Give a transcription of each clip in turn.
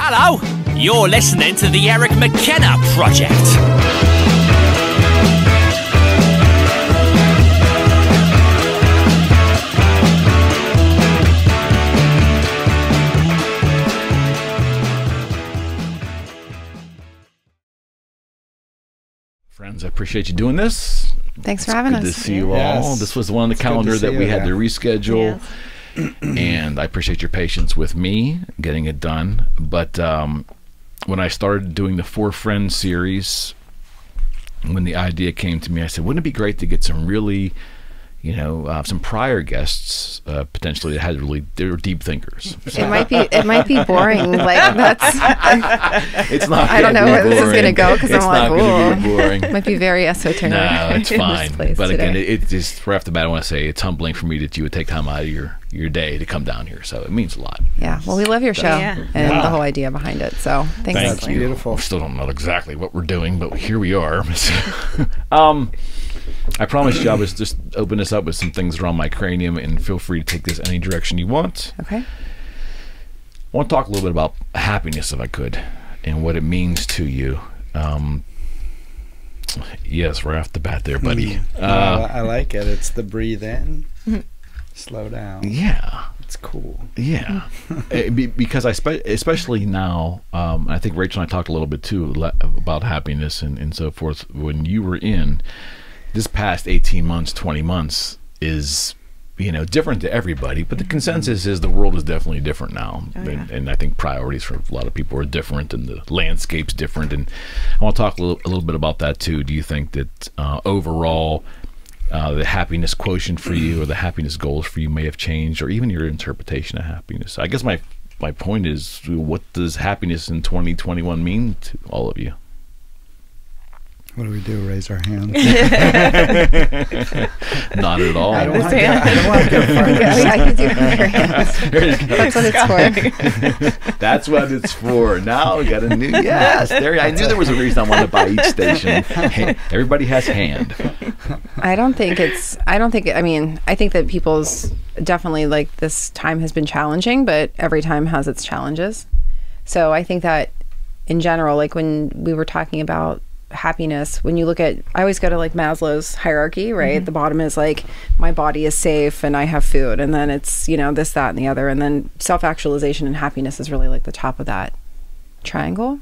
Hello, you're listening to the Eric McKenna Project. Friends, I appreciate you doing this. Thanks for having us. Good to see you all. This was one on the calendar that we had to reschedule. Yes. And I appreciate your patience with me getting it done. But when I started doing the Four Friends series, when the idea came to me, I said, wouldn't it be great to get some really, you know, some prior guests potentially that had they were deep thinkers. So. It might be boring. Like that's. It's not. I don't know where this is going to go because I'm like, oh, boring. It might be very esoteric. No, it's fine. But again, today. it just right off the bat, I want to say it's humbling for me that you would take time out of your day to come down here. So it means a lot. Yeah. Well, we love your show and the whole idea behind it. So thanks. Thank you. Beautiful. We still don't know exactly what we're doing, but here we are. I promised you I was just open this up with some things around my cranium, and feel free to take this any direction you want. Okay. I want to talk a little bit about happiness, if I could, and what it means to you. Yes, right off the bat there, buddy. I like it. It's the breathe in, slow down. Yeah. It's cool. Yeah. Because especially now, I think Rachel and I talked a little bit too about happiness and so forth. When you were in this past 18 months, 20 months is, you know, different to everybody, but the consensus is the world is definitely different now. And I think priorities for a lot of people are different, and the landscape's different. And I want to talk a little bit about that too. Do you think that overall the happiness quotient for you or the happiness goals for you may have changed, or even your interpretation of happiness? I guess my point is, what does happiness in 2021 mean to all of you? What do we do? Raise our hands? Not at all. I don't want to go first. I can do it with your hands. That's what it's for. That's what it's for. Now we got a new. Yes, there. I knew there was a reason I wanted to buy each station. Everybody has hand. I mean, I think that people's definitely, like, this time has been challenging, but every time has its challenges. So I think that in general, like when we were talking about happiness, when you look at, I always go to like Maslow's hierarchy, right? The bottom is like, my body is safe and I have food, and then it's, you know, this, that, and the other, and then self-actualization and happiness is really like the top of that triangle.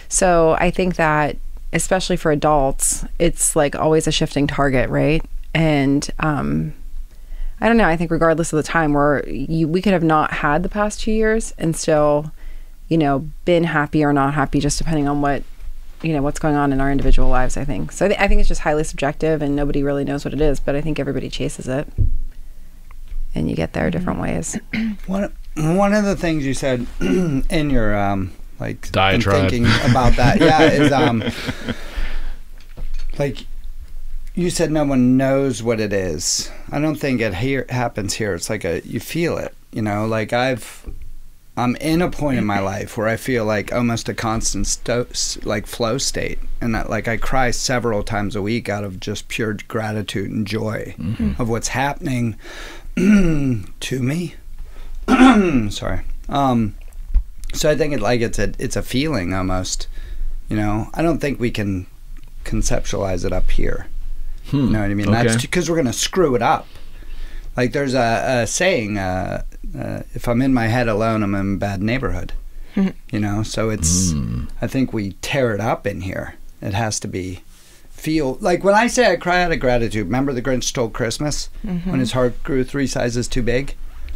So I think that especially for adults, it's like always a shifting target, right? And I don't know, I think regardless of the time, we could have not had the past 2 years and still, you know, been happy or not happy, just depending on what, you know, what's going on in our individual lives, I think. So I think it's just highly subjective, and nobody really knows what it is, but I think everybody chases it, and you get there different ways. One of the things you said in your like diatribe, thinking about that, is like you said, no one knows what it is. I don't think it happens here. It's like you feel it, you know. Like I'm in a point in my life where I feel like almost a constant flow state, and that, like, I cry several times a week out of just pure gratitude and joy of what's happening to me. Sorry. So I think it's a feeling almost, you know. I don't think we can conceptualize it up here. You know what I mean? Okay. That's because we're going to screw it up. Like there's a saying, if I'm in my head alone, I'm in a bad neighborhood. You know, so it's, I think we tear it up in here. It has to feel, like when I say I cry out of gratitude, remember the Grinch Stole Christmas? When his heart grew 3 sizes too big?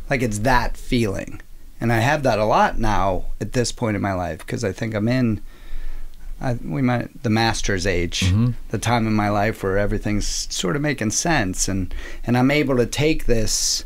Like, it's that feeling. And I have that a lot now at this point in my life, because I think I'm in the master's age, the time in my life where everything's sort of making sense, and I'm able to take this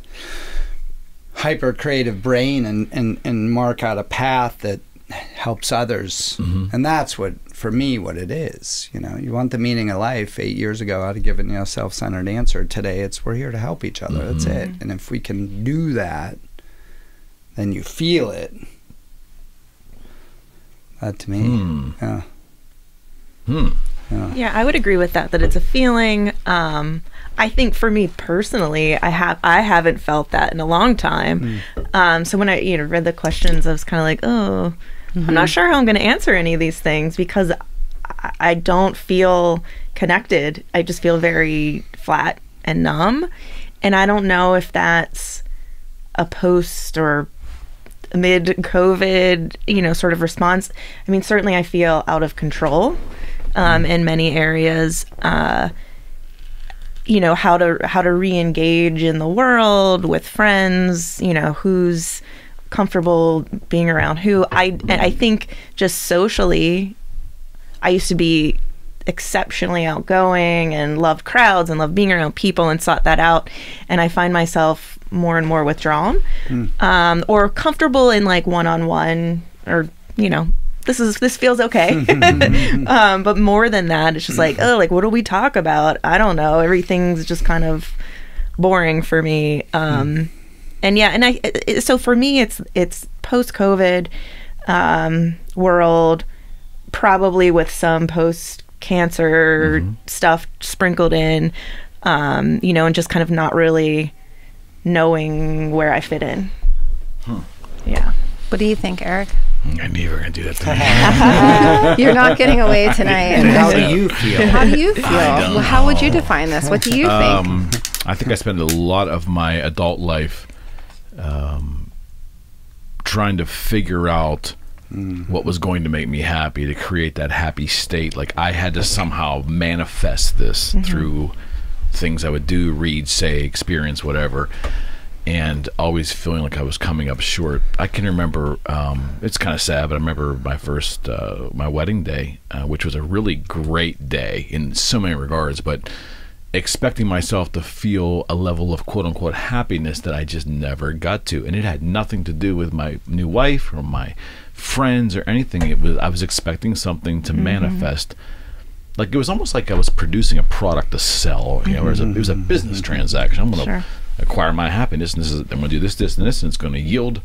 hyper creative brain and mark out a path that helps others. And that's what it is. You know, you want the meaning of life. 8 years ago I'd have given you a self-centered answer. Today it's, we're here to help each other. That's it. And if we can do that, then you feel it. That to me, yeah, I would agree with that it's a feeling. I think for me personally, I haven't felt that in a long time. So when I read the questions, I was kind of like, oh, I'm not sure how I'm going to answer any of these things because I don't feel connected. I just feel very flat and numb. And I don't know if that's a post or mid-COVID, sort of response. I mean, certainly I feel out of control in many areas. How to re-engage in the world with friends, who's comfortable being around who. I think just socially, I used to be exceptionally outgoing and loved crowds and loved being around people and sought that out. And I find myself more and more withdrawn or comfortable in like one-on-one or, this feels okay. But more than that, it's just like, what do we talk about? I don't know. Everything's just kind of boring for me. So for me, it's post-COVID world, probably with some post-cancer stuff sprinkled in, and just kind of not really knowing where I fit in. Yeah. What do you think, Eric? I knew you were going to do that to me. You're not getting away tonight. And how do you feel? How do you feel? Well, how would you define this? What do you think? I think I spent a lot of my adult life trying to figure out what was going to make me happy, to create that happy state. Like I had to somehow manifest this through things I would do, read, say, experience, whatever, and always feeling like I was coming up short. I can remember, it's kind of sad, but I remember my first, my wedding day, which was a really great day in so many regards, but expecting myself to feel a level of quote-unquote happiness that I just never got to. And it had nothing to do with my new wife or my friends or anything. I was expecting something to manifest. Like it was almost like I was producing a product to sell. It was a business transaction. I'm going to acquire my happiness, and I'm going to do this, and this, and it's going to yield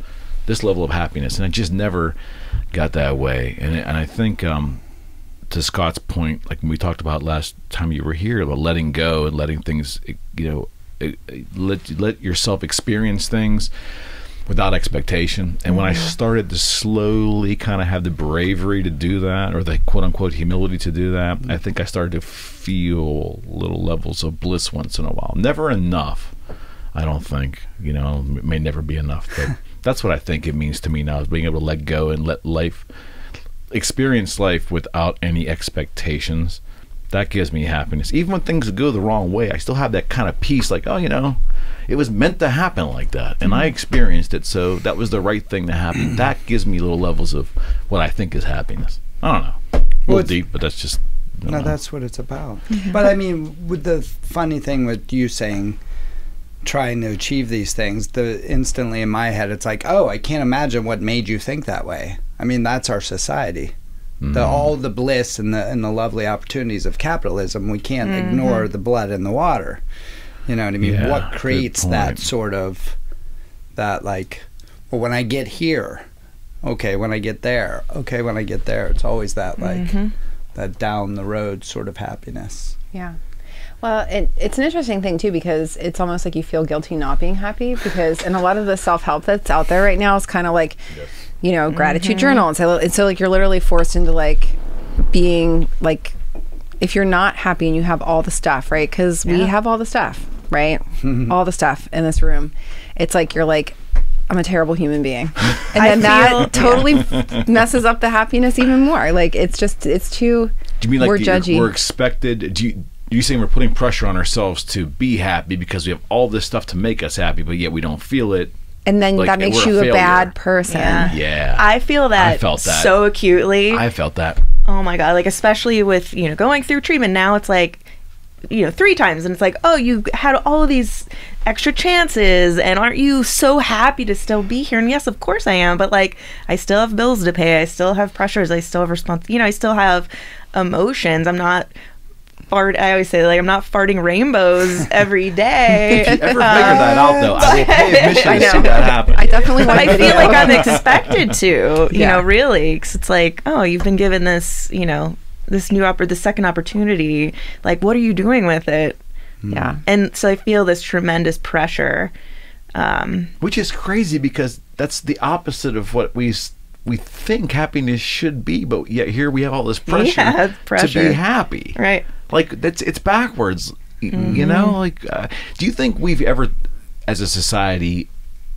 this level of happiness. And I just never got that way. And I think to Scott's point, like we talked about last time you were here, about letting go and letting things, let yourself experience things without expectation. And when I started to slowly kind of have the bravery to do that, or the quote-unquote humility to do that, I think I started to feel little levels of bliss once in a while. Never enough, I don't think. It may never be enough, but that's what I think it means to me now, is being able to let go and let experience life without any expectations. That gives me happiness. Even when things go the wrong way, I still have that kind of peace, like, it was meant to happen like that, and I experienced it, so that was the right thing to happen. That gives me little levels of what I think is happiness. I don't know. A little deep, but that's just... that's what it's about. But I mean, with the funny thing with you saying trying to achieve these things, instantly in my head, it's like, I can't imagine what made you think that way. I mean, that's our society. All the bliss and the lovely opportunities of capitalism, we can't ignore the blood in the water. You know what I mean? Yeah, what creates that sort of, that like, well, when I get here, okay, when I get there, okay, when I get there, it's always that like, that down the road sort of happiness. Yeah. Well, it's an interesting thing too, because it's almost like you feel guilty not being happy, because and a lot of the self-help that's out there right now is kind of like, gratitude journal, and so like you're literally forced into like being like, if you're not happy and you have all the stuff, right? Because we have all the stuff, right? All the stuff in this room. It's like you're like, I'm a terrible human being, and then that totally messes up the happiness even more. Like it's too. Do you mean like we're judgy? We're expected? You saying we're putting pressure on ourselves to be happy because we have all this stuff to make us happy, but yet we don't feel it? And then that makes you a bad person. Yeah. I feel that. I felt that so acutely. I felt that. Oh my God. Like, especially with, going through treatment. Now it's like, 3 times. And it's like, oh, you had all of these extra chances. And aren't you so happy to still be here? And yes, of course I am. But like, I still have bills to pay. I still have pressures. I still have I still have emotions. I'm not... I always say, like, I'm not farting rainbows every day. If you ever figure that out, though, I will pay admission to see that happen. I definitely want to. I feel like I'm expected to, really, because it's like, oh, you've been given this, this the second opportunity. Like, what are you doing with it? Yeah. And so I feel this tremendous pressure. Which is crazy, because that's the opposite of what we we think happiness should be, but yet here we have all this pressure, Yeah, pressure to be happy. Right. Like it's backwards. You know, like do you think we've ever, as a society,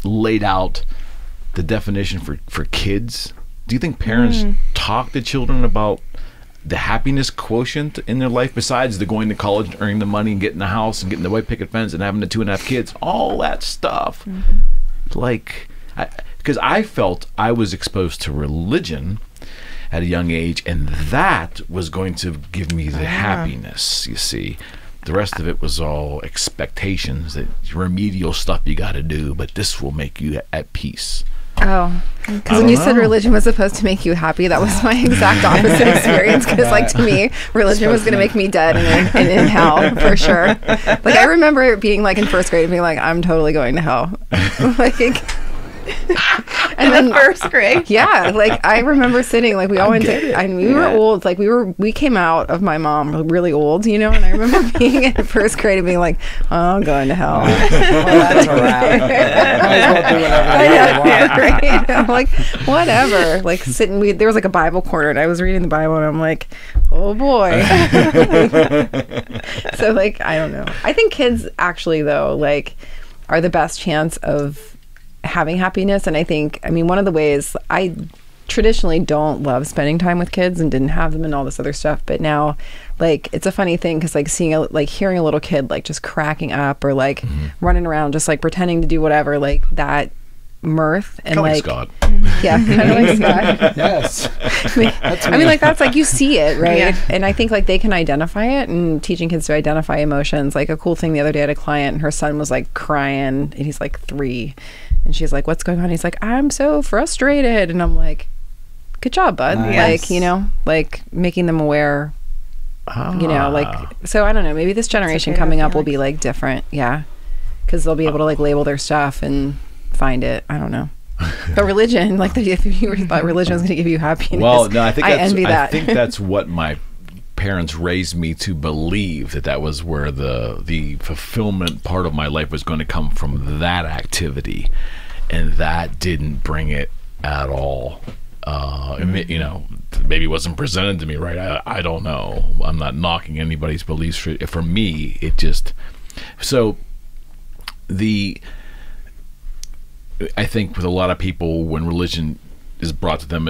laid out the definition for kids? Do you think parents talk to children about the happiness quotient in their life, besides the going to college and earning the money and getting the house and getting the white picket fence and having the 2.5 kids, all that stuff? Like, because I felt I was exposed to religion at a young age, and that was going to give me the happiness, you see. The rest of it was all expectations, that remedial stuff you got to do, but this will make you at peace. Oh, because when you said religion was supposed to make you happy, that was my exact opposite experience. Because, like, to me, religion was going to make me dead and in hell for sure. Like, I remember being like in first grade and being like, I'm totally going to hell. Like, and then first grade. Yeah, like I remember sitting, like we all went to, and we were old, like we came out of my mom really old, you know, and I remember being in first grade and being like, oh, I'm going to hell. Well, that's a wrap. Might as well do whatever you want. Right? I'm like, whatever. Like sitting, there was like a Bible corner, and I was reading the Bible, and I'm like, oh boy. So like, I don't know. I think kids actually though, like, are the best chance of having happiness. And I think, I mean, one of the ways I traditionally don't love spending time with kids and didn't have them and all this other stuff, but now, like, it's a funny thing because like hearing a little kid like just cracking up or like running around just like pretending to do whatever, like that mirth and Kinda like Scott. Yeah, kind of like Scott. Yes. I mean, like, that's like, you see it, right? Yeah. And I think like they can identify it, and teaching kids to identify emotions. Like a cool thing the other day, I had a client and her son was like crying, and he's like 3, and she's like, what's going on? He's like, I'm so frustrated. And I'm like, good job, bud. Nice. Like, you know, like making them aware, you know, like, so I don't know, maybe this generation coming up will be like different. Yeah. Because they'll be able to like label their stuff and find it. I don't know. But religion, like, if you thought religion was going to give you happiness, well, no, I think that's, envy that. I think that's what my parents raised me to believe, that was where the fulfillment part of my life was going to come, from that activity, and that didn't bring it at all. You know, maybe it wasn't presented to me right. I don't know. I'm not knocking anybody's beliefs. For me, it just I think with a lot of people, when religion is brought to them,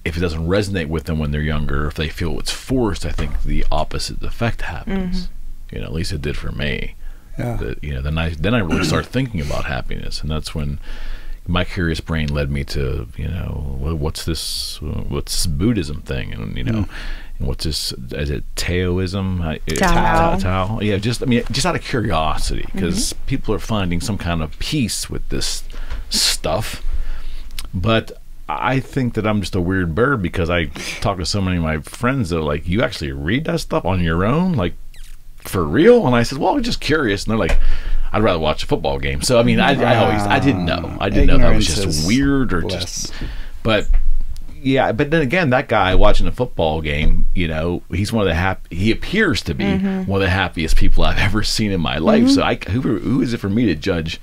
if it doesn't resonate with them when they're younger, if they feel it's forced, I think the opposite effect happens. You know, at least it did for me. Yeah. You know, then I really start thinking about happiness, and that's when my curious brain led me to, you know, what's this Buddhism thing, and you know, and what's this? Is it Taoism? Tao. Yeah, just out of curiosity, because people are finding some kind of peace with this stuff, but I think that I'm just a weird bird, because I talk to so many of my friends that are like, you actually read that stuff on your own, like, for real? And I said, well, I'm just curious. And they're like, I'd rather watch a football game. So I mean, I didn't know. I didn't know that was just weird or bliss. But yeah. But then again, that guy watching a football game, you know, he's one of the he appears to be one of the happiest people I've ever seen in my life. So who is it for me to judge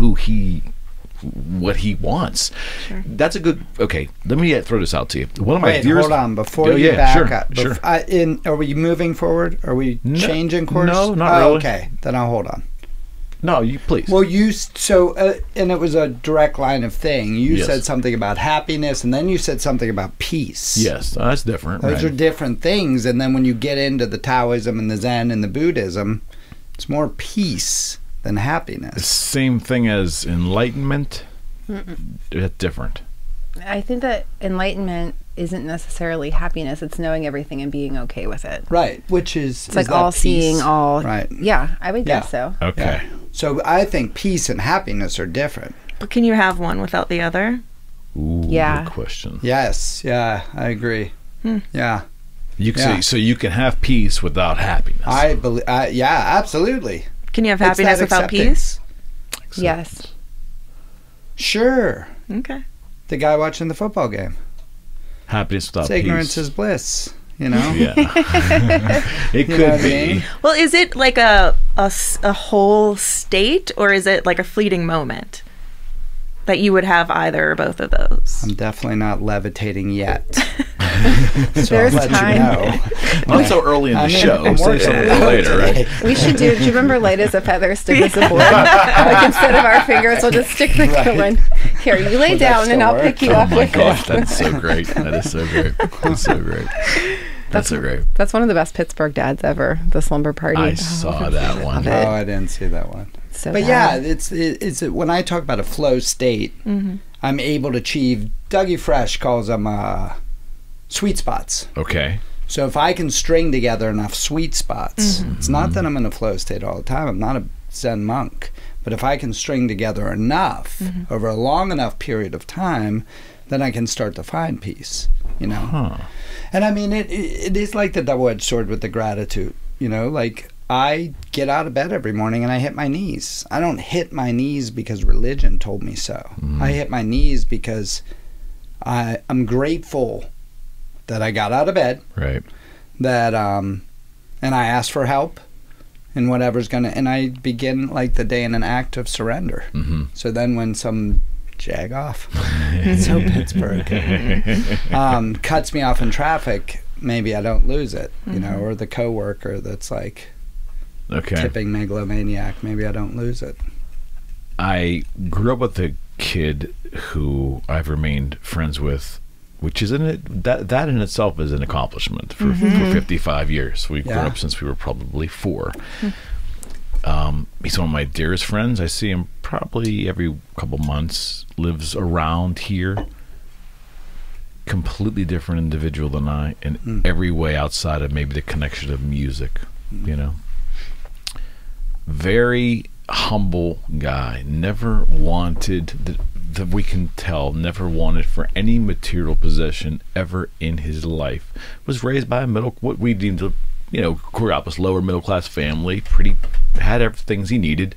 what he wants? Sure. That's a good. Okay, let me throw this out to you. One of my dearest. Hold on, before you back up. Sure. Are we moving forward? Are we changing course? No, not really. Okay, then I'll hold on. No, you please. Well, and it was a direct line of thing. You said something about happiness, and then you said something about peace. Yes, that's different. Those are different things. And then when you get into the Taoism and the Zen and the Buddhism, it's more peace than happiness. The same thing as enlightenment. That's different. I think that enlightenment isn't necessarily happiness. It's knowing everything and being okay with it. Right, which is like all seeing, all. Right. Yeah, I would guess so. Okay. Yeah. So I think peace and happiness are different. But can you have one without the other? Ooh, yeah. Good question. Yes. Yeah, I agree. Yeah. You can say, so you can have peace without happiness. I believe. Yeah, absolutely. Can you have happiness without peace? Yes. Sure. Okay. The guy watching the football game. Happiness without peace. Ignorance is bliss. You know. Yeah. It could be. Well, is it like a whole state, or is it like a fleeting moment? that you would have either or both of those. I'm definitely not levitating yet. So There's I'll let time. you know. Not so early in the show. I'm Save working something it for out later, today. right? We should do you remember light as a feather, stick as a board? Like instead of our fingers, we'll just stick the one. Here, you lay Would that down and still I'll work? pick you Oh up my with gosh, it. that's so great. That is so great. That's so great. That's so great. That's one of the best Pittsburgh dads ever, the slumber party. I saw that one. love Oh, it. I didn't see that one. So But bad. yeah, it's when I talk about a flow state, I'm able to achieve. Dougie Fresh calls them sweet spots. Okay. So if I can string together enough sweet spots, it's not that I'm in a flow state all the time. I'm not a Zen monk, but if I can string together enough over a long enough period of time, then I can start to find peace. You know. Huh. And I mean, it is like the double-edged sword with the gratitude. You know, like I get out of bed every morning and I hit my knees. I don't hit my knees because religion told me so. I hit my knees because I'm grateful that I got out of bed, Right. that and I asked for help and whatever's gonna, and I begin like the day in an act of surrender. So then when some jagoff, so Pittsburgh, cuts me off in traffic, maybe I don't lose it, you know, or the coworker that's like Okay. tipping megalomaniac, maybe I don't lose it. I grew up with a kid who I've remained friends with, which is that in itself is an accomplishment for 55 years. We've grown Yeah. up since we were probably 4. He's one of my dearest friends. I see him probably every couple months. Lives around here. Completely different individual than I in every way outside of maybe the connection of music, you know. Very humble guy. Never wanted that we can tell. Never wanted for any material possession ever in his life. Was raised by what we deemed to, you know, Coriopolis lower middle class family. Had everything he needed,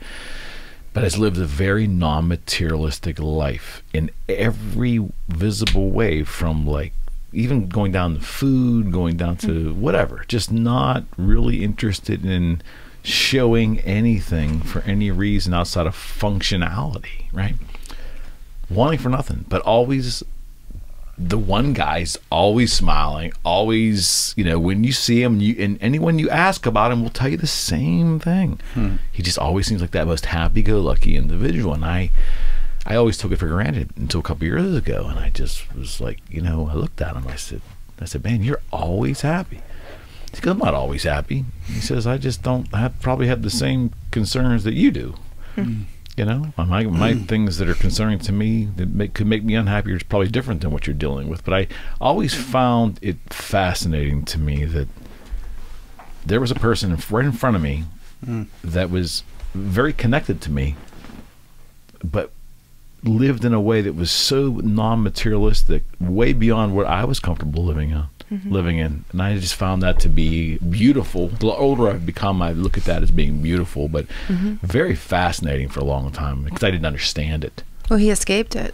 but has lived a very non-materialistic life in every visible way, from like even going down to food, going down to whatever, just not really interested in showing anything for any reason outside of functionality, right? Wanting for nothing, but always the one guy's always smiling, always, you know, when you see him, and anyone you ask about him will tell you the same thing. He just always seems like that most happy-go-lucky individual, and I always took it for granted until a couple years ago, and I just was like, you know, I looked at him, I said, man, you're always happy. He goes, I'm not always happy. He says, I just don't probably have the same concerns that you do. You know, my things that are concerning to me that could make me unhappy is probably different than what you're dealing with. But I always found it fascinating to me that there was a person right in front of me that was very connected to me, but lived in a way that was so non-materialistic, way beyond what I was comfortable living in. And I just found that to be beautiful. The older I've become, I look at that as being beautiful, but very fascinating for a long time because I didn't understand it. Well, he escaped it.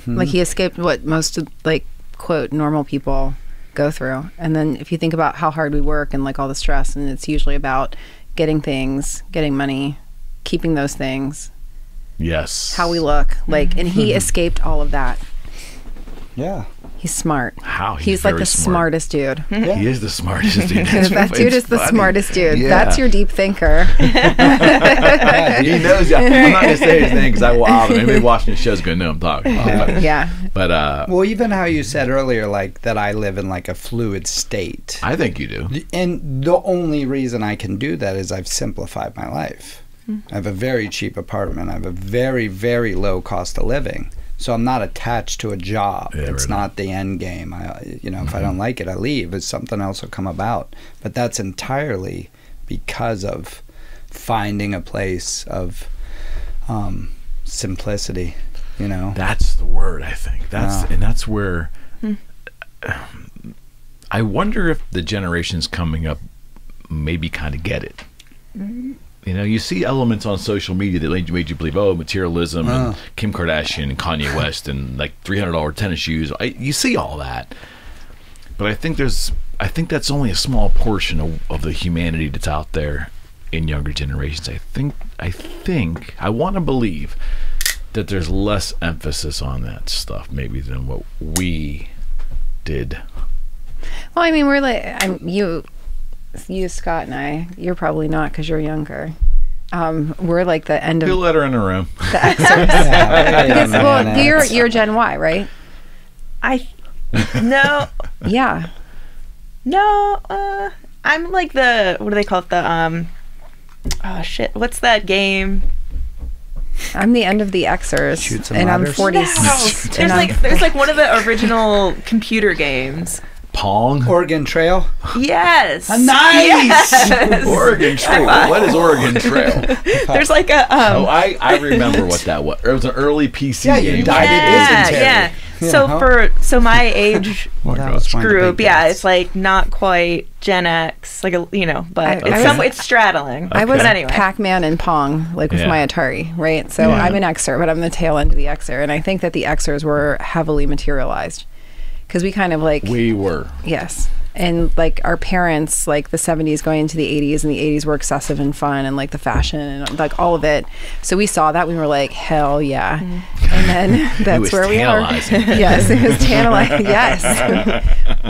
Like he escaped what most of, like, quote, normal people go through. And then if you think about how hard we work and like all the stress, and it's usually about getting things, getting money, keeping those things, Yes. how we look, like, and he escaped all of that. Yeah. He's smart. How? He's like very the smart. smartest dude. He is the smartest dude. That's That dude it's is the funny. smartest dude. Yeah. That's your deep thinker. He knows. I'm not gonna say his name because I will out him. Anybody watching the show is gonna know I'm talking about. Yeah. But Well, even how you said earlier, like that I live in like a fluid state. I think you do. And the only reason I can do that is I've simplified my life. I have a very cheap apartment. I have a very, very low cost of living. So I'm not attached to a job. Yeah, It's right. not the end game. If I don't like it, I leave. It's something else will come about. But that's entirely because of finding a place of simplicity. You know. That's the word. I think that's where. I wonder if the generations coming up maybe kind of get it. You know, you see elements on social media that made you believe, materialism and Kim Kardashian and Kanye West and like $300 tennis shoes. You see all that, but I think that's only a small portion of the humanity that's out there in younger generations. I want to believe that there's less emphasis on that stuff maybe than what we did. Well, I mean, we're like, you, Scott, and I. You're probably not because you're younger. We're like the end of. You'll let her in the room. The excerpt. Because, well, you're Gen Y, right? No. Yeah. No. I'm like the, what do they call it? The oh shit, what's that game? I'm the end of the Xers, Shoots and and I'm ladders? 40. No. There's like one of the original computer games. Pong? Oregon Trail. Yes. Nice. Yes. Oregon Trail. What is Oregon Trail? There's like a I remember what that was. It was an early PC Yeah, game. you died in dysentery. Yeah. You So know? my age That was one of the group, big yeah, guys. it's like not quite Gen X, like a, but I it's straddling. I was But anyway. Pac-Man and Pong, like with Yeah. my Atari, right? So I'm an Xer, but I'm the tail end of the Xer, and I think that the Xers were heavily materialized because we kind of like We were. yes. And like our parents, like the 70s going into the 80s, and the 80s were excessive and fun, and like the fashion and like all of it. So we saw that, we were like, hell yeah. And then that's was where we are. tantalizing. Yes, it was tantalizing. Yes.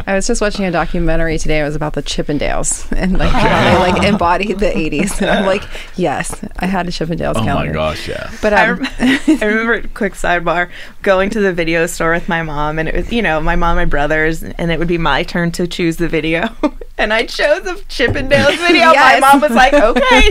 I was just watching a documentary today. It was about the Chippendales and like how they like embodied the 80s. And I'm like, yes, I had a Chippendales Oh calendar. my gosh, yeah. But I remember, quick sidebar, going to the video store with my mom, and it was, my mom, my brothers, and it would be my turn to choose the video. And I chose a Chippendales video. Yes. My mom was like, okay.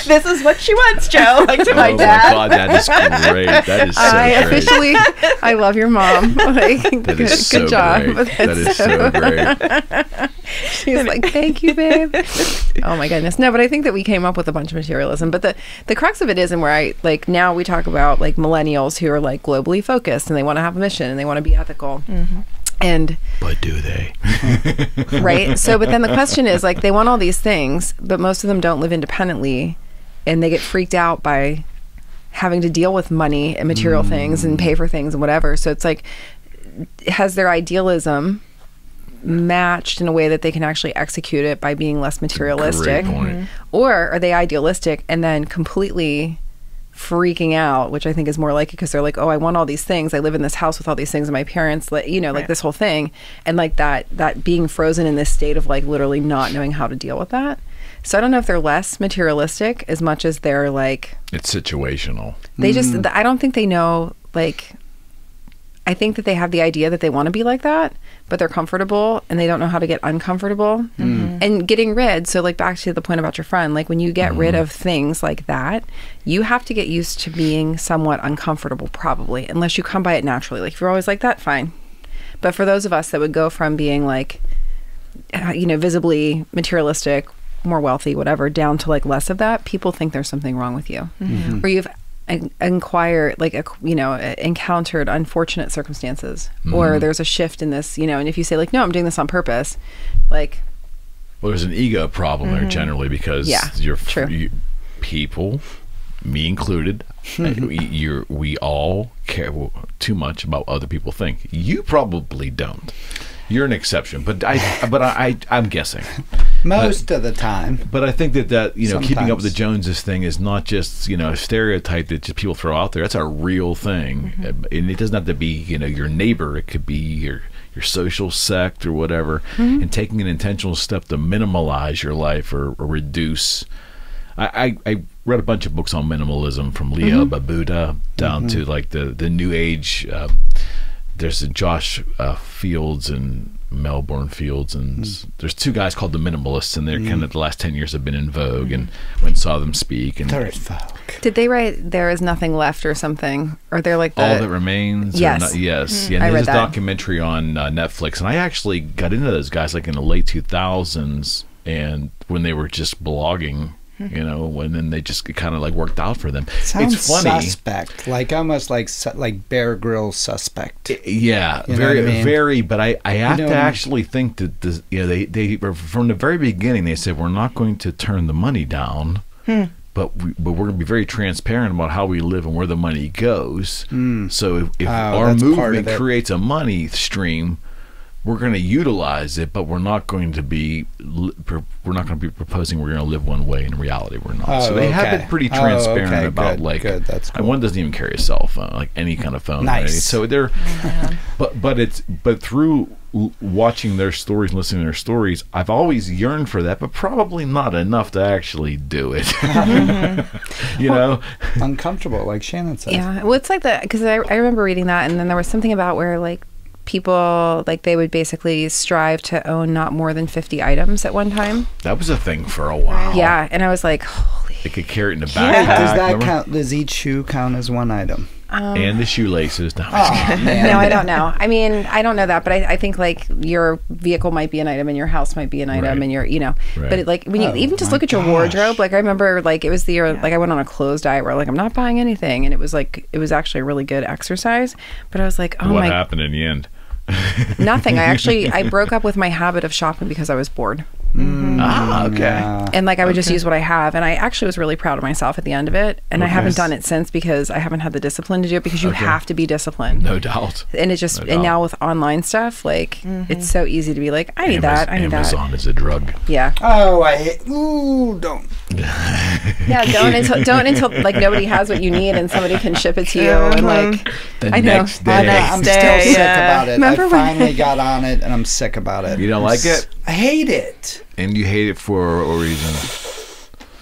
This is what she wants, Joe. Like to my Oh dad. my God, that is great. That is so I great. officially, I love your mom. Like, That is good so job. great. That is so great. She's like, thank you, babe. Oh my goodness. No, but I think that we came up with a bunch of materialism. But the crux of it is, and where I like now we talk about like millennials who are like globally focused and they want to have a mission and they want to be ethical. And But do they? right. So, but then the question is like they want all these things, but most of them don't live independently, and they get freaked out by having to deal with money and material things and pay for things and whatever. So it's like, has their idealism matched in a way that they can actually execute it by being less materialistic? Great point. Or are they idealistic and then completely freaking out, which I think is more like it because they're like, oh, I want all these things. I live in this house with all these things, and my parents, like, like this whole thing, and like that being frozen in this state of like literally not knowing how to deal with that. So I don't know if they're less materialistic as much as they're like It's situational. they just. I don't think they know like. I think that they have the idea that they want to be like that, but they're comfortable and they don't know how to get uncomfortable and getting rid. So like back to the point about your friend, like when you get rid of things like that, you have to get used to being somewhat uncomfortable probably, unless you come by it naturally. Like if you're always like that, fine. But for those of us that would go from being like, visibly materialistic, more wealthy, whatever, down to like less of that, people think there's something wrong with you. Or you've encountered unfortunate circumstances, or there's a shift in this, and if you say like, no, I'm doing this on purpose, like, Well, there's an ego problem there generally because true. People, me included, we all care too much about what other people think. You probably don't. You're an exception, but I'm guessing Most of the time. But I think that keeping up Sometimes. with the Joneses thing is not just a stereotype that just people throw out there. That's a real thing, and it doesn't have to be your neighbor. It could be your social sect or whatever. And taking an intentional step to minimalize your life or reduce. I read a bunch of books on minimalism from Leo Babuda down to like the New Age. There's a Josh Fields and Melbourne Fields, and there's two guys called the Minimalists, and they're kind of the last 10 years have been in vogue, and when saw them speak. And They're in vogue. did they write "There Is Nothing Left" or something? Or they're like All That Remains? Yes. Yes. Yeah, I and read there's a that. documentary on Netflix, and I actually got into those guys like in the late 2000s, and when they were just blogging, and then they just kind of like worked out for them. Sounds It's funny. suspect, like almost like Bear Grylls suspect. Yeah, You know what I mean? very. But I have know- to actually think that they were from the very beginning. They said we're not going to turn the money down, but we're going to be very transparent about how we live and where the money goes. So if our that's part movement of it. creates a money stream, we're going to utilize it, but we're not going to be proposing we're going to live one way. In reality, we're not. So they have it pretty transparent about good. That's cool. And one doesn't even carry a cell phone, like any kind of phone. Nice. Right? So they're, but through watching their stories, listening to their stories, I've always yearned for that, but probably not enough to actually do it. You know, uncomfortable, like Shannon said. Yeah, well, it's like that because I remember reading that, and then there was something about where like people like they would basically strive to own not more than 50 items at one time. That was a thing for a while. Yeah, and I was like, holy. They could carry it in the backpack. Yeah. Does that remember? count? Does each shoe count as one item? And the shoelaces. No, no, I don't know. I mean, I don't know that, but I think like your vehicle might be an item, and your house might be an item, and your, but it, like when you even just look at your wardrobe, like I remember like it was the year like I went on a clothes diet where like I'm not buying anything, and it was actually a really good exercise, but I was like, oh what happened in the end? Nothing. I broke up with my habit of shopping because I was bored. Okay. Yeah. And like I would just use what I have, and I actually was really proud of myself at the end of it, and I haven't done it since because I haven't had the discipline to do it, because you have to be disciplined. No doubt. And it just and now with online stuff, like it's so easy to be like, I need that, I need Amazon that. is a drug. Yeah. Oh, don't. Yeah, don't until like nobody has what you need and somebody can ship it to you, and like The I know. next day. I'm still sick about it. Remember I when- finally got on it, and I'm sick about it. You don't like it? I hate it. And you hate it for a reason.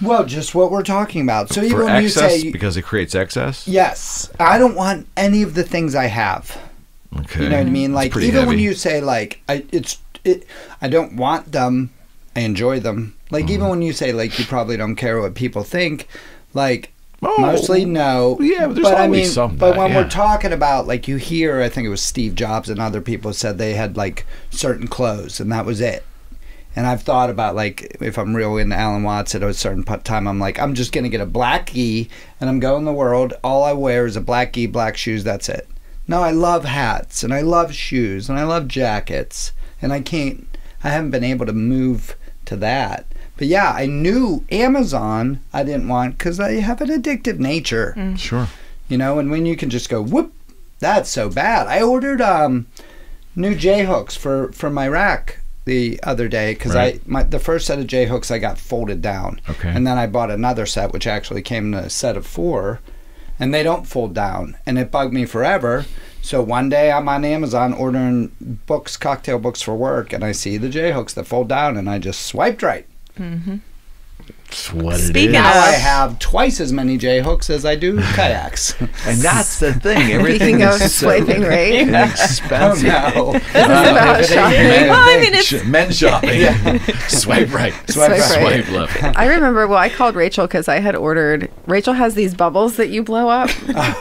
Well, just what we're talking about. So even For when excess? you say Because it creates excess? yes, I don't want any of the things I have. Okay. You know what I mean? Like pretty even when heavy. you say like I don't want them, I enjoy them. Like even when you say like you probably don't care what people think, like mostly no. Yeah, but there's I always mean, some but that, when yeah. we're talking about like you hear, I think it was Steve Jobs and other people said they had like certain clothes and that was it. And I've thought about like if I'm real into Alan Watts at a certain time, I'm like I'm just gonna get a black gi and I'm going the world. All I wear is a black gi, black shoes. That's it. No, I love hats and I love shoes and I love jackets and I haven't been able to move to that. But yeah, I knew Amazon I didn't want because I have an addictive nature. Sure. You know, and when you can just go, whoop, that's so bad. I ordered new J hooks for my rack the other day because the first set of J hooks I got folded down. Okay. And then I bought another set which actually came in a set of 4, and they don't fold down, and it bugged me forever. So one day I'm on Amazon ordering books, cocktail books for work, and I see the J hooks that fold down, and I just swiped right. It's what Speaking it is. Now I have twice as many J hooks as I do kayaks. And that's the thing. Everything Speaking of is so swiping right. expensive. Oh, no. This is about shopping. Well, I mean, it's Men shopping. Swipe right. Swipe right. Swipe left. I remember, I called Rachel because I had ordered. Rachel has these bubbles that you blow up.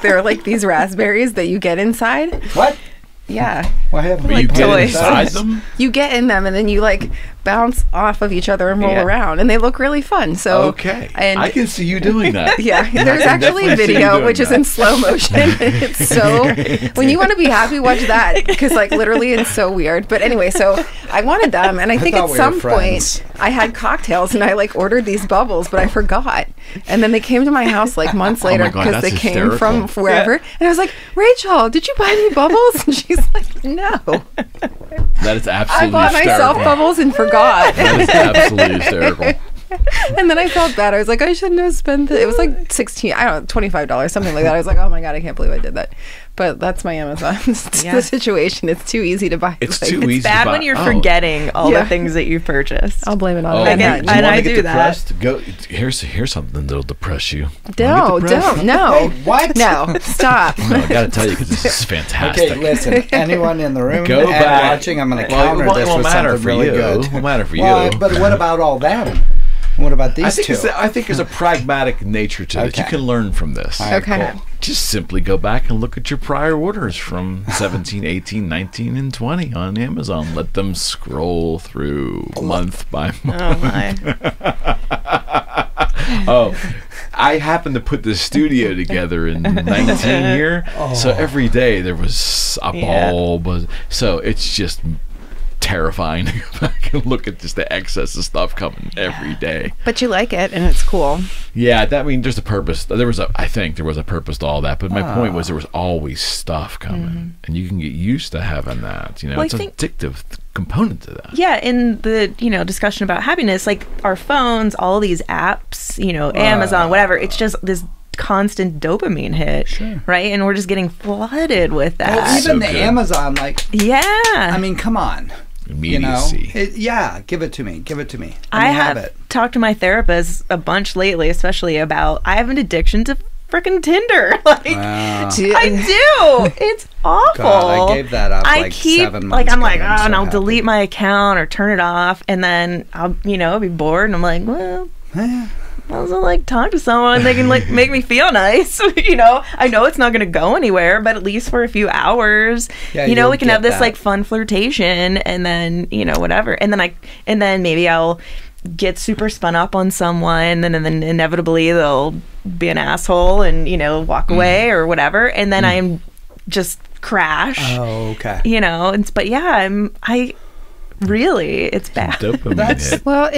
They're like these raspberries that you get inside. What? Yeah. Why haven't But we you get toys. inside them? You get in them and then you like bounce off of each other and roll around, and they look really fun. So Okay. and I can see you doing that. yeah, there's actually a definitely see you video doing which is that. in slow motion. It's so when you want to be happy, watch that, because like literally it's so weird. But anyway, so I wanted them, and I think thought at we some were friends. point I had cocktails and I like ordered these bubbles, but I forgot, and then they came to my house like months later my God, because they that's came from hysterical. wherever, and I was like, Rachel, did you buy me bubbles? And she's like, no, That is I absolutely bought myself hysterical. bubbles and forgot. That is absolutely hysterical. And then I felt bad. I was like, I shouldn't have spent it. It was like $25, something like that. I was like, oh my God, I can't believe I did that. But that's my Amazon the situation. It's too easy to buy. It's Like, too easy. bad to when buy. you're Oh. forgetting all Yeah. the things that you've purchased. I'll blame it on Oh, that. And you I wanna get do that. depressed? Go. Here's something that'll depress you. No, Wanna get depressed? don't. No. Wait, what? No, stop. No, I gotta tell you because this is fantastic. Okay, listen. Anyone in the room Go and back. watching, I'm going to Well, counter it this won't with matter something for really you. good. It won't matter for Well, you. but what about all them? What about these two? I think there's a pragmatic nature to it. You Okay. can learn from this. All right, Okay. cool. Just simply go back and look at your prior orders from 17, 18, 19, and 20 on Amazon. Let them scroll through month by month. Oh my. Oh, I happened to put the studio together in 19 here, so every day there was a bulb. So it's just terrifying to go back and look at just the excess of stuff coming every day. But you like it, and it's cool. Yeah, there's a purpose. I think there was a purpose to all that. But my point was there was always stuff coming, and you can get used to having that. Well, it's an addictive component to that. Yeah, in the discussion about happiness, like our phones, all these apps, Amazon, whatever. It's just this constant dopamine hit, right? And we're just getting flooded with that. Well, even So the good. Amazon, like, Yeah. I mean, come on. Immediacy. Give it to me. Give it to me. I have have it. talked to my therapist a bunch lately, especially about I have an addiction to freaking Tinder. Like, Wow. I do. It's awful. God, I gave that up I like keep 7 months I'm ago. like, I'm so and I'll happy. delete my account or turn it off, and then I'll be bored, and I'm like, well. I also like talk to someone. They can like make me feel nice. I know it's not going to go anywhere, but at least for a few hours, Yeah, we you'll can have get this that. like fun flirtation, and then whatever, and then maybe I'll get super spun up on someone, and then inevitably they'll be an asshole and walk away or whatever, and then I'm just crash. Oh, okay. But yeah, I really, it's bad. Dopamine hit. Well,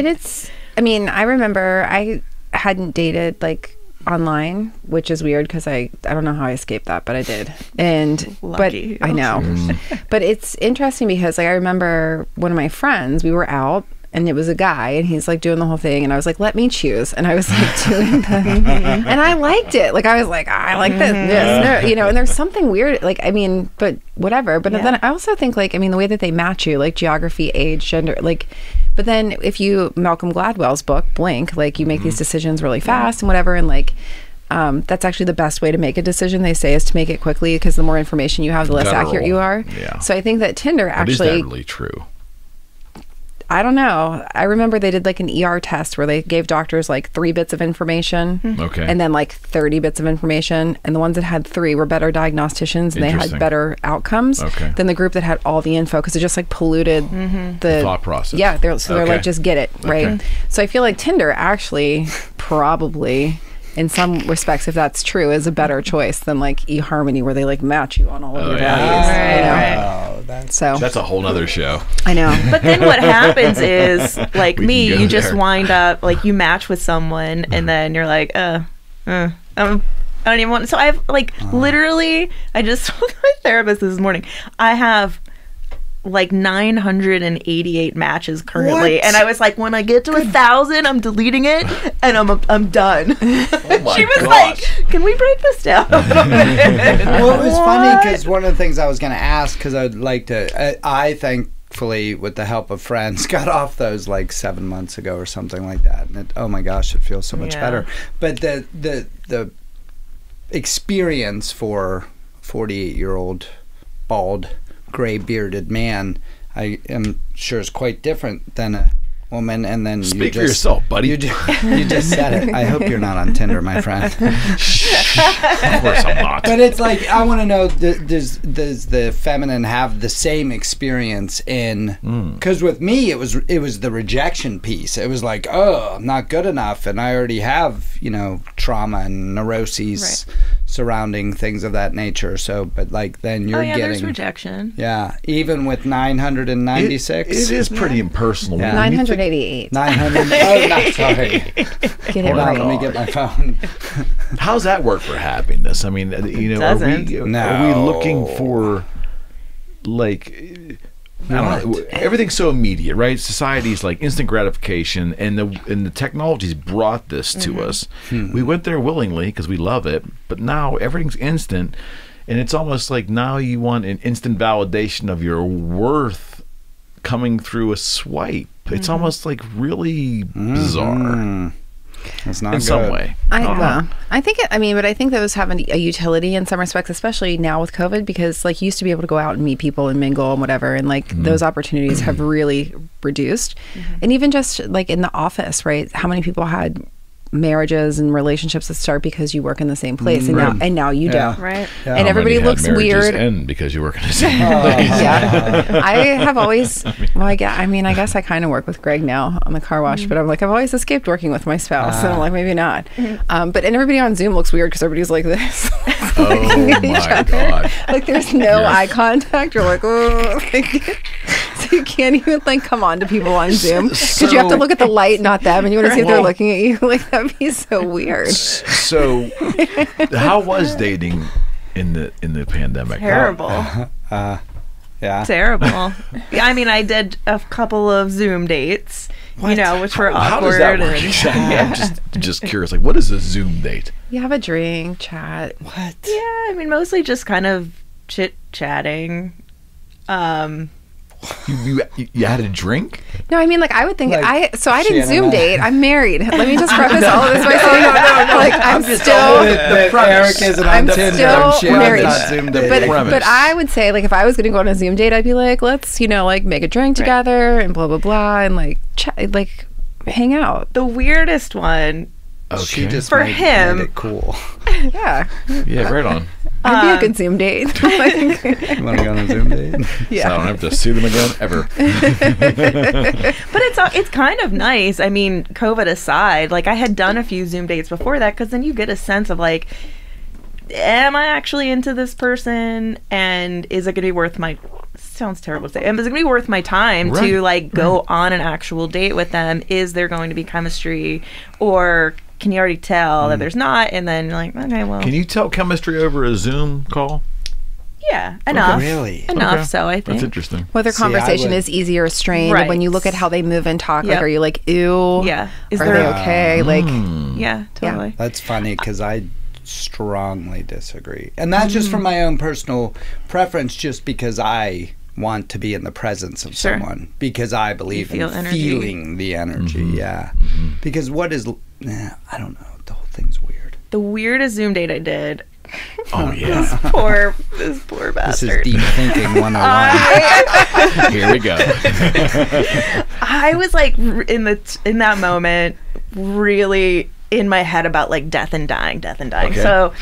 I mean, I remember I hadn't dated like online, which is weird because I don't know how I escaped that, but I did. And Lucky. but I know. But it's interesting because like I remember one of my friends, we were out and it was a guy and he's like doing the whole thing and I was like, let me choose. And I was like doing the and I liked it. Like I was like, I like this, and there's something weird, like, I mean, but whatever. But then I also think like, I mean, the way that they match you, like geography, age, gender, like, but then if you, Malcolm Gladwell's book, Blink, like you make these decisions really fast and whatever. And like, that's actually the best way to make a decision, they say, is to make it quickly because the more information you have, the less accurate you are. Yeah. So I think that Tinder But is actually, that really true? I don't know. I remember they did like an ER test where they gave doctors like 3 bits of information Okay. and then like 30 bits of information. And the ones that had 3 were better diagnosticians and they had Interesting. better outcomes than the group that had all the info because it just like polluted the thought process. Yeah. They're Okay. like, just get it. Right. Okay. So I feel like Tinder actually probably, in some respects, if that's true, is a better choice than like eHarmony where they like match you on all of your values. Right. So That's a whole nother show. I know. But then what happens is, like We me, can go you just there. wind up, like, you match with someone, and then you're like, I don't even want. So I have, like, literally, I just told my therapist this morning, I have like 988 matches currently, What? and I was like, when I get to 1,000, I'm deleting it, and I'm done. Oh my She was gosh. like, can we break this down a little bit? Well, it was funny because one of the things I was going to ask, because I'd like to, I thankfully, with the help of friends, got off those like 7 months ago or something like that. And oh my gosh, it feels so much Yeah. better. But the experience for a 48-year-old bald, gray-bearded man, I am sure is quite different than a woman. And then Speak for yourself, buddy. You just said it. I hope you're not on Tinder, my friend. Of course I'm not. But it's like, I want to know, does the feminine have the same experience in, because with me it was the rejection piece. It was like, oh, I'm not good enough, and I already have trauma and neuroses surrounding things of that nature. So, but like then you're there's getting rejection. Yeah, even with 996. It is pretty impersonal. Yeah. When you think- 988. 900. Oh, no, sorry. Get it Hold on, right. let me get my phone. How's that work for happiness? I mean, are we doesn't. looking for like I don't know, everything's so immediate, right? Society's like instant gratification, and the technology's brought this to us. We went there willingly because we love it, but now everything's instant, and it's almost like now you want an instant validation of your worth coming through a swipe. It's almost like really bizarre. It's not in good. some way. I think but I think those have a utility in some respects, especially now with COVID, because like you used to be able to go out and meet people and mingle and whatever, and like those opportunities have really reduced. And even just like in the office, right? How many people had marriages and relationships that start because you work in the same place, and now you don't, Right. Yeah. and everybody How many looks have marriages weird. end because you work in the same place. Yeah, I have always. Well, I guess I kind of work with Greg now on the car wash, but I'm like, I've always escaped working with my spouse, and I'm like, maybe not. But and everybody on Zoom looks weird because everybody's like this. Oh my god! Like there's no eye contact. You're like, oh. So you can't even like come on to people on Zoom because you have to look at the light, not them, and you want to see if they're looking at you. Like that'd be so weird. So, how was dating in the pandemic? Terrible. Yeah. Terrible. Yeah, I mean, I did a couple of Zoom dates, you know, which were awkward. How does that work? I'm just curious. Like, what is a Zoom date? You have a drink, chat. What? Yeah, I mean, mostly just kind of chit-chatting. You had a drink? No, I mean, like, I would think Like, I didn't Shannon, Zoom date. I'm married. Let me just preface all of this by saying, like, I'm still, Eric isn't I'm on Tinder. still Shannon's married. not Zoom but, dating. but I would say, like, if I was going to go on a Zoom date, I'd be like, let's, you know, like, make a drink together and blah, blah, blah, and, like, like, hang out. The weirdest one, Okay. She just For made him. it cool. Yeah. Yeah, right on. It'd be a good Zoom date. Like, You want to go on a Zoom date? So I yeah. don't have to see them again ever. but it's kind of nice. I mean, COVID aside, like I had done a few Zoom dates before that because then you get a sense of like, am I actually into this person, and is it going to be worth my? Sounds terrible to say. Is it going to be worth my time Right. to like go on an actual date with them? Is there going to be chemistry, or can you already tell that there's not? And then you're like, okay, well, Can you tell chemistry over a Zoom call? yeah, enough, Really? enough. Okay. So I think That's interesting. Whether See, I conversation would- is easy or strained. Right. When you look at how they move and talk, like, Yep. are you like, ew? Yeah. Is Are there? they okay? Like, Yeah, totally. That's funny because I strongly disagree. And that's just from my own personal preference, just because I want to be in the presence of Sure. someone, because I believe You in feel energy. feeling the energy. Yeah. Because what is, I don't know. The whole thing's weird. The weirdest Zoom date I did. Oh yeah. This poor This is bastard. deep thinking 101. Here we go. I was like in that moment really in my head about like death and dying. Okay.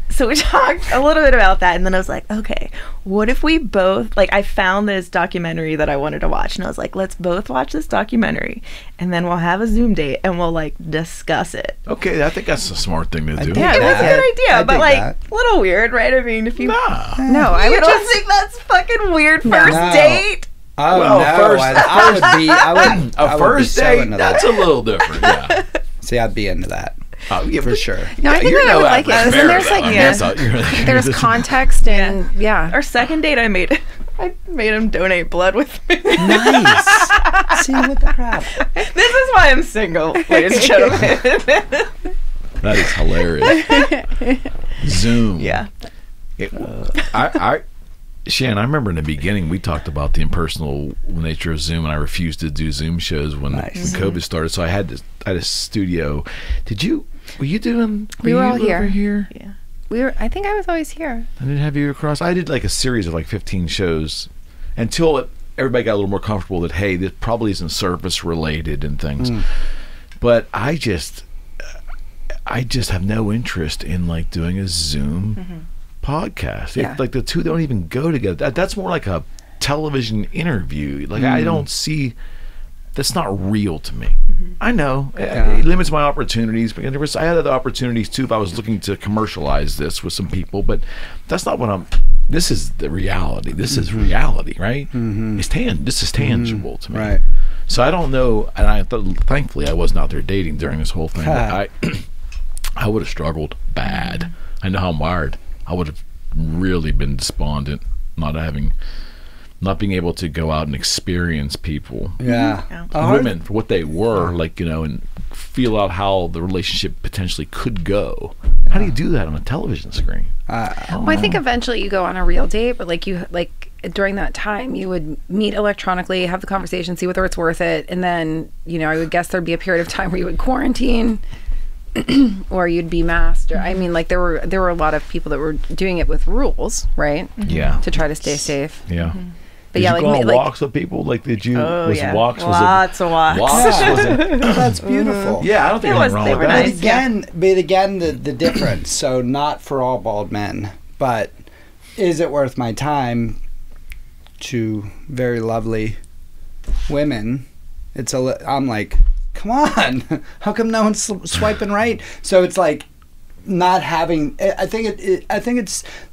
So we talked a little bit about that, and then I was like, okay, what if we both, like, I found this documentary that I wanted to watch, and I was like, let's both watch this documentary, and then we'll have a Zoom date, and we'll, like, discuss it. Okay, I think that's a smart thing to do. Yeah, it was a good idea, I but, dig like, that. a little weird, right? I mean, if you... Nah. no, I You would don't just. think that's fucking weird first No. date? Oh, Well, no. first- I would be, I would, A I would be first so date, into that's that. a little different. Yeah. See, I'd be into that. Yeah, For but- sure. No, I think you're that I would no like it. average 'Cause then bear, there's though. like I mean, there's, that's all- you're- there's this- context and yeah. Our second date, I made him donate blood with me. Nice. See, what the crap? This is why I'm single, ladies and gentlemen. That is hilarious. Zoom. Yeah. Shannon, I remember in the beginning we talked about the impersonal nature of Zoom, and I refused to do Zoom shows when Nice. COVID started. So I had a studio. Were you doing? We were all you over here. here? I think I was always here. I didn't have you across. I did like a series of like 15 shows until everybody got a little more comfortable that, hey, this probably isn't service related and things. But I just have no interest in like doing a Zoom podcast. Yeah. Like the two don't even go together. That's more like a television interview. Like I don't see. That's not real to me. I know it limits my opportunities, but I had other opportunities too if I was looking to commercialize this with some people. But that's not what I'm. This is the reality. This is reality, right? This is tangible to me. Right. So I don't know, and thankfully I wasn't out there dating during this whole thing. But I would have struggled bad. I know how I'm wired. I would have really been despondent, not being able to go out and experience people, Yeah. women for what they were, like, you know, and feel out how the relationship potentially could go. How do you do that on a television screen? Well, I think eventually you go on a real date, but during that time you would meet electronically, have the conversation, see whether it's worth it, and then I would guess there'd be a period of time where you would quarantine. Or you'd be masked. I mean, like there were a lot of people that were doing it with rules, right? Yeah. To try to stay safe. Yeah. But Did yeah, you go on walks with people? Like, did you? Walks? Lots of walks. Was it? That's beautiful. Yeah, I don't think anything wrong they with were that. nice. But again, the difference. So not for all bald men, but is it worth my time to very lovely women? I'm like, come on, how come no one's swiping right? So it's like not having. I think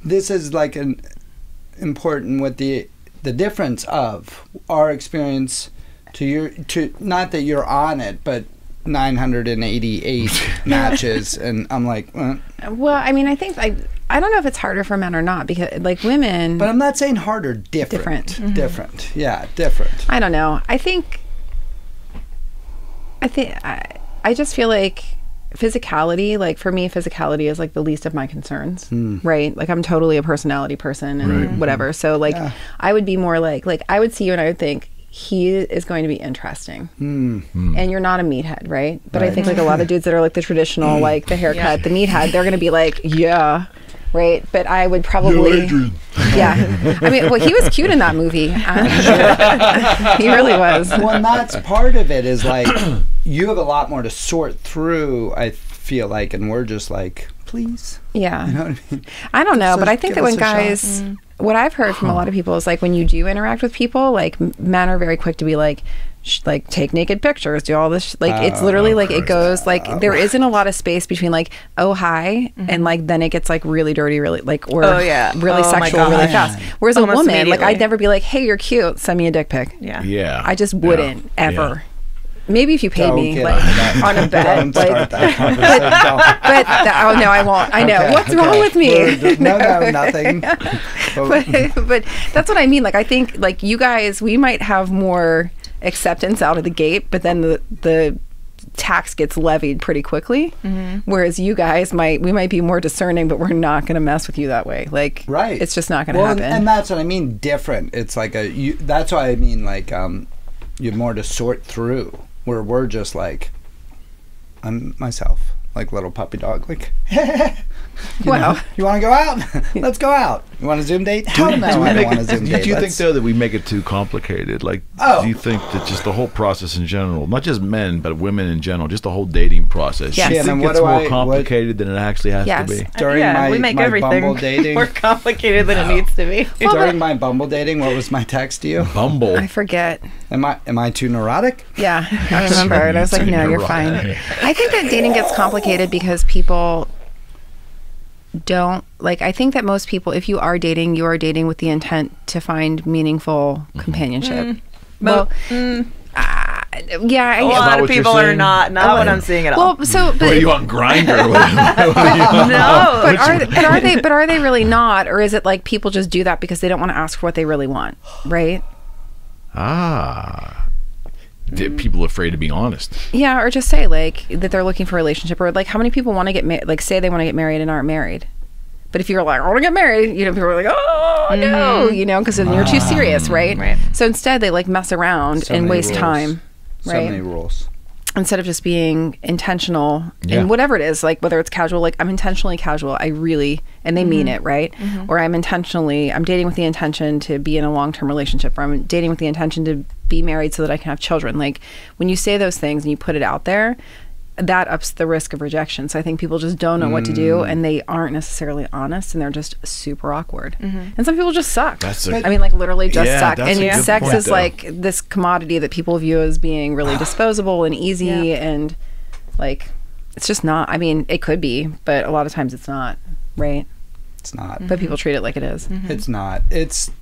this is like an important with the the difference of our experience to not that you're on it, but 988 matches, and I'm like, well, I mean, I think I don't know if it's harder for men or not, because like women. But I'm not saying harder, different. Mm-hmm. Different. Yeah, different. I don't know. I just feel like physicality, like for me, physicality is like the least of my concerns, right? Like I'm totally a personality person and whatever. So like I would be more like I would see you and I would think, he is going to be interesting. And you're not a meathead, right? But I think like a lot of dudes that are like the traditional, like the haircut, the meathead, they're going to be like, yeah, right? But I would probably, yeah. I mean, well, he was cute in that movie. He really was. Well, and that's part of it is like, you have a lot more to sort through, I feel like, and we're just like, please. Yeah. You know what I mean? I don't know, So but I think give that us when a guys, what I've heard from a lot of people is like when you do interact with people, like men are very quick to be like, like take naked pictures, do all this. Like it's literally like it goes like there isn't a lot of space between like, oh, hi, and like then it gets like really dirty, really like, or really sexual really fast. Whereas a woman, like I'd never be like, hey, you're cute, send me a dick pic. Yeah. I just wouldn't ever. Maybe if you paid me, like on a bet, like. But oh no, I won't. I know what's wrong with me. No, nothing. But that's what I mean. Like I think like you guys, we might have more acceptance out of the gate, but then the tax gets levied pretty quickly. Whereas you guys we might be more discerning, but we're not going to mess with you that way. Like it's just not going to happen. And that's what I mean. Different. It's like that's why I mean like you have more to sort through. Where we're just like, I'm myself, like little puppy dog, like, well, you want to go out? Let's go out. You want a Zoom date? Hell no, I don't want a Zoom date. Do you think though that we make it too complicated? Like, do you think that just the whole process in general, not just men but women in general, just the whole dating process, do you think it's more complicated than it actually has to be? During we make my everything Bumble dating, more complicated than it needs to be. During my Bumble dating, what was my text to you? Bumble. I forget. Am I too neurotic? Yeah, I remember. And I was like, no, you're fine. I think that dating gets complicated because people don't like. I think that most people, if you are dating with the intent to find meaningful companionship. Well, yeah, a lot of people are not what I'm seeing at all. Well, so but are you on Grindr? No, but are they really not, or is it like people just do that because they don't want to ask for what they really want, right? People afraid to be honest. Yeah, or just say like that they're looking for a relationship, or like how many people want to get married? Like say they want to get married and aren't married. But if you're like, I want to get married, you know, people are like, oh no, you know, because then you're too serious, right? So instead, they like mess around and waste time, right? So many rules. Instead of just being intentional in whatever it is, like whether it's casual, like I'm intentionally casual, I really, and they mean it, right? Or I'm dating with the intention to be in a long-term relationship, or I'm dating with the intention to be married so that I can have children. Like when you say those things and you put it out there, that ups the risk of rejection. So I think people just don't know what to do, and they aren't necessarily honest, and they're just super awkward. And some people just suck. I mean, like literally just suck. And sex is like this commodity that people view as being really disposable and easy, and like it's just not. I mean, it could be, but a lot of times it's not, right? It's not. But people treat it like it is. It's not. It's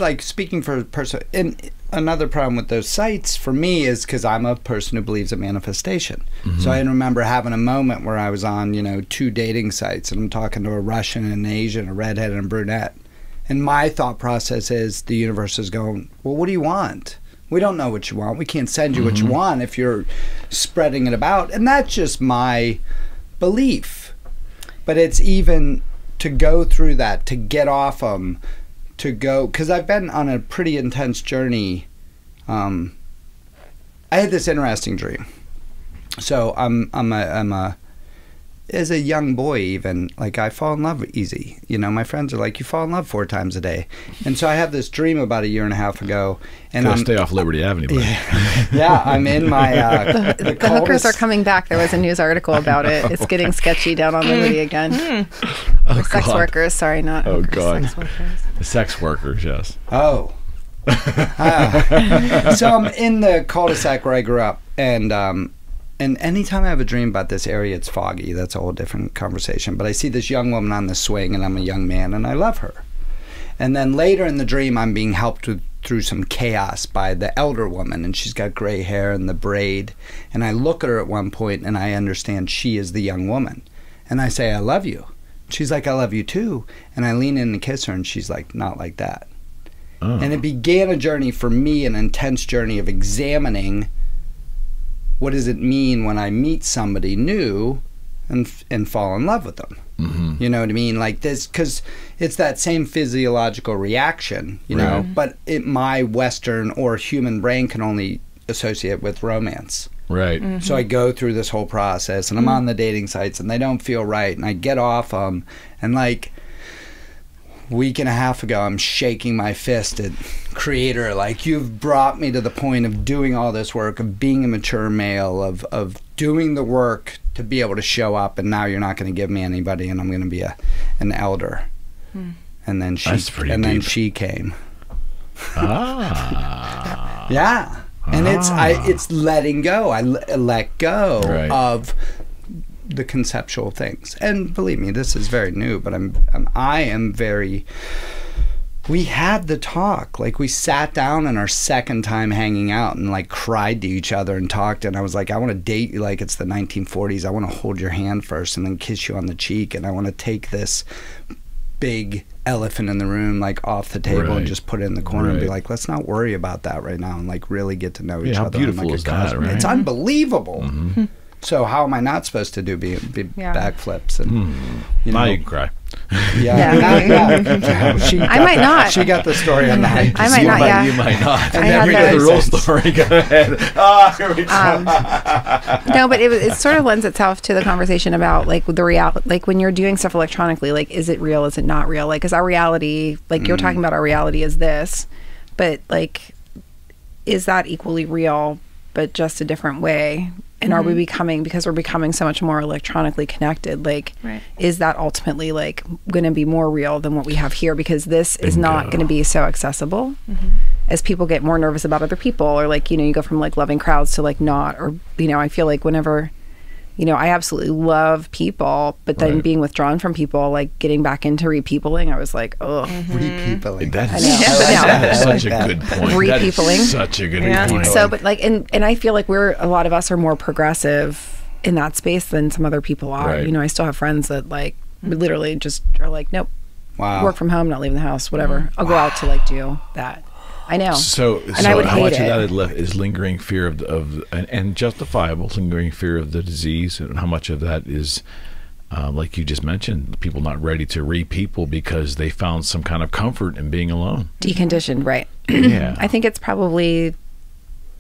like speaking for a person. And another problem with those sites for me is because I'm a person who believes in manifestation. So I remember having a moment where I was on, 2 dating sites, and I'm talking to a Russian and an Asian, a redhead and a brunette. And my thought process is the universe is going, well, what do you want? We don't know what you want. We can't send you what you want if you're spreading it about. And that's just my belief. But it's even to go through that, to get off them, to go, because I've been on a pretty intense journey. I had this interesting dream. So as a young boy, even, like, I fall in love easy. My friends are like, you fall in love 4 times a day. And so I have this dream about 1.5 years ago. And Gotta stay off Liberty Avenue. Yeah, I'm in my... the hookers are coming back. There was a news article about it. It's getting sketchy down on Liberty again. Sex workers, sorry, not hookers, sex workers. The sex workers, yes. Oh. So I'm in the cul-de-sac where I grew up, and anytime I have a dream about this area, it's foggy. That's a whole different conversation. But I see this young woman on the swing, and I'm a young man, and I love her. And then later in the dream, I'm being helped through some chaos by the elder woman, and she's got gray hair and the braid. And I look at her at one point, and I understand she is the young woman. And I say, I love you. She's like, I love you too. And I lean in and kiss her, and she's like, not like that. Oh. And it began a journey for me, an intense journey of examining what does it mean when I meet somebody new and fall in love with them. Mm-hmm. You know what I mean? Like this, because it's that same physiological reaction, you know, but my Western or human brain can only associate with romance. Right. Mm-hmm. So I go through this whole process, and I'm on the dating sites, and they don't feel right, and I get off them, and like week and a half ago, I'm shaking my fist at Creator, like, you've brought me to the point of doing all this work, of being a mature male, of doing the work to be able to show up, and now you're not going to give me anybody, and I'm going to be an elder. And then she came. Ah. Yeah. And it's letting go. I let go of the conceptual things. And believe me, this is very new, but I am very... We had the talk. Like, we sat down on our second time hanging out and, like, cried to each other and talked. And I was like, I want to date you like it's the 1940s. I want to hold your hand first and then kiss you on the cheek. And I want to take this big elephant in the room, like, off the table and just put it in the corner and be like, let's not worry about that right now, and, like, really get to know each other. How beautiful is that, right? It's unbelievable. Mm-hmm. So how am I not supposed to do be backflips? And you know, now you can cry. I might not. She got the story on the high. I might not. Yeah, you might not. I had the real story. Go ahead. Here we go. No, but it sort of lends itself to the conversation about, like, the reality. Like, when you're doing stuff electronically, like, is it real? Is it not real? Like, is our reality, like, you're talking about our reality is this, but, like, is that equally real, but just a different way? And are we becoming, because we're becoming so much more electronically connected, like, is that ultimately, like, going to be more real than what we have here? Because this is not going to be so accessible as people get more nervous about other people, or, like, you know, you go from, like, loving crowds to, like, not, or, you know, I feel like whenever, you know, I absolutely love people, but then being withdrawn from people, like, getting back into re-peopling, I was like, ugh. Re-peopling. That's such a good point. Re-peopling. Such a good point. So, but, like, and I feel like a lot of us are more progressive in that space than some other people are. You know, I still have friends that, like, literally just are like, nope, work from home, not leaving the house, whatever. I'll go out to, like, do that. I know. So I would how hate much it. of that is lingering fear and justifiable lingering fear of the disease, and how much of that is, like you just mentioned, people not ready to re-people because they found some kind of comfort in being alone? Deconditioned, right. Yeah. I think it's probably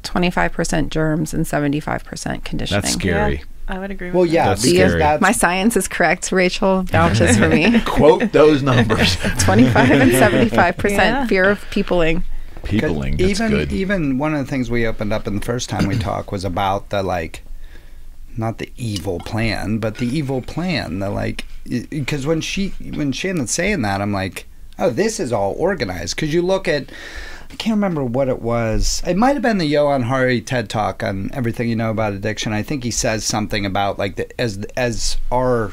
25% germs and 75% conditioning. That's scary. Yeah, I would agree with Well, that. yeah, That's because scary. My science is correct. Rachel vouches for me. Quote those numbers. 25 and 75% fear of peopling. Peopling, that's good. Even one of the things we opened up in the first time we talked was about the, like, not the evil plan, but the evil plan. The, like, because when Shannon's saying that, I'm like, oh, this is all organized. Because you look at, I can't remember what it was. It might have been the Johan Hari TED Talk on Everything You Know About Addiction. I think he says something about, like, as our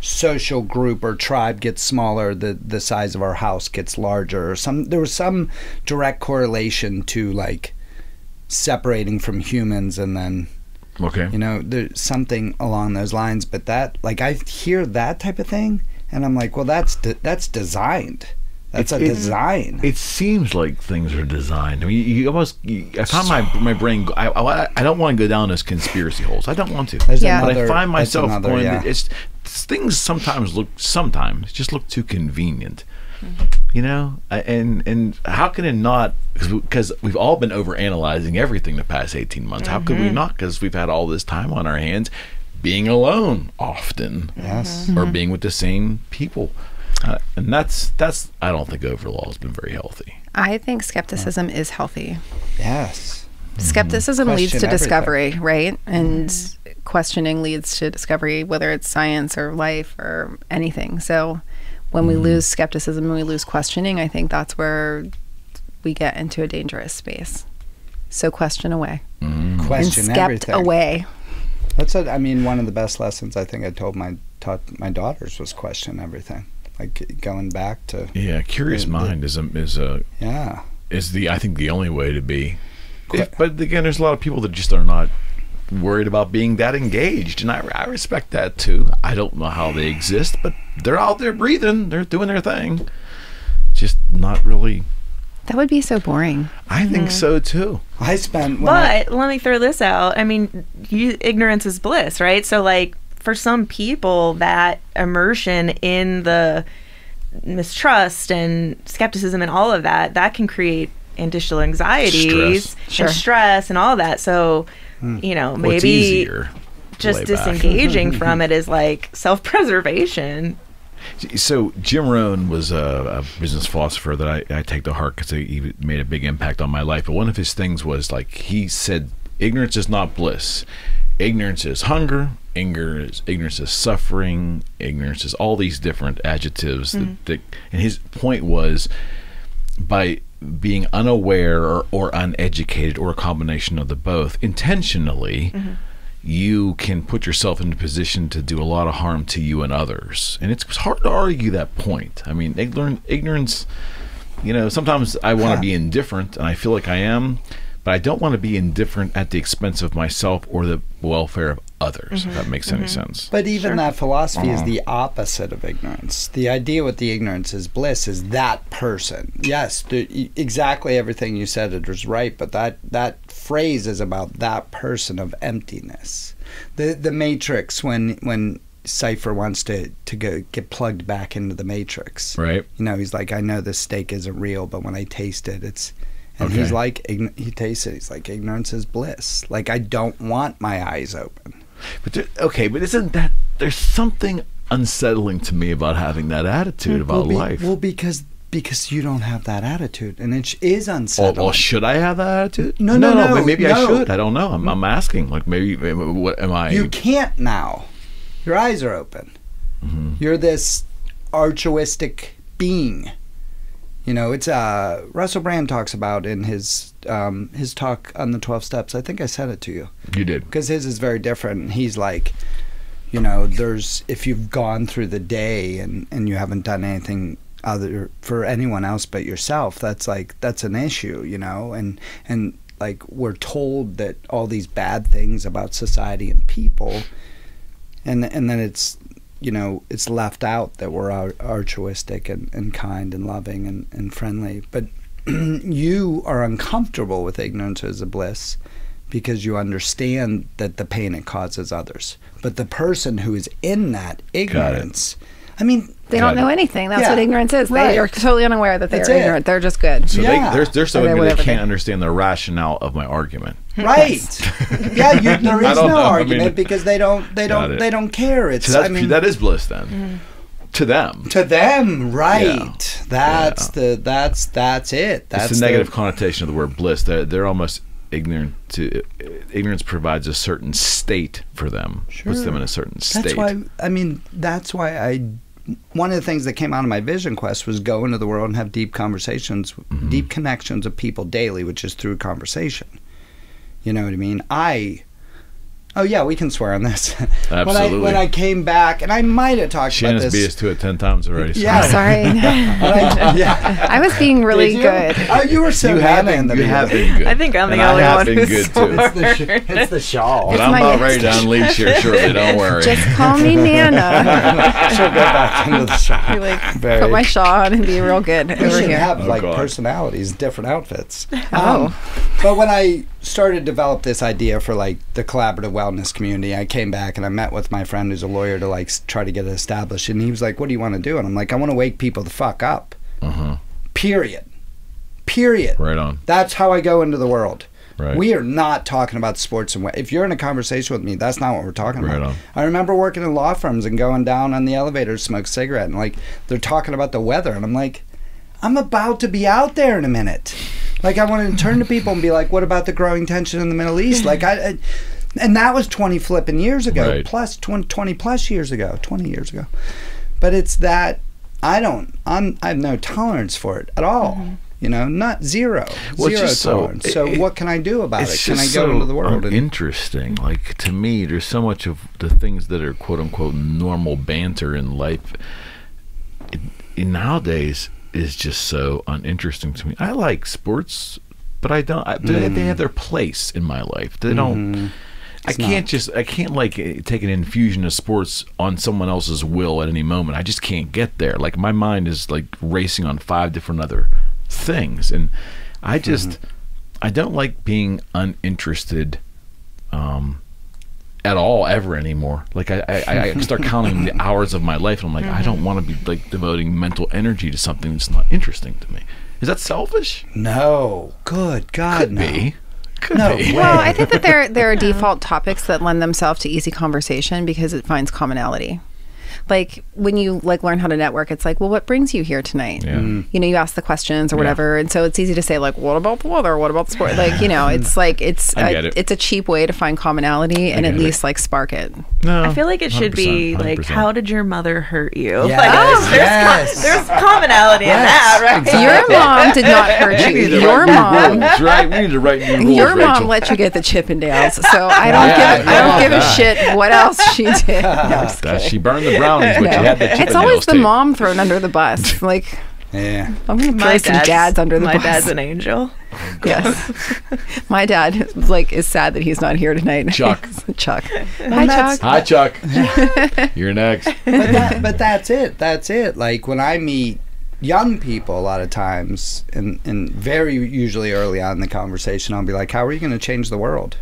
social group or tribe gets smaller, the size of our house gets larger. Or there was some direct correlation to, like, separating from humans, and then you know, there's something along those lines. But that, like, I hear that type of thing, and I'm like, well, that's designed. That's a design. It seems like things are designed. I mean, you almost. I found my brain. I don't want to go down those conspiracy holes. I don't want to. But I find myself going. It's things sometimes just look too convenient. You know, and how can it not? Because we've all been overanalyzing everything the past 18 months. How could we not? Because we've had all this time on our hands, being alone often, or being with the same people. And that's I don't think overall has been very healthy. I think skepticism is healthy. Yes. Skepticism leads to discovery, right? And questioning leads to discovery, whether it's science or life or anything. So when we lose skepticism and we lose questioning, I think that's where we get into a dangerous space. So question away. Question and everything. Away. That's one of the best lessons I think I taught my daughters was question everything. like going back to curious mind is I think the only way to be. But again, there's a lot of people that just are not worried about being that engaged, and I respect that too. I don't know how they exist, but they're out there breathing, they're doing their thing, just not really. That would be so boring. I think so too. Let me throw this out. I mean, ignorance is bliss, right? So like for some people, that immersion in the mistrust and skepticism and all of that can create interstitial anxieties and stress and all that. So, maybe just disengaging from it is like self-preservation. So Jim Rohn was a business philosopher that I take to heart because he made a big impact on my life. But one of his things was, like, he said, ignorance is not bliss. Ignorance is hunger. Ignorance is suffering. Ignorance is all these different adjectives. And his point was, by being unaware or uneducated or a combination of the both intentionally, you can put yourself in a position to do a lot of harm to you and others. And it's hard to argue that point. I mean, ignorance, sometimes I want to be indifferent, and I feel like I am, but I don't want to be indifferent at the expense of myself or the welfare of others, if that makes any sense. But even that philosophy is the opposite of ignorance. The idea with the ignorance is bliss is that person. Yes, exactly everything you said it was right, but that phrase is about that person of emptiness. The Matrix, when Cypher wants to get plugged back into the Matrix. Right. He's like, I know this steak isn't real, but when I taste it, it's... And he's like, he tastes it. He's like, ignorance is bliss. Like, I don't want my eyes open. But isn't that, there's something unsettling to me about having that attitude about life. Well, because you don't have that attitude, and it is unsettling. Well, should I have that attitude? No. Maybe I should. I don't know. I'm asking. Like, maybe what am I? You can't now. Your eyes are open. You're this altruistic being. It's Russell Brand talks about in his talk on the 12 steps. I think I said it to you. You did. Because his is very different. He's like, there's, if you've gone through the day and you haven't done anything other for anyone else but yourself, that's an issue, and like we're told that all these bad things about society and people, and then it's it's left out that we're altruistic and kind and loving and friendly. But you are uncomfortable with ignorance as a bliss because you understand that the pain it causes others. But the person who is in that ignorance, I mean... They don't know anything. That's what ignorance is. Right. They are totally unaware that they're ignorant. They're just good. So they're so ignorant they can't understand the rationale of my argument. Right. There is no argument because they don't care. It's so that is bliss then. To them, right? Yeah. That's it. That's the negative connotation of the word bliss. They're almost ignorant. Ignorance provides a certain state for them. Sure. Puts them in a certain state. That's why one of the things that came out of my vision quest was go into the world and have deep conversations, deep connections of people daily, which is through conversation. You know what I mean? Oh yeah, we can swear on this. Absolutely. When I came back, and I might have talked about this. Shannon's beat us to it 10 times already. So. Yeah, sorry. I was being really good. Oh, you were so happy in the beginning. You have been good. I think I'm the only one who's good too. It's the shawl. But I'm about ready to unleash here shortly. Don't worry. Just call me Nana. She'll go back into the shawl. Put my shawl on and be real good over should here. Have personalities, different outfits. Oh. But when I started to develop this idea for like the collaborative wellness community, I came back and I met with my friend who's a lawyer to like try to get it established, and he was like, what do you want to do? And I'm like, I want to wake people the fuck up. Period. Right on. That's how I go into the world. Right. We are not talking about sports and if you're in a conversation with me, that's not what we're talking about. On. I remember working in law firms and going down on the elevator to smoke a cigarette, and like they're talking about the weather, and I'm like, I'm about to be out there in a minute. Like, I wanted to turn to people and be like, what about the growing tension in the Middle East? Like, and that was 20 flipping years ago, right. plus 20 plus years ago, 20 years ago. But it's that I have no tolerance for it at all. Not zero. Well, zero tolerance. So what can I do about it? Can I go into the world? Interesting. Like, to me, there's so much of the things that are quote unquote normal banter in life. nowadays is just so uninteresting to me. I like sports, but I don't. They have their place in my life. They don't. I can't like take an infusion of sports on someone else's will at any moment. I just can't get there. Like my mind is like racing on 5 different other things, and I just I don't like being uninterested at all ever anymore. Like I start counting the hours of my life, and I'm like, I don't want to be like devoting mental energy to something that's not interesting to me. Is that selfish? No. Good God, Could no. be. Could No be. way. Well, I think that there are default topics that lend themselves to easy conversation because it finds commonality. Like when you like learn how to network, it's like, well, what brings you here tonight? Yeah. You know, you ask the questions or whatever, and so it's easy to say like, what about the weather? What about the sport? Like, you know, it's like it's a cheap way to find commonality and at least like spark it. No, I feel like it should be like, 100%. how did your mother hurt you? Yes. Like, there's commonality in that, right? Exactly. Your mom did not hurt you. We need to Your write new mom. rules, right? We need to write new rules, Your mom Rachel. let you get the Chippendales, so I don't give a shit what else she did. No, I'm just kidding. She burned the brownies, but she had the It's always Chippendales the tape. mom thrown under the bus. Like, Yeah. I'm gonna throw some dads under the bus. My dad's an angel. Yes. My dad is sad that he's not here tonight. Chuck. Chuck. Hi, that's- Chuck. Hi, Chuck. You're next. But that's it. That's it. Like when I meet young people, a lot of times, and very usually early on in the conversation, I'll be like, "How are you going to change the world?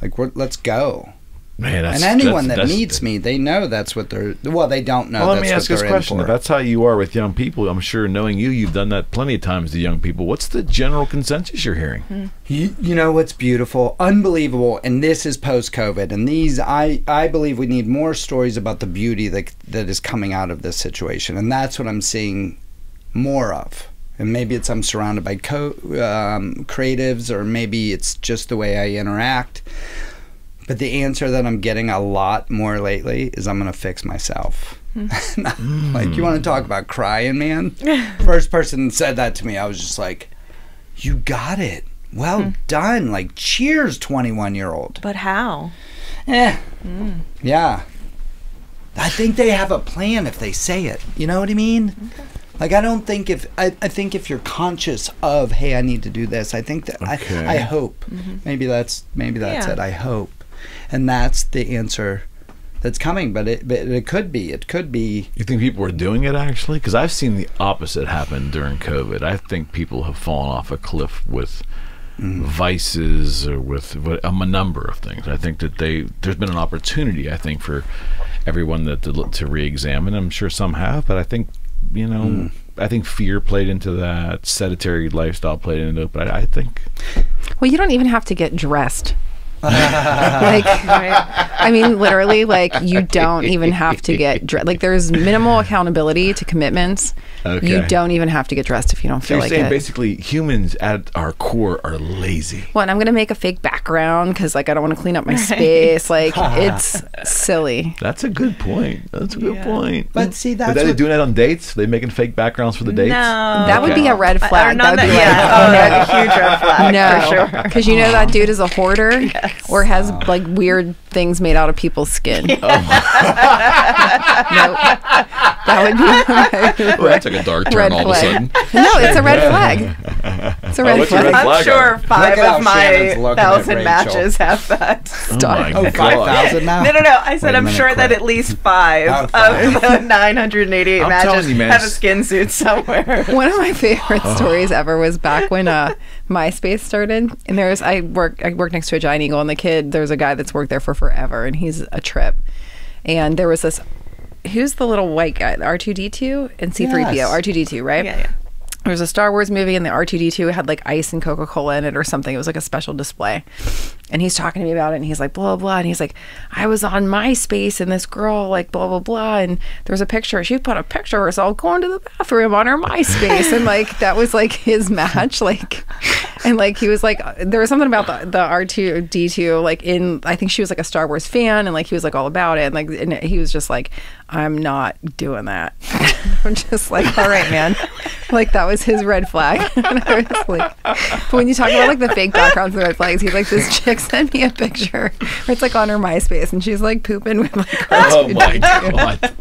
Like, let's go." Man, And anyone that meets me, they know that's what they're. Well, they don't know. Well, let that's me ask what this they're question. in If for. that's how you are with young people, I'm sure knowing you've done that plenty of times to young people. What's the general consensus you're hearing? You know what's beautiful, unbelievable, and this is post-COVID, and these I believe we need more stories about the beauty that is coming out of this situation, and that's what I'm seeing more of. And maybe it's I'm surrounded by creatives, or maybe it's just the way I interact. But the answer that I'm getting a lot more lately is I'm going to fix myself. Like, you want to talk about crying, man? First person that said that to me, I was just like, you got it. Well done. Like, cheers, 21-year-old. But how? Yeah. I think they have a plan if they say it. You know what I mean? Okay. Like, I don't think I think if you're conscious of, hey, I need to do this, I think that I hope. Maybe that's it. I hope. And that's the answer that's coming, but it could be. It could be. You think people are doing it actually? Because I've seen the opposite happen during COVID. I think people have fallen off a cliff with vices or with a number of things. I think that there's been an opportunity, I think, for everyone to re-examine. I'm sure some have, but I think, you know, I think fear played into that, sedentary lifestyle played into it, but I think... Well, you don't even have to get dressed. Like, I mean, literally, like, you don't even have to get dressed. Like, there's minimal accountability to commitments. Okay. You don't even have to get dressed if you don't feel you're like saying it. basically humans at our core are lazy. Well, and I'm going to make a fake background because, like, I don't want to clean up my space. Like, it's silly. That's a good point. That's a good point. But see, that's Are they what, doing that on dates? Are they making fake backgrounds for the dates? No. That would be a red flag. Not That would that, be like, a huge red flag, no, for sure. because you know that dude is a hoarder or has like weird things made out of people's skin. Nope. That would be Well, that's like a dark turn red all of a sudden. flag. No, it's a red flag. It's a red what's your flag. red flag? I'm sure 5 Look at of how Shannon's my looking at 1,000 Rachel. matches have that. Oh my God. 5,000 now? No. I said Wait a I'm minute, sure that quick. at least 5 Oh, of 5. the 988 I'm matches telling you, man, have a skin suit somewhere. One of my favorite stories ever was back when MySpace started, and I work next to a giant eagle, and the kid, there's a guy that's worked there for forever, and he's a trip. And there was this, who's the little white guy, R2D2 and C3PO, Yes. R2D2, right? Yeah. There was a Star Wars movie, and the R2D2 had like ice and Coca-Cola in it or something. It was like a special display. And he's talking to me about it, and he's like, blah, blah, and he's like, I was on MySpace, and this girl, like, blah, blah, blah, and there was a picture. She put a picture of herself going to the bathroom on her MySpace, and, like, that was, like, his match, like, and, like, he was, like, there was something about the R2D2, like, I think she was, like, a Star Wars fan, and, like, he was, like, all about it, and, like, and he was just, like, I'm not doing that. I'm just like, all right, man. Like, that was his red flag. And I was like, but when you talk about, like, the fake backgrounds and the red flags, he's like, this chick sent me a picture where it's, like, on her MySpace, and she's, like, pooping with, like, Oh my God.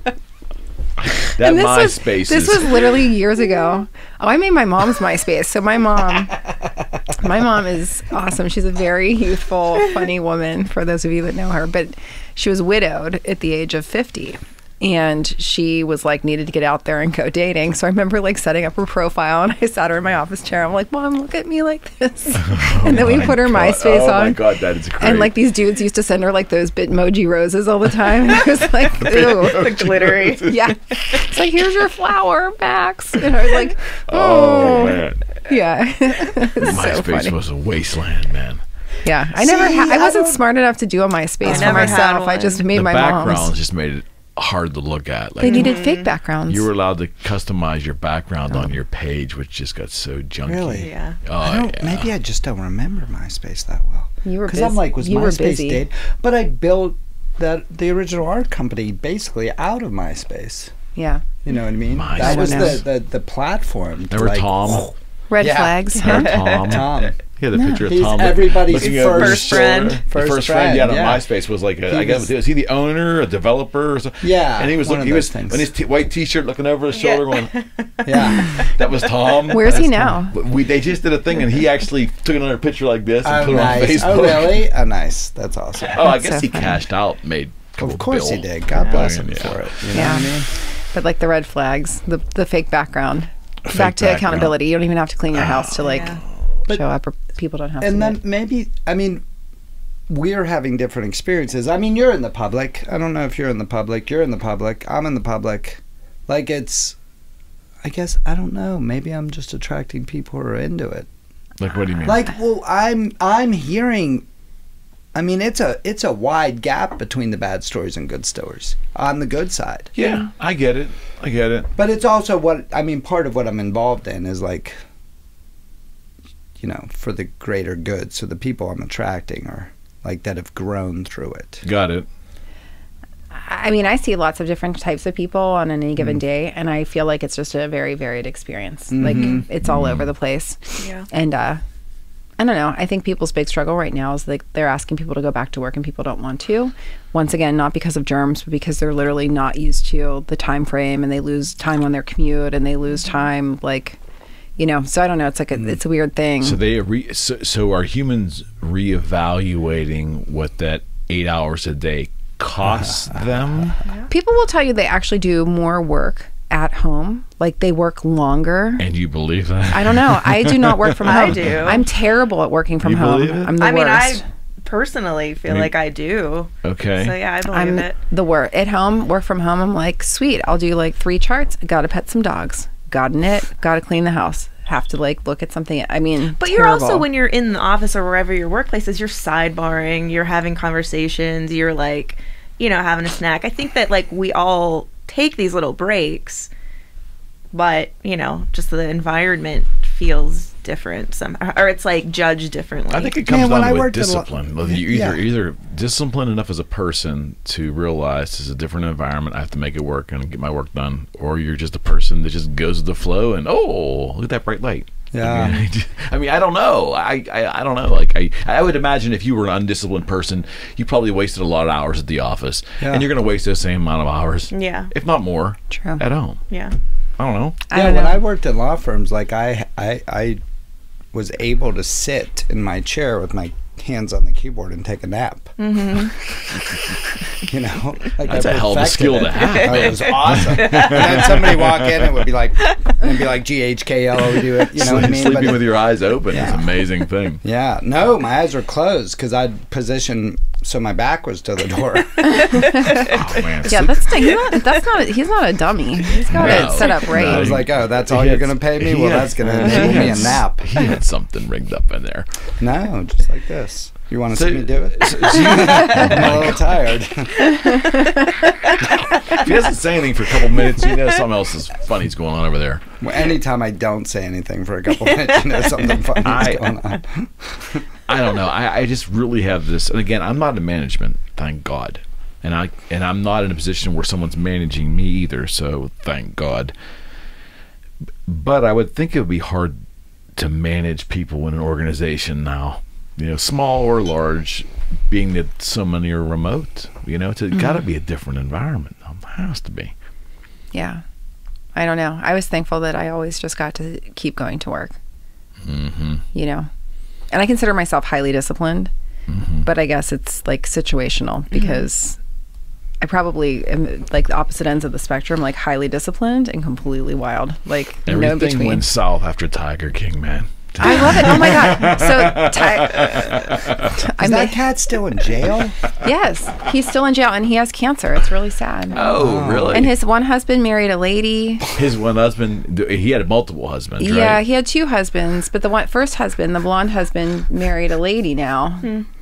That And MySpace this was literally years ago. Oh, I made my mom's MySpace. So my mom is awesome. She's a very youthful, funny woman, for those of you that know her. But she was widowed at the age of 50. And she was like, needed to get out there and go dating. So I remember like setting up her profile, and I sat her in my office chair. I'm like, Mom, look at me like this. And then we put her MySpace on. Oh my God, that is great. And like these dudes used to send her like those Bitmoji roses all the time. It was like, ooh. The glittery. Yeah. It's like, here's your flower, Max. And I was like, Oh, man. yeah. It's so MySpace funny. was a wasteland, man. Yeah. I wasn't smart enough to do a MySpace for never had myself. I one. just made The my backgrounds mom's. just made it hard to look at. Like They needed fake backgrounds. you were allowed to customize your background on your page, which just got so junky. Really? Yeah. Oh, I don't, yeah. maybe I just don't remember MySpace that well. You were Because I'm like, was you were MySpace busy. dead? But I built the original art company basically out of MySpace. Yeah. You know what I mean? MySpace. That was I don't know. the platform. to, Remember like, Tom? Red Yeah. flags. Remember Huh? Tom? Tom. Yeah, the picture of He's Tom. everybody's looking over his first friend. shoulder. First First friend, friend, yeah, yeah. on MySpace was like, He I guess, was he the owner, a developer, or something? Yeah, and he was one looking, of he those was things. in his white T-shirt, looking over his shoulder, going, Yeah. "That was Tom." Where's he now? But they just did a thing, and he actually took another picture like this and Oh, put it on nice. Facebook. Oh, really? Oh, nice. That's awesome. Oh, I That's guess so he funny. cashed out, made a couple Of course he bill. did. God bless him Yeah. for it. You know Yeah. what I mean? But like the red flags, the fake background. Fake Back to background. accountability. You don't even have to clean your house to like Yeah. But- show up, or people don't have to. And do then it. maybe, I mean, we're having different experiences. I mean, you're in the public. I don't know if you're in the public. You're in the public. I'm in the public. Like, it's, I guess, I don't know. Maybe I'm just attracting people who are into it. Like, what do you mean? Like, well, I'm hearing, I mean, it's a wide gap between the bad stories and good stories on the good side. yeah, I get it. I get it. But it's also what, I mean, part of what I'm involved in is like, you know, for the greater good. So the people I'm attracting are like that have grown through it. Got it. I mean, I see lots of different types of people on any Mm-hmm. given day, and I feel like it's just a very varied experience. Mhm. Like it's all Mm-hmm. over the place. Yeah. And I don't know. I think people's big struggle right now is like they're asking people to go back to work, and people don't want to. Once again, not because of germs, but because they're literally not used to the time frame, and they lose time on their commute, and they lose time, like, you know. So I don't know. It's like it's a weird thing. So they so are humans reevaluating what that 8 hours a day costs them? People will tell you they actually do more work at home. Like they work longer. And you believe that? I don't know. I do not work from home. I do. I'm terrible at working from You home. believe it? I'm the I mean, worst. I personally feel I mean- like I do. Okay. So yeah, I believe I'm it. the worst. At home, work from home, I'm like, sweet. I'll do like 3 charts. Gotta pet some dogs. Gotta knit. Gotta clean the house. Have to like look at something. I mean, But you're also, terrible. when you're in the office or wherever your workplace is, you're sidebarring, you're having conversations, you're like, you know, having a snack. I think that like we all take these little breaks, but you know, just the environment feels different somehow, or it's like judged differently. I think it comes Man, when down I to worked at a discipline. lo- You Yeah. either disciplined enough as a person to realize this is a different environment, I have to make it work and get my work done, or you're just a person that just goes with the flow and, oh, look at that bright light. Yeah. I mean, I don't know. I don't know. Like I would imagine if you were an undisciplined person, you probably wasted a lot of hours at the office, Yeah. and you're going to waste the same amount of hours, Yeah. if not more, True. at home. Yeah. I don't know. I Yeah, don't when know. I worked in law firms, like I was able to sit in my chair with my hands on the keyboard and take a nap. Mm-hmm. You know, like That's I a hell of a perfected skill it. to have. Oh, it was awesome. And then somebody walk in and would be like, GHKL, do it. You know what I mean? Sleeping But- with your eyes open is Yeah. an amazing thing. yeah, no, my eyes were closed because I'd position so my back was to the door. Oh, man. Yeah, he's not a dummy. He's got No. it set up right. I was like, oh, that's all He you're had- going to pay me? he Well, had- that's going to enable me a nap. He had something rigged up in there. No, just like this. You want to So- see me do it? So you- I'm a little tired. if he doesn't say anything for a couple minutes, you know something else is funny's going on over there. Well, anytime I don't say anything for a couple minutes, you know something funny's going on. I don't know. I just really have this, and again, I'm not in management, thank God, and I'm not in a position where someone's managing me either. So thank God. But I would think it would be hard to manage people in an organization now, you know, small or large, being that so many are remote. You know, it's got to be a different environment. It has to be. Yeah. I don't know. I was thankful that I always just got to keep going to work. You know, and I consider myself highly disciplined, but I guess it's like situational because I probably am like the opposite ends of the spectrum, like highly disciplined and completely wild. Like no in Everything between. went south after Tiger King, man. I love it. Oh my God. So, Is that cat still in jail? Yes, he's still in jail and he has cancer. It's really sad. Oh, really? And his one husband married a lady. His one husband, he had multiple husbands, right? Yeah, he had 2 husbands, but the first husband, the blonde husband, married a lady now.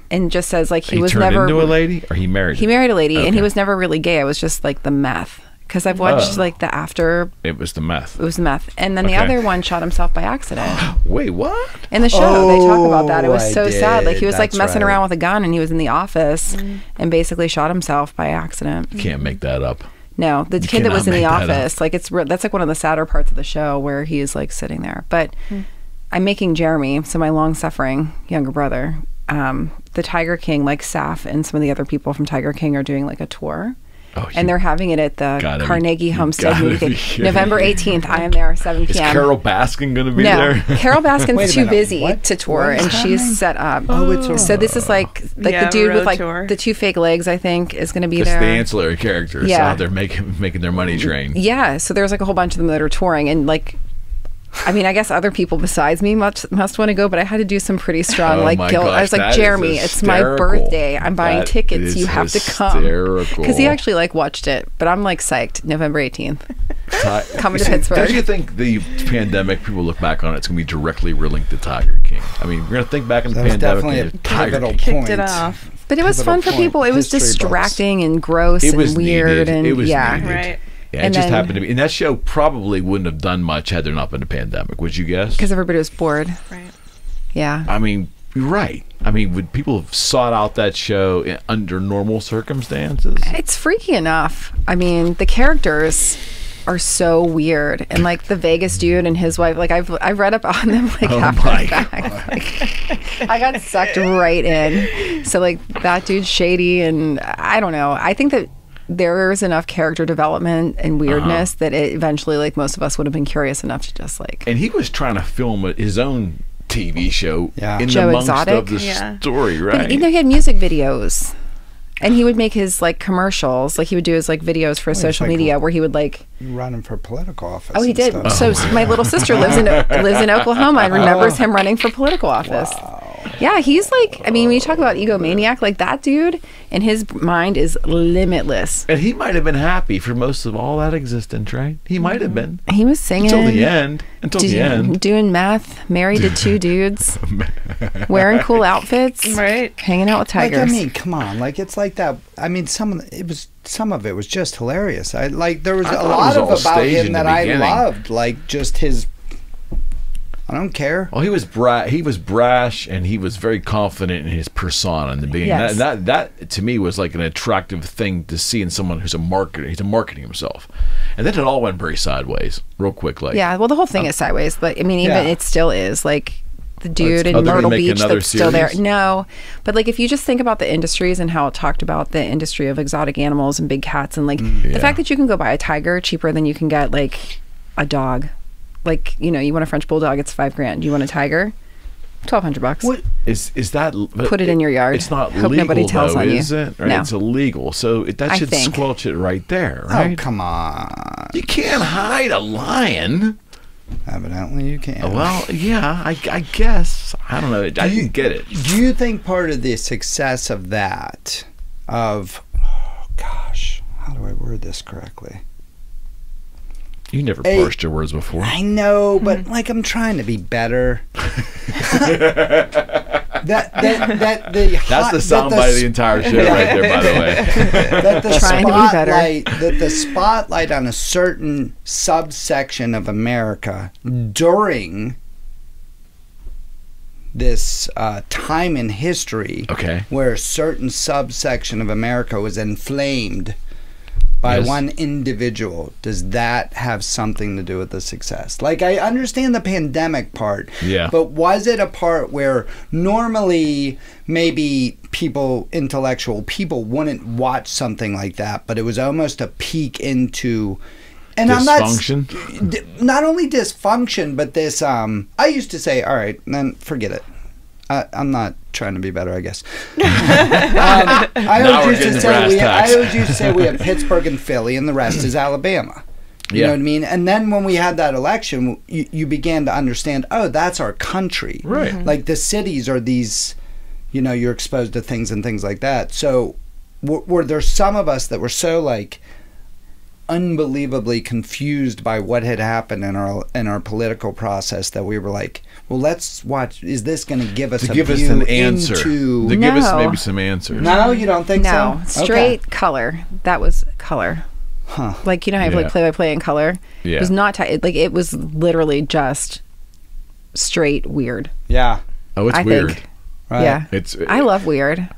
And just says like he was turned never into a lady, or he married? He married a lady, and he Okay. was never really gay. It was just like the meth. Because I've watched like the after. It was the meth. It was the meth, and then the Okay. other one shot himself by accident. Wait, what? In the show, they talk about that. It was I so sad. Like he was like did. messing That's around right. with a gun, and he was in the office, and basically shot himself by accident. You can't make that up. No, the kid that was in cannot the make that office, like that's like one of the sadder parts of the show where he is like sitting there. But I'm making Jeremy, so my long-suffering younger brother, the Tiger King, like Saf and some of the other people from Tiger King are doing like a tour. Oh, And they're having it at the gotta be- Carnegie you Homestead gotta movie be theater. kidding November me. 18th. I am there, 7 Is p.m. Carol Baskin going to be No, there? Carol Baskin's Wait a too minute, busy what? to tour, What is and she's happening? set up. Oh, it's So this is like Yeah, the dude with road like tour. the 2 fake legs, I think, is going to be It's there. the ancillary characters Yeah. out there making their money train. Yeah, so there's like a whole bunch of them that are touring, and like, I mean, I guess other people besides me must want to go, but I had to do some pretty strong Oh like my guilt. I gosh, was like, that is Jeremy, it's my hysterical. birthday. I'm buying That tickets. is You have to come. hysterical. Because he actually like watched it, but I'm like psyched. November 18th. Coming to See, Pittsburgh. Don't you think the pandemic, people look back on it, it's going to be directly linked to Tiger King? I mean, we're going to think back on the That was pandemic definitely a and Tiger pivotal King. point. Kicked it off. But it was Pivotal fun for point. people. It was History books. distracting and gross It was and weird needed. and It was yeah. needed. Right. Yeah, And it just then- happened to be. And that show probably wouldn't have done much had there not been a pandemic, would you guess? Because everybody was bored. Right. Yeah. I mean, you're right. I mean, would people have sought out that show under normal circumstances? It's freaky enough. I mean, the characters are so weird, and like the Vegas dude and his wife. Like I've read up on them like Oh after my the fact. Like, I got sucked right in. So like that dude's shady, and I don't know. I think that there's enough character development and weirdness that it eventually, like most of us, would have been curious enough to just like. And he was trying to film his own TV show in Joe amongst Exotic? of the Yeah. story, But right? you know, he had music videos, and he would make his like commercials. Like he would do his like videos for social like- media where he would like. Running for political office. Oh, he and did. stuff. So my little sister lives in Oklahoma and remembers him running for political office. Yeah, he's like, I mean, when you talk about egomaniac, like that dude, and his mind is limitless. And he might have been happy for most of all that existence, right? He might have been. He was singing Until the end. Until the end. doing meth, married to 2 dudes, wearing cool outfits, Right. hanging out with Like, tigers. I mean, come on, like it's like that. I mean, some of it was just hilarious. I like there was I a thought it lot was all of about staged in him the that I beginning. loved, like just his. I don't care. Well, he was brash, and he was very confident in his persona in the beginning. Yes. That to me was like an attractive thing to see in someone who's a marketer. He's marketing himself, and then it all went very sideways, real quick. Like, Yeah, well, the whole thing is sideways, but I mean, even Yeah. it still is like the dude Oh, in they're gonna Myrtle make Beach another that's still there. series? No, but like if you just think about the industries and how it talked about the industry of exotic animals and big cats, and like Yeah. the fact that you can go buy a tiger cheaper than you can get like a dog. Like, you know, you want a French bulldog, it's $5,000. You want a tiger, $1,200. What is that? Put it in your yard. It's not Hope legal, nobody tells though, on you. is it? Right? No. It's illegal, so that I should think. squelch it right there, right? Oh, come on. You can't hide a lion. Evidently, you can. Well, yeah, I guess. I don't know. I didn't get it. Do you think part of the success of that, oh gosh, how do I word this correctly? You never Hey, parsed your words before. I know, but like I'm trying to be better. That's That's the soundbite of the entire show right there, by the way. That the Trying to be better. spotlight on a certain subsection of America during this time in history, Okay. where a certain subsection of America was inflamed by Yes. one individual, does that have something to do with the success? Like, I understand the pandemic part, Yeah. but was it a part where normally maybe intellectual people wouldn't watch something like that, but it was almost a peek into And dysfunction. not only dysfunction, but this. I used to say, all right, then forget it. I'm not trying to be better, I guess. I always used to say we have Pittsburgh and Philly, and the rest is Alabama. You know what I mean? And then when we had that election, you began to understand, oh, that's our country. Right. Like the cities are these, you're exposed to things and things like that. So were there some of us that were so like unbelievably confused by what had happened in our political process that we were like, well, let's watch. Is this going to give us an answer? No. Give us maybe some answers. No, you don't think so? No, straight color. That was color. Huh. Like how you have like play-by-play in color. Yeah. It was not like it was literally just straight weird. Yeah. Oh, it's I weird. think. Right. Yeah. I love weird.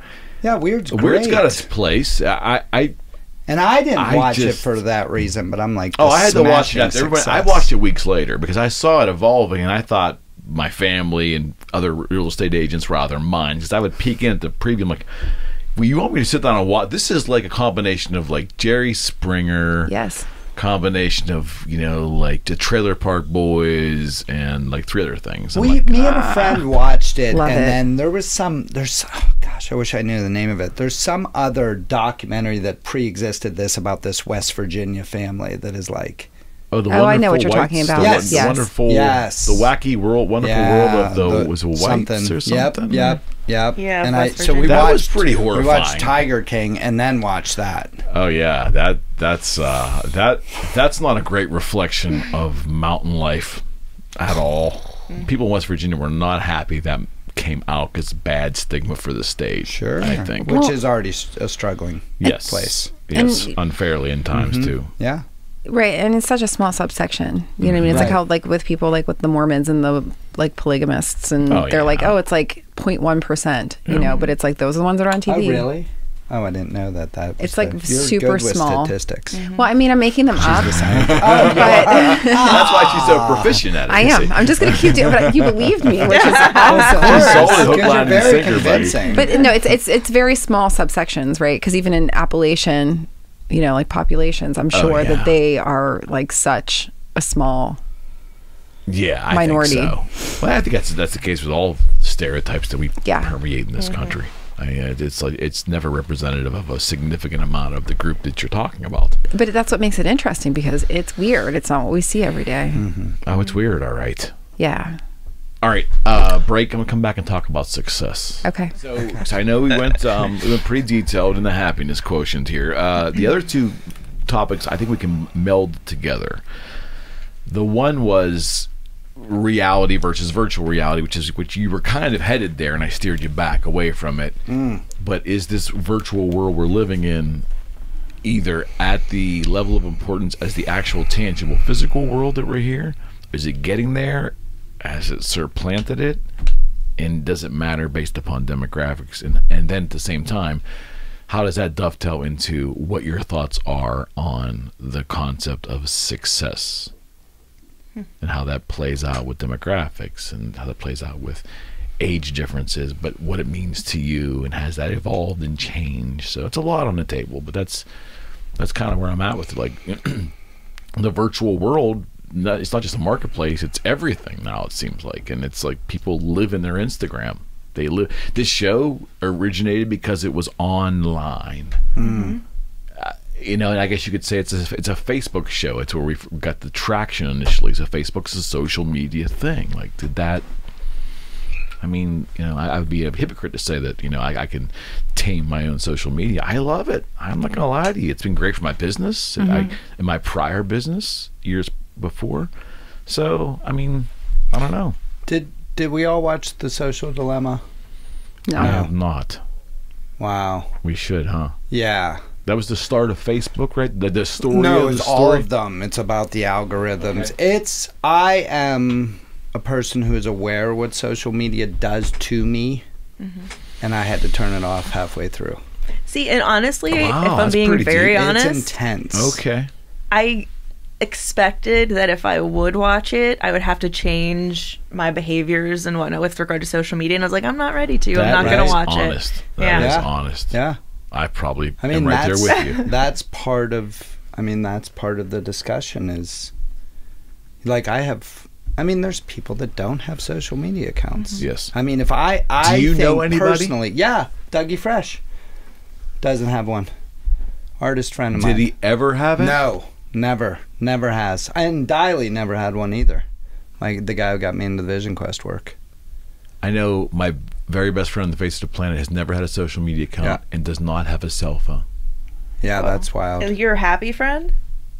Yeah, weird's great. Weird's got its place. And I didn't watch it for that reason, but I'm like, I had to watch it. I watched it weeks later because I saw it evolving, and I thought my family and other real estate agents were out of their minds because I would peek in at the preview. I'm like, well, you want me to sit down and watch? This is like a combination of like Jerry Springer. Yes. Combination of like the Trailer Park Boys and like 3 other things. Me and a friend watched it, and then gosh, I wish I knew the name of it. There's some other documentary that pre-existed this about this West Virginia family that is like, I know what you're talking about. Yes. Yes. Wonderful, the wacky world, wonderful world of was it whites or something? Yep. Yeah, And that was pretty horrifying. We watched Tiger King and then watched that. Oh yeah, that's not a great reflection of mountain life at all. People in West Virginia were not happy that came out because bad stigma for the state. Sure, I think, which is already a struggling place. Yes, unfairly in times too. Yeah. Right, and it's such a small subsection. You know what I mean? It's like how, like, with people, like, with the Mormons and the, like, polygamists, and they're like, oh, it's like 0.1%, you know, but it's like those are the ones that are on TV. Oh, really? Oh, I didn't know that. It's like super small. Statistics. Well, I mean, I'm making them up. That's why she's so proficient at it. I am. I'm just going to keep doing it. But you believed me, which is awesome. You're very convincing. But no, it's very small subsections, right? Because even in Appalachian, like populations, I'm sure that they are like such a small minority. I think so. Well, I think that's the case with all stereotypes that we permeate in this country. It's never representative of a significant amount of the group that you're talking about. But that's what makes it interesting, because it's weird. It's not what we see every day. Mm-hmm. Oh, it's weird. All right. Yeah. All right. Break. I'm gonna come back and talk about success. Okay. So I know we went pretty detailed in the happiness quotient here. The other two topics I think we can meld together. The one was reality versus virtual reality, which you were kind of headed there, and I steered you back away from it. But is this virtual world we're living in either at the level of importance as the actual tangible physical world that we're here? Is it getting there? Has it supplanted it? And does it matter based upon demographics? And then at the same time, how does that dovetail into what your thoughts are on the concept of success? And how that plays out with demographics, and how that plays out with age differences, but what it means to you, and has that evolved and changed? So it's a lot on the table, but that's kind of where I'm at with it. Like the virtual world, it's not just a marketplace, it's everything now, it seems like. And it's like people live in their Instagram. They live. This show originated because it was online. And I guess you could say it's a Facebook show. It's where we got the traction initially. So Facebook's a social media thing. Like, did that? I mean, I would be a hypocrite to say that I can tame my own social media. I love it. I'm not gonna lie to you. It's been great for my business. In my prior business years before. So I mean, I don't know. Did we all watch The Social Dilemma? No. I have not. Wow. We should, huh? Yeah. That was the start of Facebook, right? The story. No, of it's the all story? of them. It's about the algorithms. Okay. I am a person who is aware what social media does to me, and I had to turn it off halfway through. See, and honestly, if I'm that's being pretty very deep. honest, It's intense. Okay. I expected that if I would watch it, I would have to change my behaviors and whatnot with regard to social media. And I was like, I'm not ready to. I'm not going to watch honest. it. That Yeah. is honest. Yeah. I probably I mean, am right there with you. That's part of I mean, that's part of the discussion is, like, there's people that don't have social media accounts. Yes. I mean, if I Do you know think anybody? personally, yeah, Dougie Fresh doesn't have one. Artist friend of mine. Did he ever have it? No, never has. And Diley never had one either. Like the guy who got me into the Vision Quest work. I know my very best friend on the face of the planet has never had a social media account and does not have a cell phone. Yeah, that's wild. Your happy friend?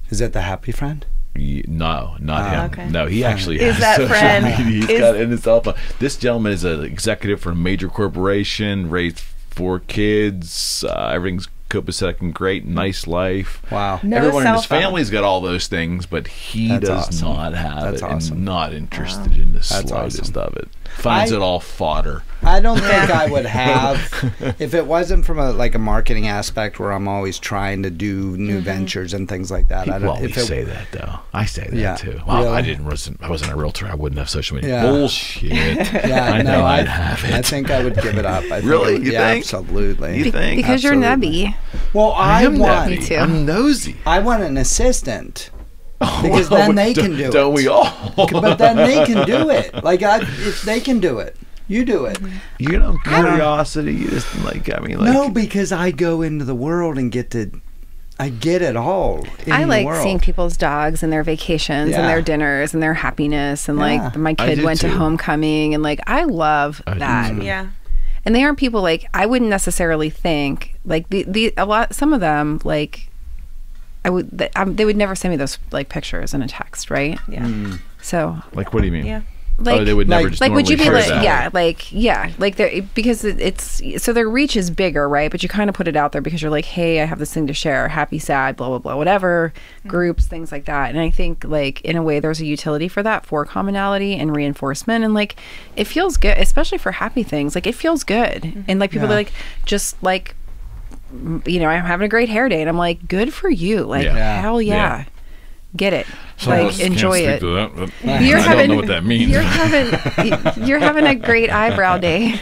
Is it the happy friend? No, not him. Okay. No, he actually Is has that social friend- media. He's got it in his cell phone. This gentleman is an executive for a major corporation, raised 4 kids, everything's copacetic and great, nice life. Wow. No Everyone in cell his phone. family's got all those things, but he That's does awesome. not have That's it awesome. and not interested in the That's slightest awesome. of it. Finds I- it all fodder. I don't think I would have if it wasn't from a marketing aspect where I'm always trying to do new ventures and things like that. People I don't. always say that, though. I say that Yeah. too. Well, Really? I wasn't a realtor. I wouldn't have social media. Yeah. Bullshit. Yeah, I know I'd have it. I think I would give it up. I think Really? it would- You yeah, think? Absolutely. You think? Because you're Absolutely. nebby. Well, I am want. nebby. Me too. I'm nosy. I want an assistant because Well, then they don't- can do it. Don't we all? But then they can do it. Like if they can do it, you do it. You know, curiosity. You just No, because I go into the world and I get it all. In I the like world. seeing people's dogs and their vacations Yeah. and their dinners and their happiness and Yeah. like my I kid do went to too. homecoming and like I love I do that. too. Yeah. And they aren't people like I wouldn't necessarily think like some of them like they would never send me those like pictures in a text, right? Yeah. So Like, what do you mean? Yeah. like Oh, they would never like- just like would you be normally like share that. like they're because it's so their reach is bigger, right? But you kind of put it out there because you're like, hey, I have this thing to share, happy, sad, blah blah blah, whatever, groups, things like that. And I think like in a way there's a utility for that, for commonality and reinforcement, and like it feels good, especially for happy things. Like it feels good, and like people are like just like I'm having a great hair day, and I'm like, good for you, like Yeah. hell yeah. Yeah. Get it. Some of Like us can't enjoy speak it. to that, but You're I having, don't know what that means. You're having a great eyebrow day.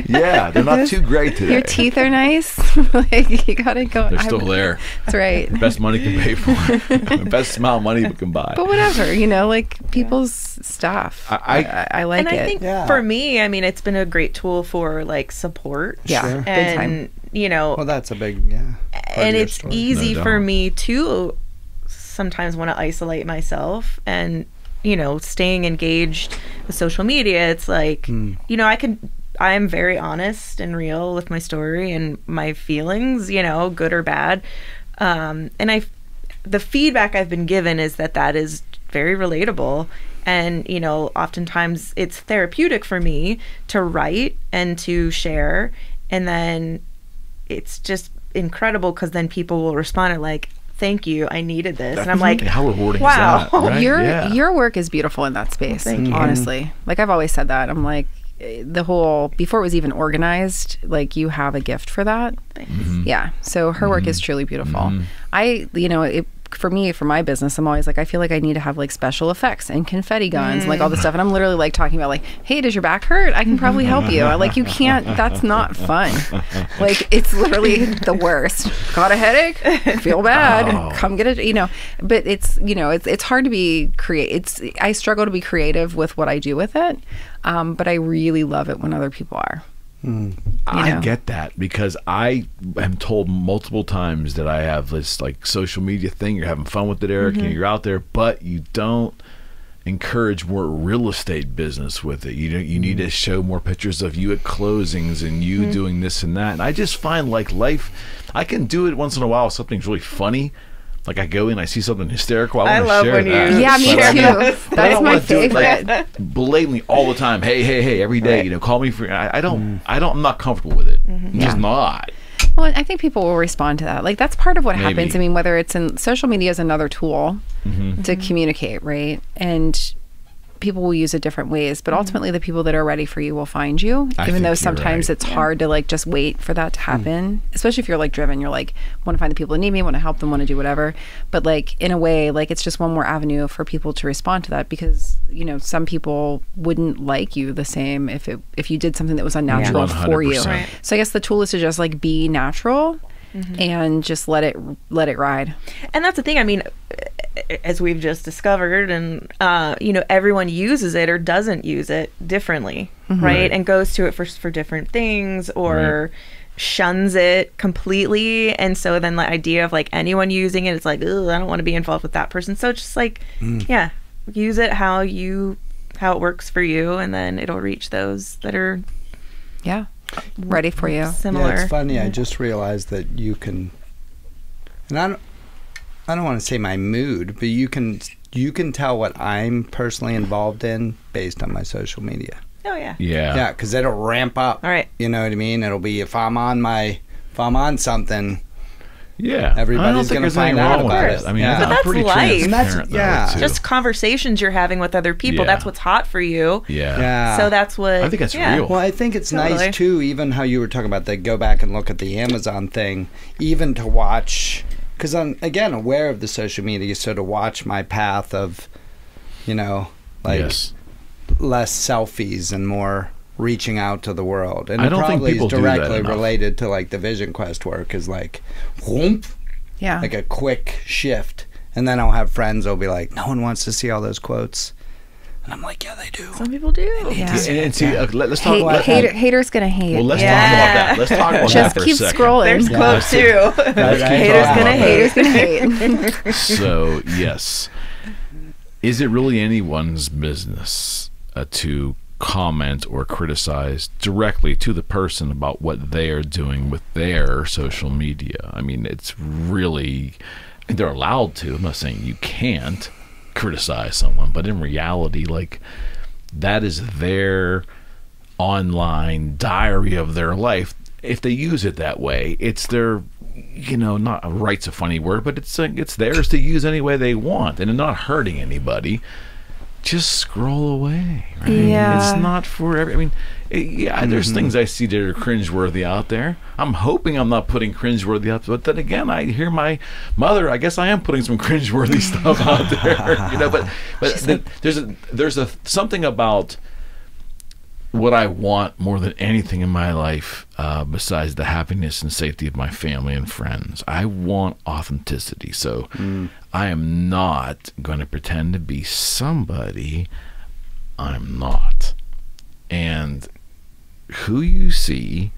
Yeah, they're not too great today. Your teeth are nice. Like you gotta go. They're still there. That's right. Best money can pay for. Best smile money can buy. But whatever, like people's stuff. I like And it. I think Yeah. for me, I mean, it's been a great tool for like support. Yeah, Sure. big time. And, Well, that's a big part and of your it's story. easy No for doubt. me to sometimes want to isolate myself and staying engaged with social media. It's like I'm very honest and real with my story and my feelings, good or bad, and the feedback I've been given is that is very relatable. And oftentimes it's therapeutic for me to write and to share, and then it's just incredible because then people will respond at like, thank you, I needed this. And I'm like, how rewarding wow. is that? Right? Yeah. Your work is beautiful in that space. Thank you. Honestly, like I've always said that. I'm like the whole before it was even organized. Like you have a gift for that. Yeah. So her work is truly beautiful. For me, for my business, I'm always like, I feel like I need to have like special effects and confetti guns and like all this stuff. And I'm literally like talking about like, hey, does your back hurt? I can probably help you. Like you can't, that's not fun. Like it's literally the worst. Got a headache? Feel bad. Oh. Come get it. But it's hard to be I struggle to be creative with what I do with it. But I really love it when other people are. I get that because I am told multiple times that I have this like social media thing. You're having fun with it, Eric, and you're out there, but you don't encourage more real estate business with it. You need to show more pictures of you at closings and you doing this and that. And I just find like life, I can do it once in a while if something's really funny. Like I go in, I see something hysterical. I I want love to share when you that. Yeah, me But I mean, too. but I That's don't my wanna do it, favorite. like, blatantly all the time. Hey, every day. Call me for. I don't. I'm not comfortable with it. I'm just not. Well, I think people will respond to that. Like that's part of what Maybe. happens. I mean, whether it's in social media is another tool to communicate, right? And people will use it different ways, but ultimately the people that are ready for you will find you, I even think though you're sometimes right. it's hard to like just wait for that to happen, especially if you're like driven. You're like, want to find the people that need me, want to help them, want to do whatever. But like in a way, like it's just one more avenue for people to respond to that because, some people wouldn't like you the same if you did something that was unnatural for you. 100%. Right. So I guess the tool is to just like be natural and just let it ride. And that's the thing. I mean, as we've just discovered, and everyone uses it or doesn't use it differently, right? And goes to it for different things, or shuns it completely. And so then the idea of like anyone using it, it's like, ugh, I don't want to be involved with that person. So just like, use it how it works for you, and then it'll reach those that are ready for you. Similar. Yeah, it's funny. I just realized that you can, and I don't want to say my mood, but you can tell what I'm personally involved in based on my social media. Oh yeah. Yeah, because it'll ramp up. All right. You know what I mean? It'll be if I'm on something. Yeah, everybody's going to find out about it. I mean, but that's pretty life. transparent, though, just conversations you're having with other people. That's what's hot for you. Yeah. So that's what I think that's real. Well, I think it's nice too, even how you were talking about the go back and look at the Amazon thing, even to watch, because I'm again aware of the social media, so to watch my path of, less selfies and more reaching out to the world. And I it don't think probably people is do that directly enough. related to like the Vision Quest work, is like whoomp, like a quick shift. And then I'll have friends who'll be like, no one wants to see all those quotes. And I'm like, yeah, they do. Some people do. Yeah. And see, let's talk about haters gonna hate. Well, let's talk about that. Let's talk about Just that for keep a second. scrolling. There's quotes too. Haters gonna hate. So, yes. Is it really anyone's business to comment or criticize directly to the person about what they are doing with their social media? I mean, it's really, they're allowed to. I'm not saying you can't criticize someone, but in reality, like, that is their online diary of their life. If they use it that way, it's their, not right's a funny word, but it's theirs to use any way they want, and not hurting anybody. Just scroll away, right? Yeah. It's not for every. I mean, there's things I see that are cringeworthy out there. I'm hoping I'm not putting cringeworthy out, but then again, I hear my mother. I guess I am putting some cringeworthy stuff out there, But there's something about what I want more than anything in my life, besides the happiness and safety of my family and friends. I want authenticity. So I am not going to pretend to be somebody I'm not. And who you see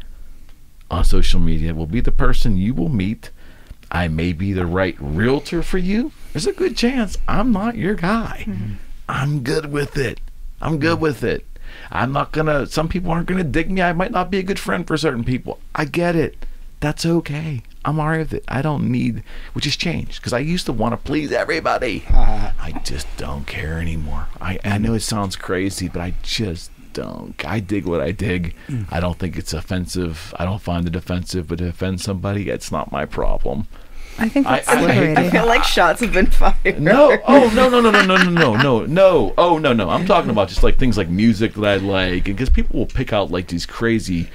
on social media will be the person you will meet. I may be the right realtor for you. There's a good chance I'm not your guy. I'm good with it. I'm not gonna, some people aren't gonna dig me. I might not be a good friend for certain people. I get it. That's okay. I'm all right with it. I don't need, which has changed, because I used to want to please everybody. I just don't care anymore. I know it sounds crazy, but I just don't. I dig what I dig. I don't think it's offensive. I don't find it offensive, but to offend somebody, it's not my problem. I think that's I hate liberating. I feel like shots have been fired. No. Oh, no. Oh, no. I'm talking about just like things like music that I like, because people will pick out like these crazy,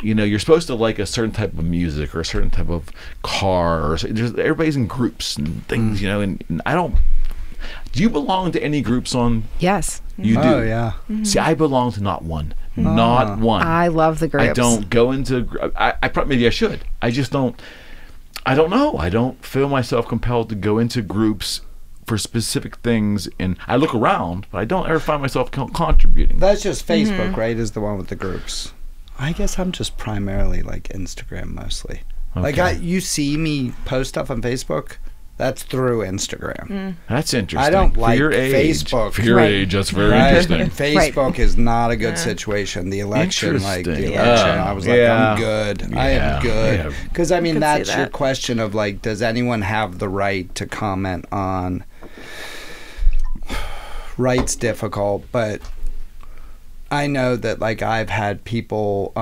you're supposed to like a certain type of music or a certain type of car, or everybody's in groups and things, and I don't. Do you belong to any groups on? Yes. You do. Oh yeah. See, I belong to not one. Not one. I love the groups. I don't go into. I probably, maybe I should. I just don't. I don't know. I don't feel myself compelled to go into groups for specific things, and I look around, but I don't ever find myself contributing. That's just Facebook, right? Is the one with the groups. I guess I'm just primarily like Instagram mostly. Okay. Like you see me post stuff on Facebook. That's through Instagram. That's interesting. I don't like your age, Facebook. For your age, that's very interesting. Facebook is not a good situation. The election, I was like, I'm good. I am good. Because, I mean, that's your question of, like, does anyone have the right to comment on... Right's difficult, but I know that, like, I've had people,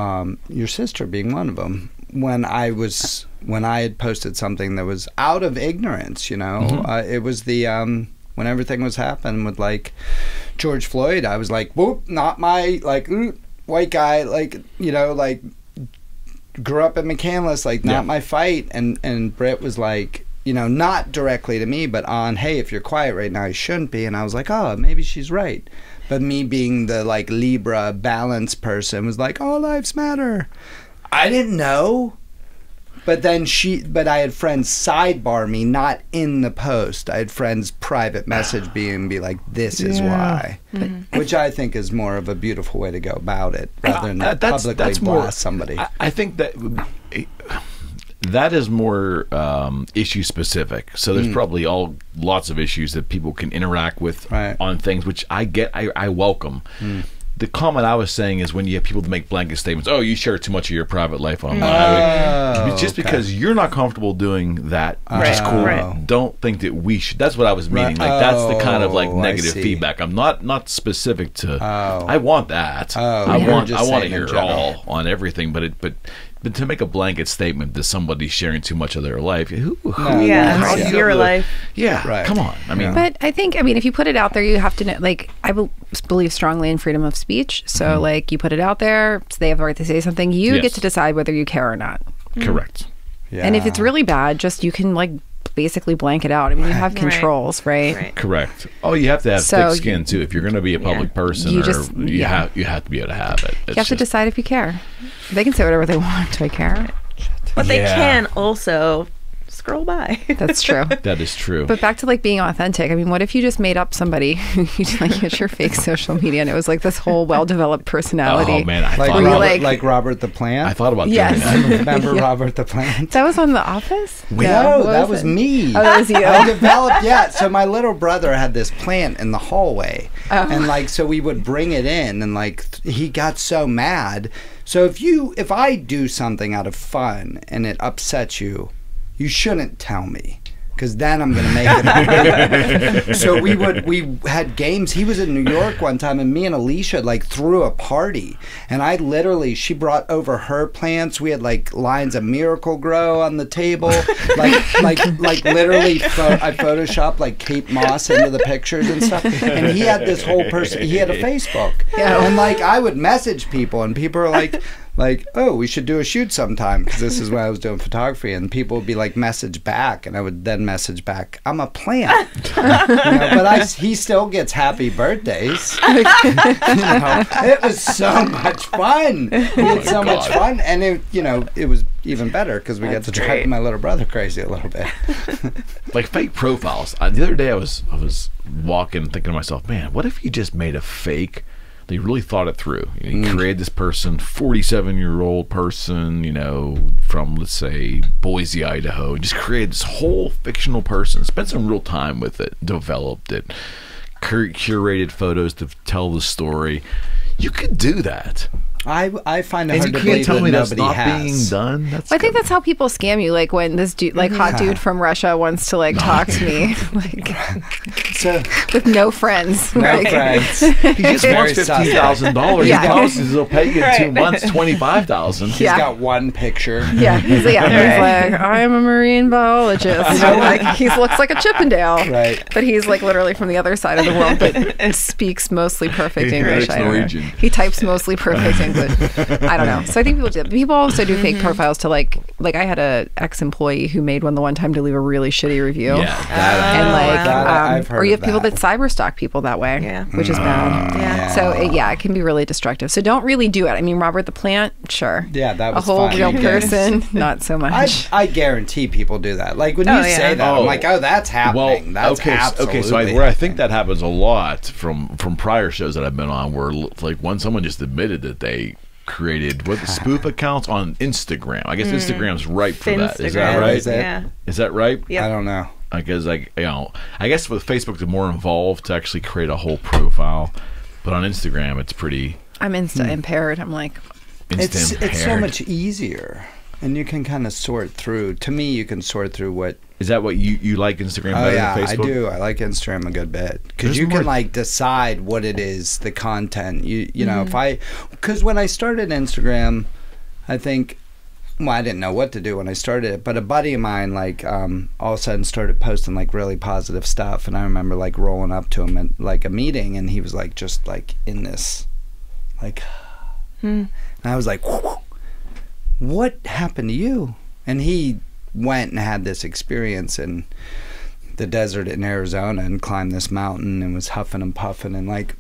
your sister being one of them, when I had posted something that was out of ignorance, it was the when everything was happening with like George Floyd, I was like, whoop, not my white guy, like grew up in McKenna, like not my fight, and Britt was like, not directly to me, but on, hey, if you're quiet right now, you shouldn't be, and I was like, oh, maybe she's right. But me being the like Libra balance person was like, all lives matter. I didn't know. But then I had friends sidebar me, not in the post. I had friends private message me and be like, "This is why," which I think is more of a beautiful way to go about it, rather than publicly blast somebody. I think that that is more issue specific. So there's probably lots of issues that people can interact with on things, which I welcome. The comment I was saying is when you have people to make blanket statements, oh, you share too much of your private life online. Just because you're not comfortable doing that, which is cool, don't think that we should. That's what I was meaning. Like, that's the kind of like negative feedback. I'm not specific to, I want that. I want to hear it all on everything, but to make a blanket statement that somebody's sharing too much of their life, it's your life. Come on. I mean, but I think, if you put it out there, you have to know, like, I believe strongly in freedom of speech. So, like, you put it out there, so they have the right to say something. You get to decide whether you care or not. Correct. Yeah. And if it's really bad, just you can, like, basically blank it out. You have controls, right? Correct. Oh, you have to have thick skin too. If you're going to be a public person, you have to be able to have it. You have to decide if you care. They can say whatever they want. Do I care? But they can also scroll by. That's true. That is true. But back to like being authentic. What if you just made up somebody who like it's your fake social media and it was like this whole well-developed personality? Oh man, like Robert the Plant. I thought about doing that. Remember Robert the Plant? That was on The Office? No, that was me. Oh, that was you. I developed, so my little brother had this plant in the hallway. And like, so we would bring it in and like, he got so mad. So if I do something out of fun and it upsets you, you shouldn't tell me, because then I'm going to make it. So we had games. He was in New York one time, and me and Alicia like threw a party, and she brought over her plants. We had like lines of Miracle Grow on the table, like literally. I photoshopped like Kate Moss into the pictures and stuff. And he had this whole person. He had a Facebook, and like I would message people, and people are like, oh, we should do a shoot sometime, because this is when I was doing photography, and people would be like, message back, and I would then message back, I'm a plant. But he still gets happy birthdays. It was so much fun. We had so much fun, and it was even better because we got to drive my little brother crazy a little bit. Like fake profiles. The other day I was walking thinking to myself, man, what if you just made a fake? They really thought it through. You created this person, 47-year-old person, from, let's say, Boise, Idaho. Just created this whole fictional person, spent some real time with it, developed it, curated photos to tell the story. You could do that. I find it And hard you to can't believe tell that me that's nobody not has. being done. Well, I think that's how people scam you. Like when this dude, like hot dude from Russia, wants to like talk to me, like So, with no friends. no Like, friends. He just wants $15,000. Yeah. He promises he'll pay you in 2 months $25,000. He's Yeah. got one picture. He's like, I am a marine biologist. Like he looks like a Chippendale, Right. But he's like literally from the other side of the world, but speaks mostly perfect English. I don't know. Norwegian. He types mostly perfect English. I don't know. So I think people do. People also do fake profiles to like I had a ex-employee who made one the one time to leave a really shitty review. And like, I've heard or you have of people that. that cyber stalk people that way, which is bad. Yeah. So it can be really destructive. So don't really do it. Robert the Plant, sure. Yeah, that was a whole fun. real Yes. person, not so much. I guarantee people do that. Like when you say that, I'm like, oh, that's happening. That's absolutely so where I think that happens a lot from prior shows that I've been on, where like when someone just admitted that they created spoof accounts on Instagram. I guess Instagram's ripe for that. Is that right? Is that right? Yep. I don't know. I guess I guess with Facebook, they're more involved to actually create a whole profile, but on Instagram, it's pretty. I'm Insta impaired. I'm like, It's so much easier, and you can kind of sort through. To me, you can sort through what. Is that what you like Instagram better than Facebook? I do. I like Instagram a good bit because There's you more- can like decide what it is, the content. You know, because when I started Instagram, I think. Well, I didn't know what to do when I started it, but a buddy of mine, like, all of a sudden started posting, like, really positive stuff, and I remember, like, rolling up to him at, like, a meeting, and he was, like, just, like, in this, like, and I was like, what happened to you? And he went and had this experience in the desert in Arizona and climbed this mountain and was huffing and puffing and, like,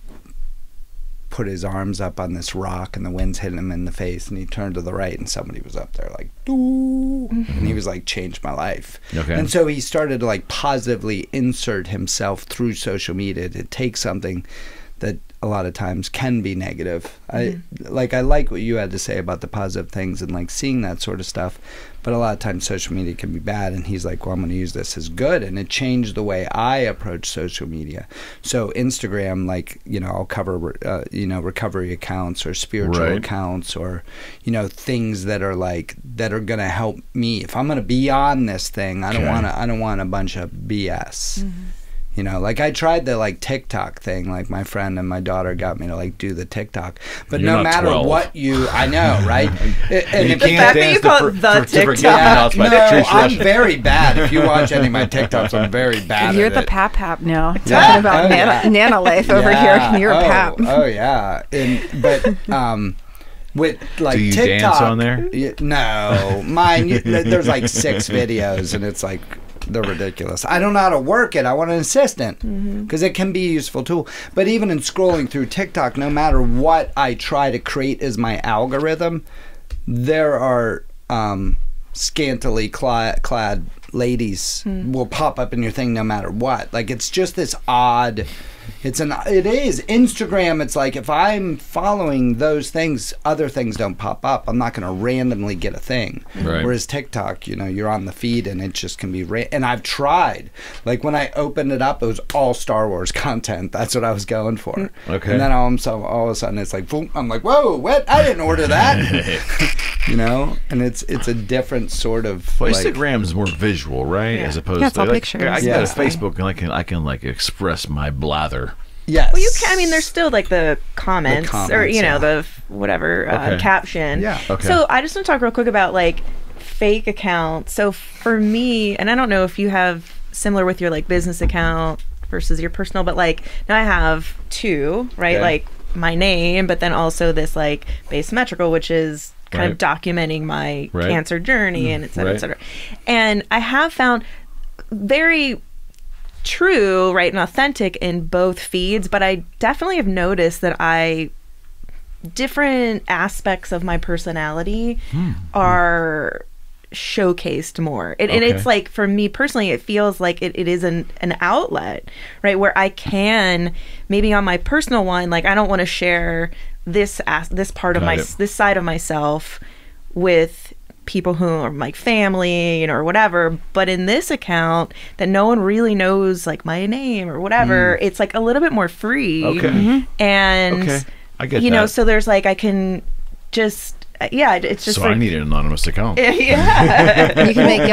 put his arms up on this rock and the wind's hitting him in the face, and he turned to the right and somebody was up there like, doo, and he was like, changed my life. Okay. And so he started to like positively insert himself through social media to take something that a lot of times can be negative. I like what you had to say about the positive things and like seeing that sort of stuff, but a lot of times social media can be bad, and he's like, well, I'm going to use this as good, and it changed the way I approach social media. So Instagram, like, you know, I'll cover recovery accounts or spiritual accounts, or, you know, things that are like that are going to help me. If I'm going to be on this thing, I don't want a bunch of BS. You know, like I tried the like TikTok thing, like my friend and my daughter got me to like do the TikTok. But You're no not matter 12. what I know, right? And you if can't dance the TikTok. no, I'm very bad. If you watch any of my TikToks, I'm very bad You're at the it. pap now. Talking about Nana life over here. You're a pap. Oh yeah. But with like Do you TikTok, dance on there? No, mine. There's like 6 videos, and it's like they're ridiculous. I don't know how to work it. I want an assistant because it can be a useful tool. But even in scrolling through TikTok, no matter what I try to create as my algorithm, there are scantily clad ladies will pop up in your thing no matter what. Like it's just this odd. It is Instagram. It's like if I'm following those things, other things don't pop up. I'm not going to randomly get a thing. Right. Whereas TikTok, you know, you're on the feed and it just can be. And I've tried. Like when I opened it up, it was all Star Wars content. That's what I was going for. Okay. And then all of a sudden it's like, boom, I'm like, whoa, what? I didn't order that. You know, and it's a different sort of. Well, like, Instagram's more visual, right? As opposed it's to all like, pictures. I can Yeah. go to Facebook and I can like express my blather. Yes. Well, you can. I mean, there's still like the comments, or you know, yeah. the whatever Okay. caption. Yeah. Okay. So I just want to talk real quick about like fake accounts. So for me, and I don't know if you have similar with your like business account versus your personal, but like now I have 2, right? Okay. Like my name, but then also this like Basemetrical, which is kind of Right. documenting my Right. cancer journey and et cetera, Right. et cetera. And I have found very true, right, and authentic in both feeds, but I definitely have noticed that different aspects of my personality are showcased more. And it's like, for me personally, it feels like it is an outlet, right, where I can, maybe on my personal one, like I don't want to share this part of this side of myself with people who are like family, you know, or whatever. But in this account that no one really knows like my name or whatever, it's like a little bit more free. Okay. And Okay. I get you know, that. so there's like I can just it's just So like, I need an anonymous account. yeah. You can make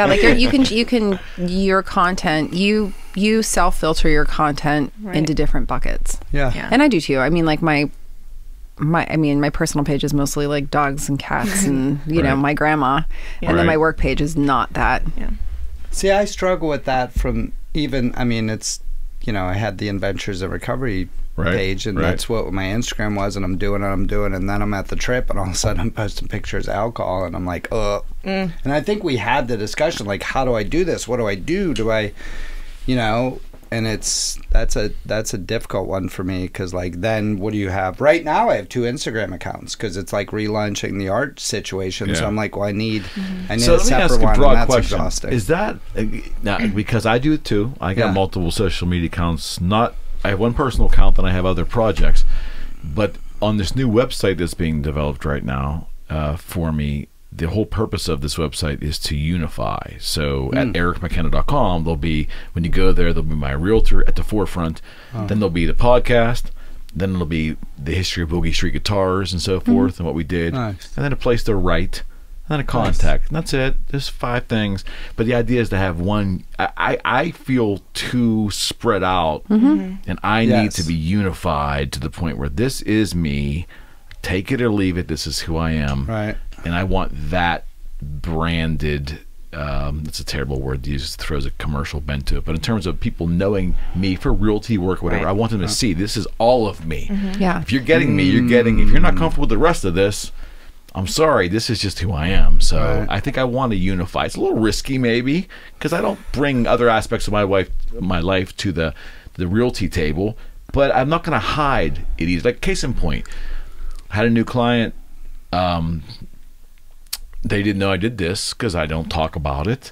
your content. You self-filter your content Right. into different buckets. Yeah. Yeah. And I do too. I mean, like my personal page is mostly like dogs and cats and you know, Right. my grandma, and then Right. my work page is not that. Yeah. See, I struggle with that from it's, you know, I had the Adventures of Recovery page, and that's what my Instagram was, and I'm doing, and then I'm at the trip, and all of a sudden I'm posting pictures of alcohol, and I'm like, And I think we had the discussion, like, how do I do this? What do I do? Do I, you know, and that's a difficult one for me, because like, then what do you have? Right now I have 2 Instagram accounts because it's like relaunching the art situation. So Yeah. I'm like, well, I need So a let me ask separate a one, broad and that's question. exhausting. Is that now, because I do it too? I got Yeah. multiple social media accounts. I have one personal account, and I have other projects. But on this new website that's being developed right now for me, the whole purpose of this website is to unify. So at ericmckenna.com, there'll be, when you go there, there'll be my realtor at the forefront. Then there'll be the podcast. Then it'll be the history of Boogie Street guitars and so forth, and what we did. Nice. And then a place to write. And then a contact. And that's it. There's 5 things. But the idea is to have one. I feel too spread out, and I need to be unified to the point where this is me. Take it or leave it. This is who I am. Right. And I want that branded. It's a terrible word to use. It throws a commercial bent to it. But in terms of people knowing me for realty work, whatever, Right. I want them to see this is all of me. Yeah. If you're getting me, you're getting. If you're not comfortable with the rest of this, I'm sorry, this is just who I am. So Right. I think I want to unify. It's a little risky, maybe, because I don't bring other aspects of my life to the realty table. but I'm not going to hide it easy. Like, case in point, I had a new client. They didn't know I did this because I don't talk about it.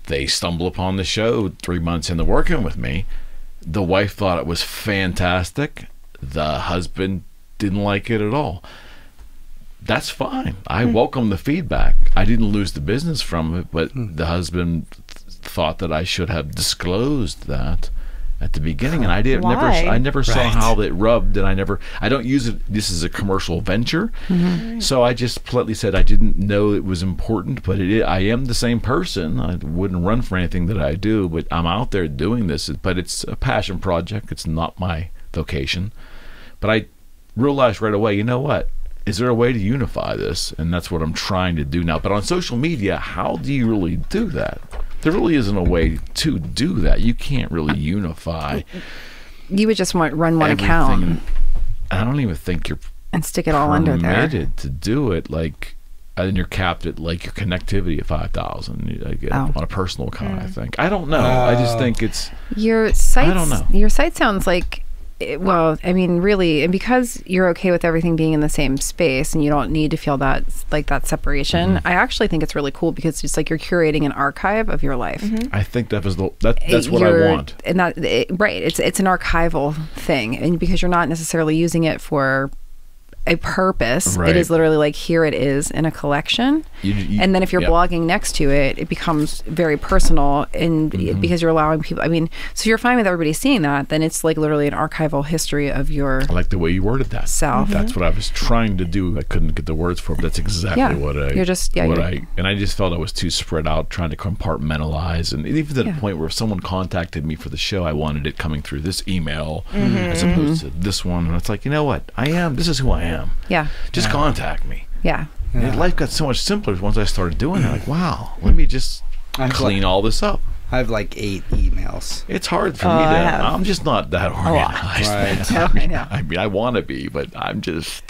They stumble upon the show 3 months into working with me. The wife thought it was fantastic. The husband didn't like it at all. That's fine. I welcome the feedback. I didn't lose the business from it, but the husband thought that I should have disclosed that at the beginning, and I didn't. I never saw how it rubbed, and I don't use it. This is a commercial venture, so I just politely said I didn't know it was important, but I am the same person. I wouldn't run for anything that I do, but I'm out there doing this. But it's a passion project. It's not my vocation. But I realized right away, you know what? Is there a way to unify this? And that's what I'm trying to do now. But on social media, how do you really do that? There really isn't a way to do that. You can't really unify. You would just run one everything. account. I don't even think you're and stick it all under there. Permitted to do it, like, and you're capped at like your connectivity at 5,000 on a personal account. I think. I don't know. I just think it's your site. I don't know. Your site sounds like. Well, I mean, really, and because you're okay with everything being in the same space and you don't need to feel that separation, I actually think it's really cool because it's like you're curating an archive of your life. I think that's what I want. And right, it's an archival thing, and because you're not necessarily using it for a purpose, it is literally like, here it is in a collection. And then if you're blogging next to it, it becomes very personal, and because you're allowing people, I mean, so you're fine with everybody seeing that, then it's like literally an archival history of your I like the way you worded that. Self. That's what I was trying to do. I couldn't get the words for it, but that's exactly what I and I just felt I was too spread out, trying to compartmentalize, and even to the point where if someone contacted me for the show, I wanted it coming through this email as opposed to this one, and it's like, you know what, this is who I am. Just contact me. And life got so much simpler once I started doing it. Like, wow, let me just clean all this up. I have like 8 emails. It's hard for me to. I'm just not that organized. Man. I mean, I want to be, but I'm just.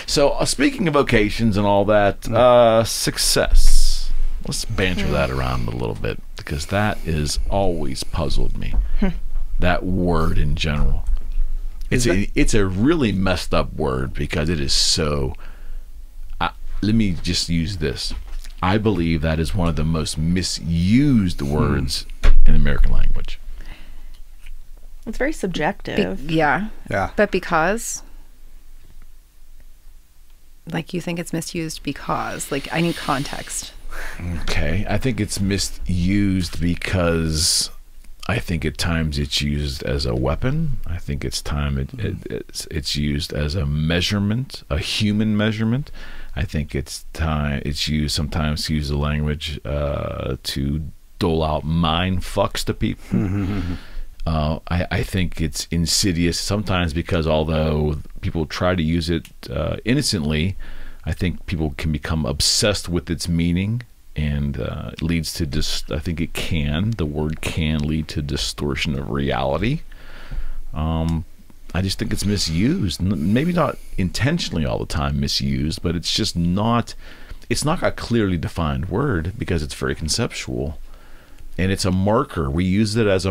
So speaking of vocations and all that, success. Let's banter that around a little bit, because that has always puzzled me. That word in general. It's a really messed up word because it is so. Let me just use this. I believe that is one of the most misused words in American language. It's very subjective. Yeah. But because, like, you think it's misused because, like, I need context. Okay, I think it's misused because I think at times it's used as a weapon. I think it's used as a measurement, a human measurement. I think it's used sometimes to use the language to dole out mind fucks to people. I think it's insidious sometimes because although people try to use it innocently, I think people can become obsessed with its meaning. And it leads to the word can lead to distortion of reality. I just think it's misused. Maybe not intentionally all the time misused, but it's just not a clearly defined word because it's very conceptual. And it's a marker. We use it as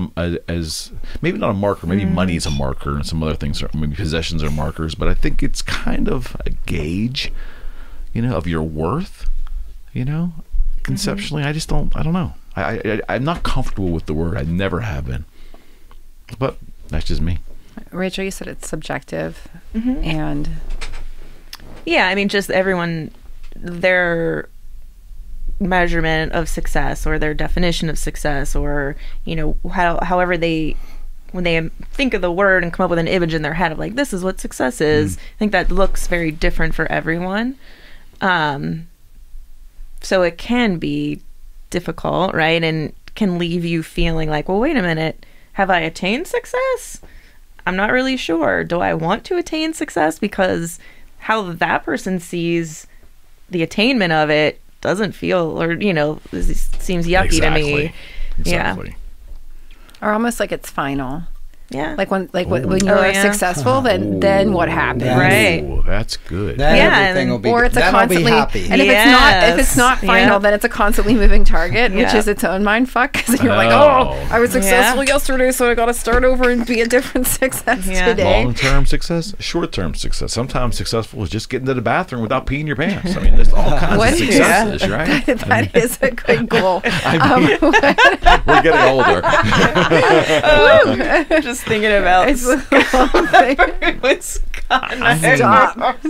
maybe not a marker, maybe money is a marker and some other things, maybe possessions are markers, but I think it's kind of a gauge, of your worth, Conceptually, I don't know. I'm not comfortable with the word. I never have been. But that's just me. Rachel, you said it's subjective. And yeah, I mean, just everyone, their measurement of success or their definition of success, or however when they think of the word and come up with an image in their head of like, this is what success is, I think that looks very different for everyone. So it can be difficult, right? And can leave you feeling like, well, wait a minute, have I attained success? I'm not really sure. Do I want to attain success? Because how that person sees the attainment of it doesn't feel, or, seems yucky to me. Exactly. Yeah. Or almost like it's final. Yeah. Like when you're successful, then what happened? Right. Ooh, that's good. Then Yeah, everything will be Or it's a then I'll be constantly, happy. and if it's not final, then it's a constantly moving target, which Yeah. is its own mind fuck. Because you're like, Oh. I was successful yesterday, so I got to start over and be a different success today. Long-term success, short-term success. Sometimes successful is just getting to the bathroom without peeing your pants. I mean, there's all kinds of successes, right? That is a good goal. We're getting older. Just thinking about Wisconsin. Stop.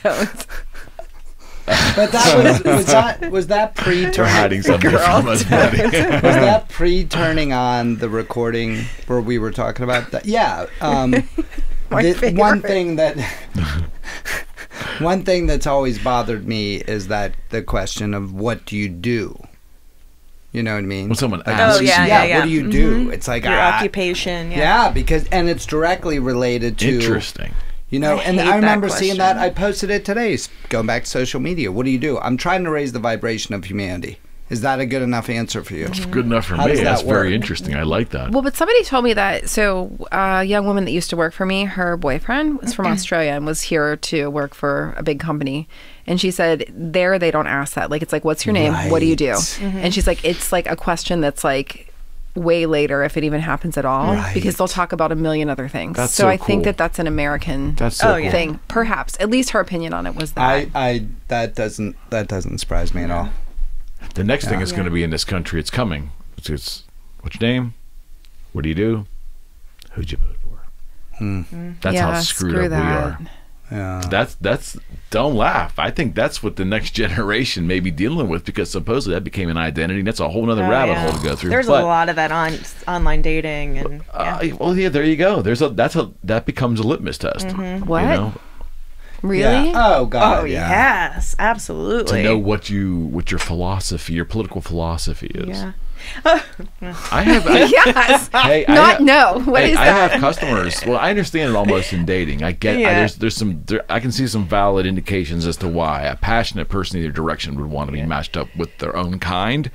Don't. But that was that They're pre-turning. hiding something from us, buddy. Was that pre-turning on the recording where we were talking about that? Yeah. One thing that's always bothered me is that the question of what do you do? You know what I mean? When someone Like, asks yeah. what do you do? It's like Your occupation. Yeah, because it's directly related to Interesting. You know, I and hate I that remember seeing that. question. I posted it today. Going back to social media, what do you do? I'm trying to raise the vibration of humanity. Is that a good enough answer for you? It's good enough for How me. does that That's very work? interesting. I like that. Well, but somebody told me that. So, a young woman that used to work for me, her boyfriend was from Australia and was here to work for a big company. And she said, there they don't ask that. Like, it's like, what's your name? What do you do? And she's like, it's like a question that's like way later, if it even happens at all, because they'll talk about a million other things. That's so so I think cool. that's an American That's so cool. thing. Perhaps. At least her opinion on it was that. That doesn't surprise me at all. The next thing is going to be in this country. It's coming. It's what's your name? What do you do? Who'd you vote for? That's how screwed up we are. Yeah. That's don't laugh. I think that's what the next generation may be dealing with, because supposedly that became an identity. That's a whole other rabbit hole to go through. There's a lot of that on online dating and well, yeah, there you go. That becomes a litmus test. What? You know? Really? Yeah. Oh God. Oh yes, absolutely. To know what your philosophy, your political philosophy is. Yeah. I have. Yes. Hey, What is I that? have customers. Well, I understand it almost in dating. I get. Yeah. I can see some valid indications as to why a passionate person in either direction would want to be matched up with their own kind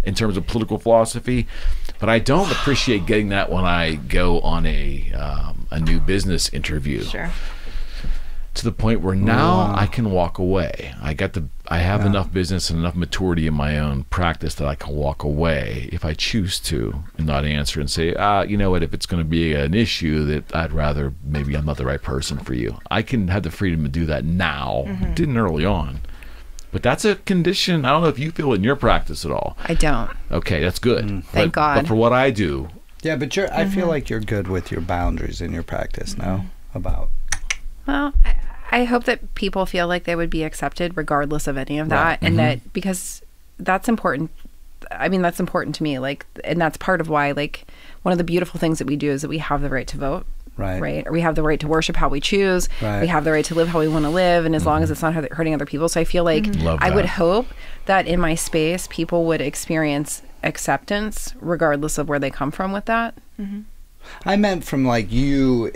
in terms of political philosophy. But I don't appreciate getting that when I go on a new business interview. Sure. To the point where now I can walk away. I have enough business and enough maturity in my own practice that I can walk away if I choose to and not answer and say, you know what, if it's going to be an issue that I'd rather, maybe I'm not the right person for you. I can have the freedom to do that now. Didn't early on. But that's a condition. I don't know if you feel it in your practice at all. I don't. Okay, that's good. Thank God. But for what I do, Yeah, but I feel like you're good with your boundaries in your practice now. Well, I hope that people feel like they would be accepted regardless of any of that. And that, because that's important. I mean, that's important to me. Like, and that's part of why, like, one of the beautiful things that we do is that we have the right to vote. Right. Or we have the right to worship how we choose. Right. We have the right to live how we want to live. And as long as it's not hurting other people. So I feel like I would hope that in my space, people would experience acceptance regardless of where they come from with that. I meant from like you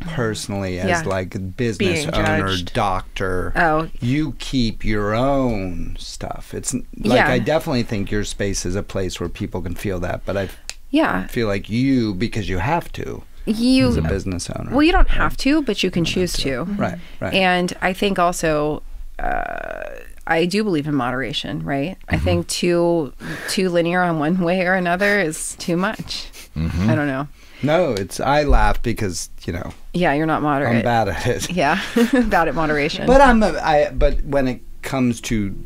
personally as like a business Being owner, judged. doctor. Oh. You keep your own stuff. It's like I definitely think your space is a place where people can feel that, but I feel like you, because you have to. As a business owner. Well, you don't have to, but you can choose to. Right. And I think also, I do believe in moderation, right? I think too linear on one way or another is too much. I don't know. No, I laugh because, Yeah, you're not moderate. I'm bad at it. Yeah, bad at moderation. But but when it comes to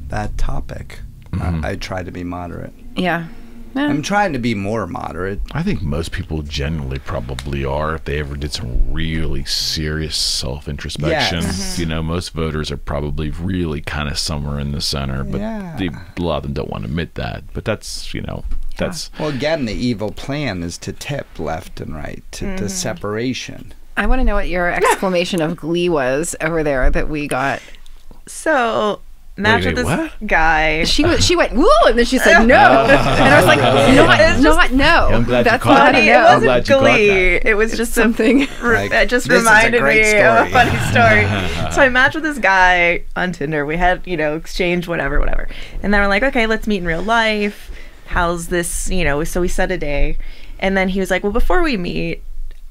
that topic, I try to be moderate. Yeah. I'm trying to be more moderate. I think most people generally probably are, if they ever did some really serious self-introspection. Yes. Most voters are probably really kind of somewhere in the center, but a lot of them don't want to admit that. But that's, that's... Well, again, the evil plan is to tip left and right, to separation. I want to know what your exclamation of glee was over there that we got. So... match with this guy. She went woo, and then she said no, and I was like, not no. I'm glad That's you caught not a that. no. I'm glad you caught Glee. that. It was just something. It just this is a reminded great me of a story. funny story. So I matched with this guy on Tinder. We had exchanged whatever, and then we're like, okay, let's meet in real life. how's this, you know, so we set a day. And then he was like, well, before we meet,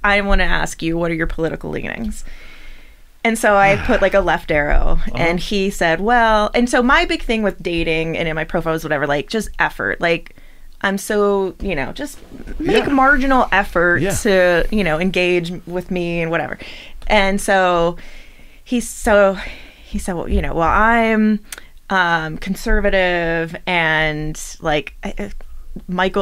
I want to ask you, what are your political leanings? And so I put like a left arrow, and he said, well, and so my big thing with dating and in my profile was whatever, like just effort. Like, I'm so, you know, just make marginal effort to, you know, engage with me and whatever. And so he said, well, you know, well, I'm conservative, and like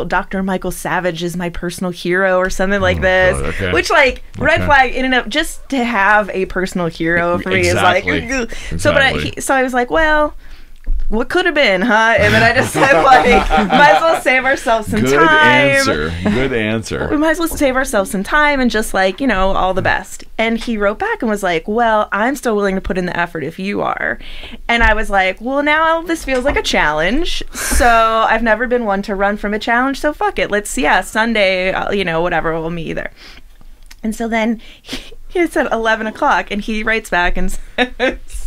Dr. Michael Savage is my personal hero or something like this. God, okay. Which, like, red flag in and of, just to have a personal hero for me is like, ugh. So I was like, well, what could have been, huh? And then I just said, like, might as well save ourselves some time. Good answer. We might as well save ourselves some time and just, like, you know, all the best. And he wrote back and was like, well, I'm still willing to put in the effort if you are. And I was like, well, now this feels like a challenge. So I've never been one to run from a challenge. So fuck it. Let's, Sunday, you know, whatever, we'll meet there. And so then he said 11 o'clock, and he writes back and says,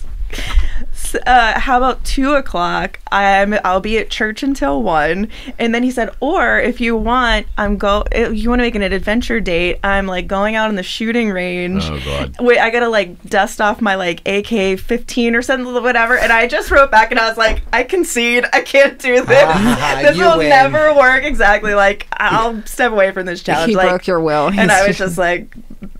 how about 2 o'clock? I'll be at church until 1. And then he said, or if you want, if you want to make an adventure date, I'm like going out in the shooting range. Oh God. Wait, I gotta like dust off my like AK-15 or something, whatever. And I just wrote back and I was like, I concede, I can't do this. This will never work. Exactly. Like, I'll step away from this challenge. He broke your will. And I was just like,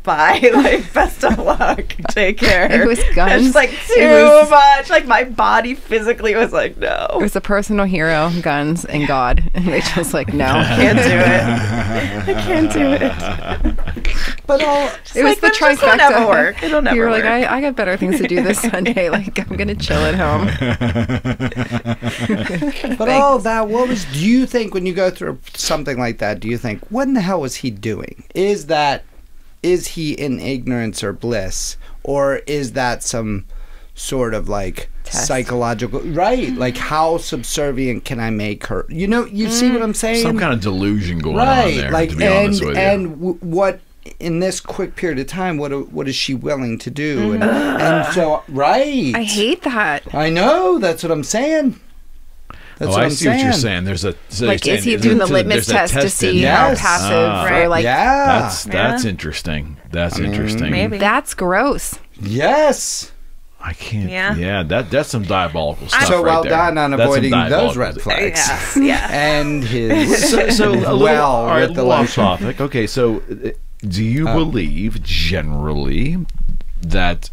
bye. Like, best of luck. Take care. It was guns. It's like too much. Like, my body physically was like, no. It was a personal hero, guns, and God. And Rachel's like, no. Can't do it. I can't do it. But it was the trifecta. It'll never work. It'll never You were work. like, I got better things to do this Sunday. Like, I'm going to chill at home. But all of that, do you think when you go through something like that, do you think, what in the hell was he doing? Is he in ignorance or bliss? Or is that some sort of like psychological, right? Like, how subservient can I make her? You know, you see what I'm saying? Some kind of delusion going on there, like, to be honest with you. And what, in this quick period of time, what is she willing to do? And so, right. I hate that. I know, that's what I'm saying. That's what I I'm see saying. what you're saying. There's a like, is he doing the litmus test to see how passive or like? Yeah, that's interesting. That's interesting. Maybe that's gross. Yes. I can't. Yeah. That's some diabolical stuff. So right well there. done on That's some avoiding those diabolical- red flags. Yeah. And his So a little, well all right, with the off lotion. topic. Okay, so do you believe generally that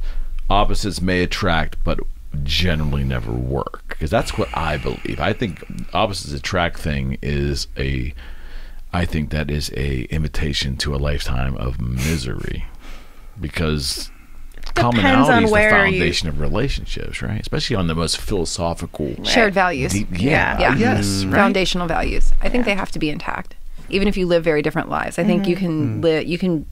opposites may attract, but generally never work? Because that's what I believe. I think opposites attract thing is I think that is a invitation to a lifetime of misery, because commonality is the foundation of relationships, right? Especially on the most philosophical, shared values. Yes, right? Foundational values. I think they have to be intact, even if you live very different lives. I think you can you can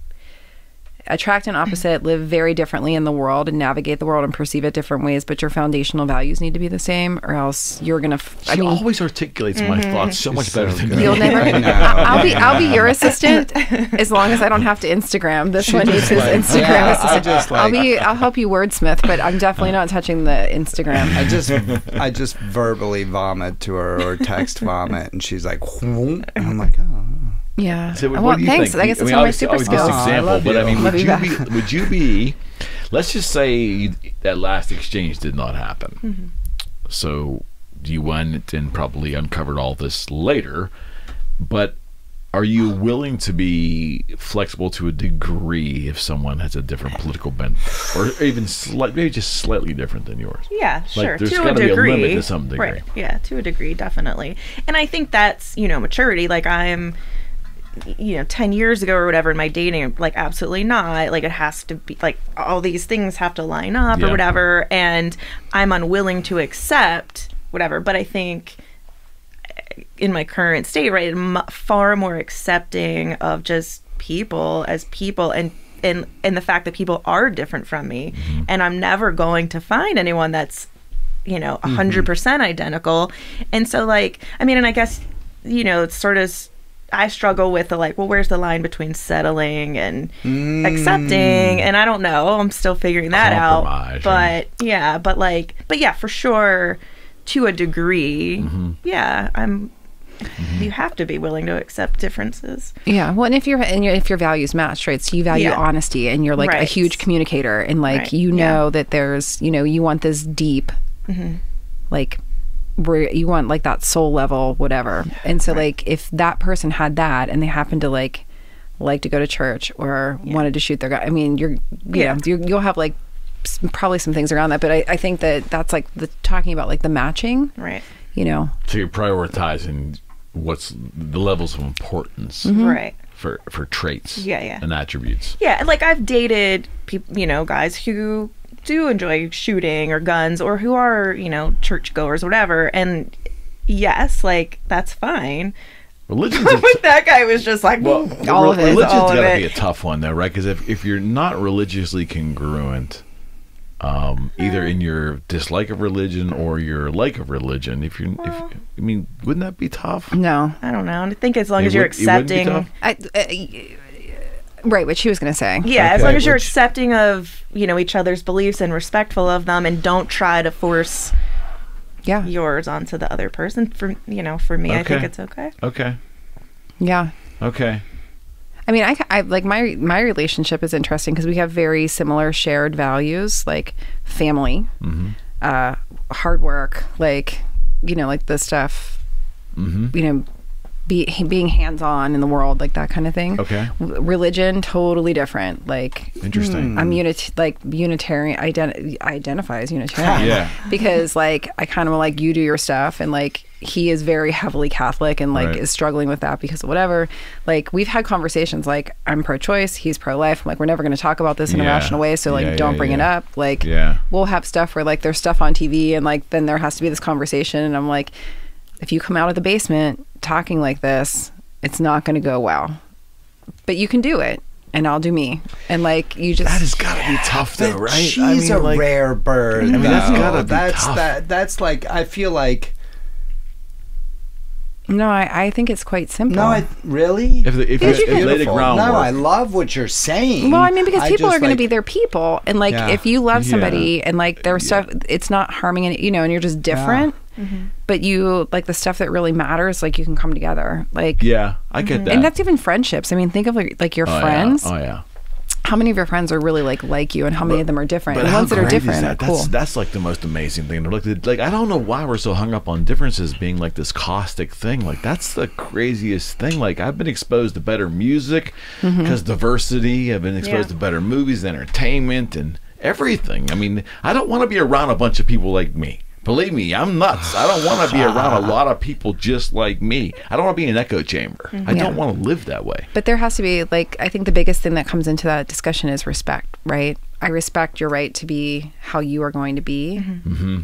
attract an opposite, live very differently in the world, and navigate the world and perceive it different ways, but your foundational values need to be the same, or else you're gonna She always articulates my thoughts so much better than you'll me. never. I'll be your assistant as long as I don't have to Instagram. This one needs his Instagram assistant. I'll help you wordsmith, but I'm definitely not touching the Instagram. I just verbally vomit to her or text vomit, and she's like, and I'm like, oh. Yeah. So well, what do you thanks. think? I guess it's one of my super always skills. this example, but I mean, Love you back. would you be? Let's just say that last exchange did not happen. So you went and probably uncovered all this later, but are you willing to be flexible to a degree if someone has a different political bent, or even maybe just slightly different than yours? Yeah, sure. Like, there's to a gotta be degree. a limit to some degree. Right. Yeah, to a degree, definitely. And I think that's, maturity. Like, I'm 10 years ago or whatever in my dating, like, absolutely not. Like, it has to be, like, all these things have to line up or whatever. And I'm unwilling to accept whatever. But I think in my current state, right, I'm far more accepting of just people as people and the fact that people are different from me. And I'm never going to find anyone that's 100% identical. And so, like, I mean, and I guess it's sort of, I struggle with the, like, well, where's the line between settling and accepting? And I don't know, I'm still figuring that out. But but yeah, for sure, to a degree, I'm You have to be willing to accept differences. Yeah. Well, and if your values match, right? So you value honesty, and you're like a huge communicator, and like you know that there's you want this deep, like where you want like that soul level whatever. And so like if that person had that, and they happen to like to go to church or wanted to shoot their guy, I mean, you'll have like probably some things around that, but I think that's like talking about like the matching, right? So you're prioritizing what's the levels of importance, right? For traits, and attributes. Yeah, like I've dated people, guys who do enjoy shooting or guns, or who are churchgoers, whatever. And yes, like that's fine. Religion's but that guy was just like all of it. Religion's got to be a tough one though, right? Because if you're not religiously congruent, either in your dislike of religion or your like of religion, I mean, wouldn't that be tough? No, I don't know. I think as long as you're accepting, right, what she was going to say. Yeah, as long as you're accepting of each other's beliefs and respectful of them, and don't try to force yours onto the other person. For me, I think it's okay. Okay. Yeah. Okay. I mean, I like my relationship is interesting because we have very similar shared values, like family, hard work, like like the stuff, being hands-on in the world, like that kind of thing. Okay. Religion, totally different. Like interesting. I'm Unitarian. Identify as Unitarian. Yeah. Because like I kind of like you do your stuff, and like he is very heavily Catholic and like is struggling with that because of whatever. Like we've had conversations like I'm pro-choice, he's pro-life. I'm like, we're never going to talk about this in a rational way, so like don't bring it up. Like we'll have stuff where like there's stuff on TV, and like then there has to be this conversation, and I'm like, if you come out of the basement talking like this, it's not going to go well. But you can do it, and I'll do me. And like you just that has got to be tough though, right? She's a rare bird. I mean, that's got to be tough. That's like, I feel like. No, I think it's quite simple. No, really? If lay the groundwork. No, I love what you're saying. Well, I mean, because people are going to be their people, and like if you love somebody and like their stuff, it's not harming any, and you're just different. But you like the stuff that really matters, like you can come together. Like I get that. And that's even friendships. I mean, think of like your friends. Yeah. Oh yeah. How many of your friends are really like you, and how many of them are different? And the ones that are different are cool. That's like the most amazing thing. Like I don't know why we're so hung up on differences being like this caustic thing. Like that's the craziest thing. Like I've been exposed to better music because diversity. I've been exposed to better movies, entertainment, and everything. I mean, I don't want to be around a bunch of people like me. Believe me, I'm nuts. I don't want to be around a lot of people just like me. I don't want to be in an echo chamber. I don't want to live that way. But there has to be, like, I think the biggest thing that comes into that discussion is respect, right? I respect your right to be how you are going to be,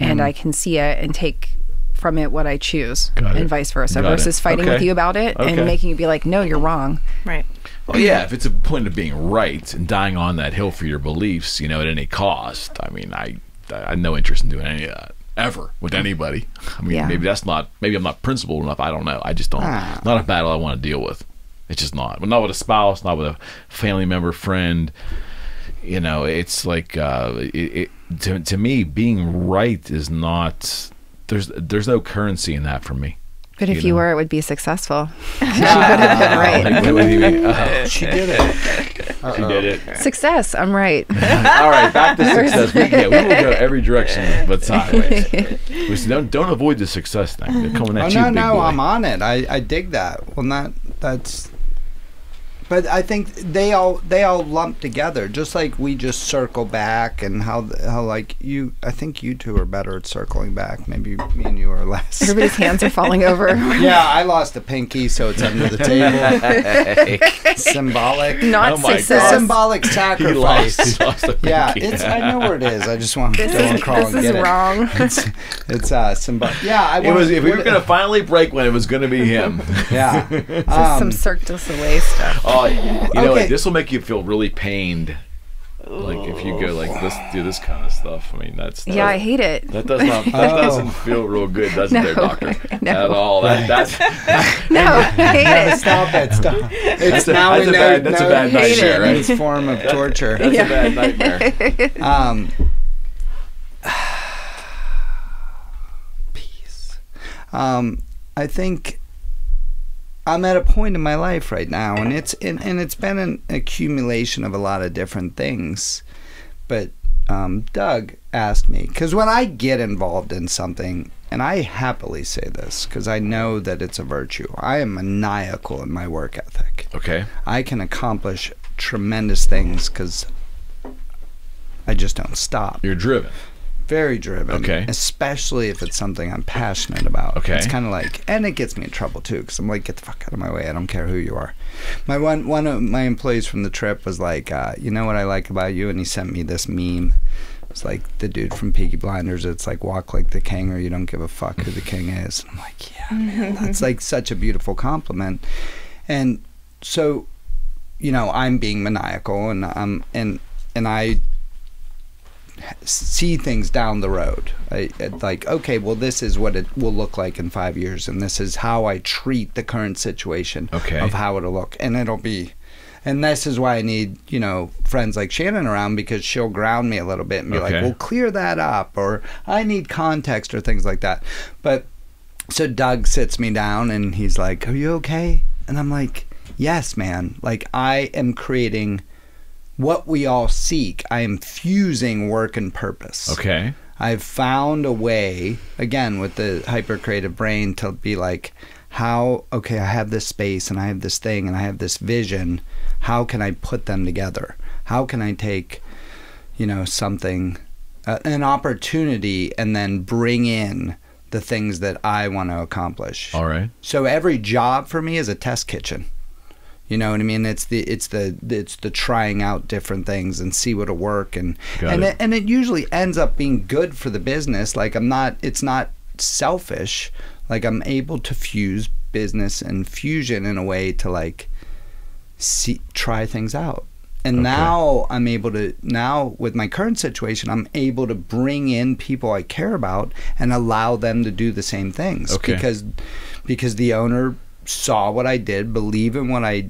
and I can see it and take from it what I choose, and vice versa, versus fighting with you about it and making you be like, no, you're wrong. Right. Well, yeah, if it's a point of being right and dying on that hill for your beliefs, at any cost, I mean, I have no interest in doing any of that. Ever with anybody. I mean, maybe I'm not principled enough. I don't know. I just don't. Not a battle I want to deal with. It's just not. But not with a spouse, not with a family member, friend. It's like to me, being right is not. There's no currency in that for me. But if you were, it would be successful. She would have been right. She did it. She did it. Success. I'm right. All right, back to success. We will go every direction but sideways. Don't avoid the success thing. They're coming at you, big boy. I'm on it. I dig that. Well, that's. But I think they all lump together, just like we just circle back, and how like you. I think you two are better at circling back. Maybe me and you are less. Everybody's hands are falling over. Yeah, I lost a pinky, so it's under the table. Symbolic. Not success. Symbolic sacrifice. He lost a pinky. Yeah, I know where it is. I just want to crawl and get it. This is wrong. It's symbolic. Yeah, if we were going to finally break one, it was going to be him. Yeah. Some Cirque du Soleil stuff. Oh, what? This will make you feel really pained. Like if you go like, let's do this kind of stuff. I mean, I hate it. That doesn't feel real good, does it, there, doctor? No. At all. That's no, I hate it. Stop it. That's a bad nightmare, right? It's form of torture. That's a bad nightmare. Peace. I think I'm at a point in my life right now, and it's been an accumulation of a lot of different things. But Doug asked me, because when I get involved in something, and I happily say this because I know that it's a virtue, I am maniacal in my work ethic. Okay. I can accomplish tremendous things because I just don't stop. You're driven. Very driven. Okay. Especially if it's something I'm passionate about. Okay. It's kind of like, and it gets me in trouble too, because I'm like, get the fuck out of my way. I don't care who you are. One of my employees from the trip was like, you know what I like about you? And he sent me this meme. It's like the dude from Peaky Blinders. It's like, walk like the king, or you don't give a fuck who the king is. And I'm like, yeah, man, that's like such a beautiful compliment. And so, you know, I'm being maniacal, and I see things down the road. Like, okay, well, this is what it will look like in 5 years, and this is how I treat the current situation of how it'll look, and it'll be. And this is why I need, you know, friends like Shannon around, because she'll ground me a little bit and be like, well, clear that up, or I need context, or things like that. But so Doug sits me down and he's like, are you okay? And I'm like, yes, man. Like, I am creating what we all seek. I am fusing work and purpose. Okay. I've found a way, again, with the hyper creative brain, to be like, how, okay, I have this space and I have this thing and I have this vision. How can I put them together? How can I take, you know, something, an opportunity, and then bring in the things that I want to accomplish? All right. So every job for me is a test kitchen. You know what I mean? It's the trying out different things and see what'll work, and it usually ends up being good for the business. Like, it's not selfish. Like, I'm able to fuse business and fusion in a way to like try things out. And now I'm able to, with my current situation, I'm able to bring in people I care about and allow them to do the same things. Because the owner saw what I did, believe in what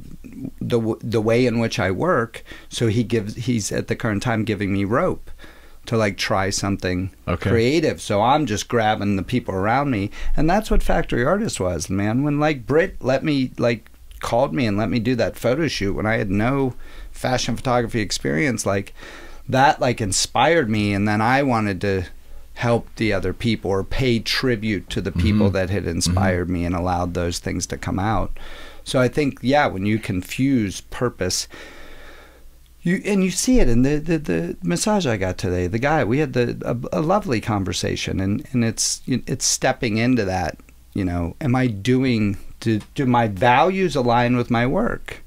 the way in which I work. So he's at the current time giving me rope to like try something creative. So I'm just grabbing the people around me, and that's what Factory Artist was, man. When like Britt called me and let me do that photo shoot when I had no fashion photography experience, like that like inspired me, and then I wanted to help the other people or pay tribute to the people that had inspired me and allowed those things to come out. So I think, yeah, when you confuse purpose, you see it in the massage I got today. The guy, we had a lovely conversation, and it's stepping into that. You know, am I do my values align with my work?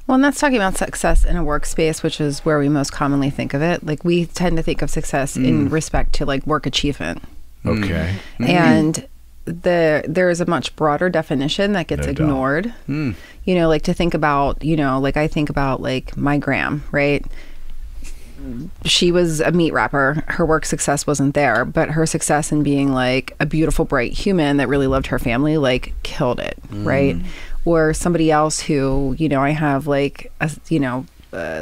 Well, and that's talking about success in a workspace, which is where we most commonly think of it. Like, we tend to think of success in respect to like work achievement. Okay. And there is a much broader definition that gets ignored. You know, like to think about, you know, like I think about like my gram, right? She was a meat wrapper. Her work success wasn't there, but her success in being like a beautiful, bright human that really loved her family, like killed it, right? Or somebody else who, you know, I have like a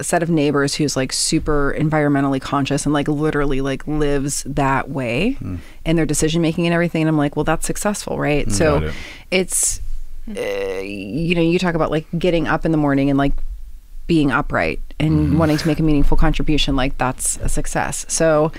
set of neighbors who's like super environmentally conscious and like literally like lives that way in their decision making and everything. And I'm like, well, that's successful, right? So it's, you know, you talk about like getting up in the morning and like being upright and wanting to make a meaningful contribution, like that's a success. So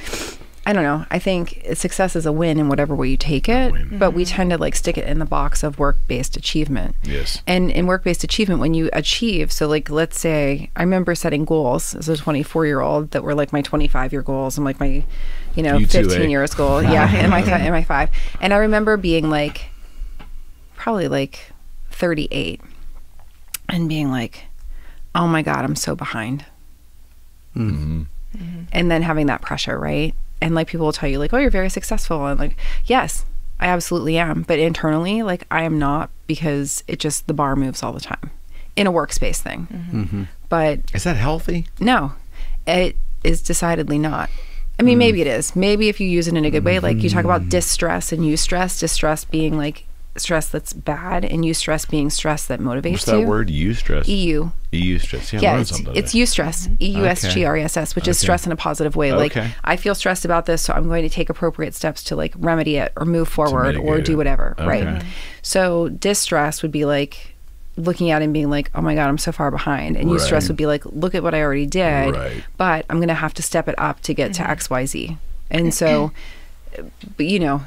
I don't know. I think success is a win in whatever way you take it, but we tend to like stick it in the box of work-based achievement. Yes. And in work-based achievement, when you achieve, so like let's say I remember setting goals as a 24-year-old that were like my 25-year goals and like my, you know, 15 years goal. Yeah, and my 5. And I remember being like probably like 38 and being like, oh my God, I'm so behind. And then having that pressure, right? And like people will tell you like, oh, you're very successful. And like, yes, I absolutely am. But internally, like I am not, because it just, the bar moves all the time in a workspace thing. But is that healthy? No, it is decidedly not. I mean, maybe it is. Maybe if you use it in a good way, like you talk about distress and distress being like stress that's bad, and eustress being stress that motivates you. What's that word? Eustress? Eustress. Yeah, it's eustress. EUSGRESS, which is stress in a positive way. Like I feel stressed about this, so I'm going to take appropriate steps to like remedy it or move forward or do whatever. Right. So distress would be like looking at it and being like, oh my God, I'm so far behind. And eustress would be like, look at what I already did, but I'm going to have to step it up to get to X, Y, Z. And so, but, you know,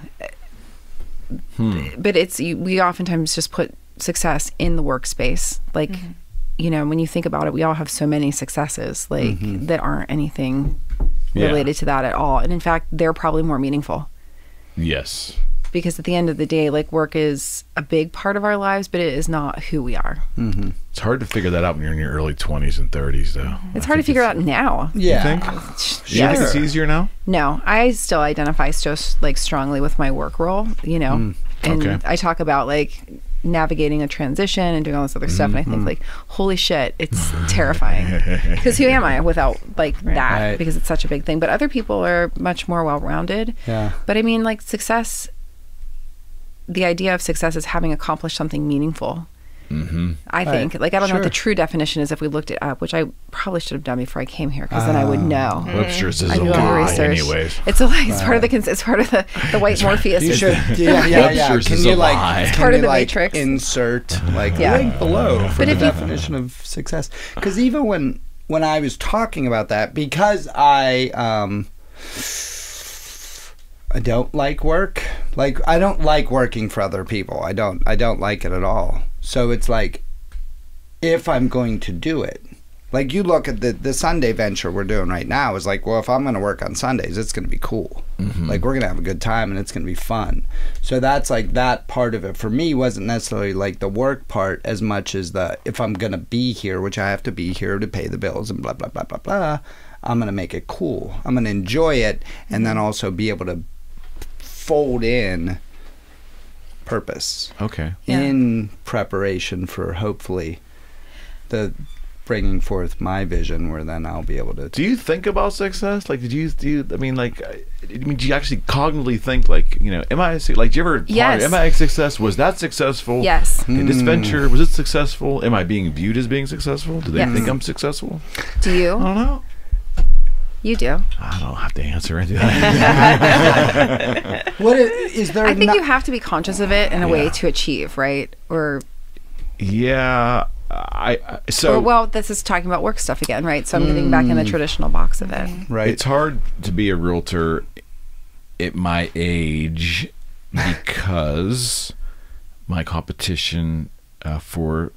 but we oftentimes just put success in the workspace. Like, you know, when you think about it, we all have so many successes, like that aren't anything related to that at all. And in fact, they're probably more meaningful. Yes. Because at the end of the day, like, work is a big part of our lives, but it is not who we are. It's hard to figure that out when you're in your early 20s and 30s, though. It's hard to figure out now. Yeah. You think? You think it's easier now? No, I still identify so like strongly with my work role, you know, and I talk about like navigating a transition and doing all this other stuff, and I think like, holy shit, it's terrifying. Because who am I without like that? Because it's such a big thing. But other people are much more well-rounded. Yeah. But I mean, like, success, the idea of success is having accomplished something meaningful. I think. Like, I don't know what the true definition is if we looked it up, which I probably should have done before I came here, because then I would know. Webster's is a lie anyways. It's a lie. It's part of the it's part of the white Morpheus. You should, yeah. Can you like it's part of the Matrix. Insert like link below for the definition of success? Because even when I was talking about that, because I don't like work. Like, I don't like working for other people. I don't like it at all. So it's like, if I'm going to do it, like, you look at the Sunday venture we're doing right now is like, well, if I'm going to work on Sundays, it's going to be cool. Like, we're going to have a good time and it's going to be fun. So that's like, that part of it for me wasn't necessarily like the work part as much as the, if I'm going to be here, which I have to be here to pay the bills and blah, blah, blah, blah, blah, I'm going to make it cool. I'm going to enjoy it and then also be able to fold in purpose in preparation for hopefully the bringing forth my vision, where then I'll be able to. Do you think about success? Like, do you I mean, like, do you actually cognitively think, like, you know, am I like, do you ever am I a success? Was that successful? Yes. In this venture, was it successful? Am I being viewed as being successful? Do they think I'm successful? Do you? I don't know. You do. I don't have to answer anything. What is there? I think you have to be conscious of it in a way to achieve, right? Or well, this is talking about work stuff again, right? So I'm getting back in the traditional box of it. Right. It's hard to be a realtor at my age because my competition for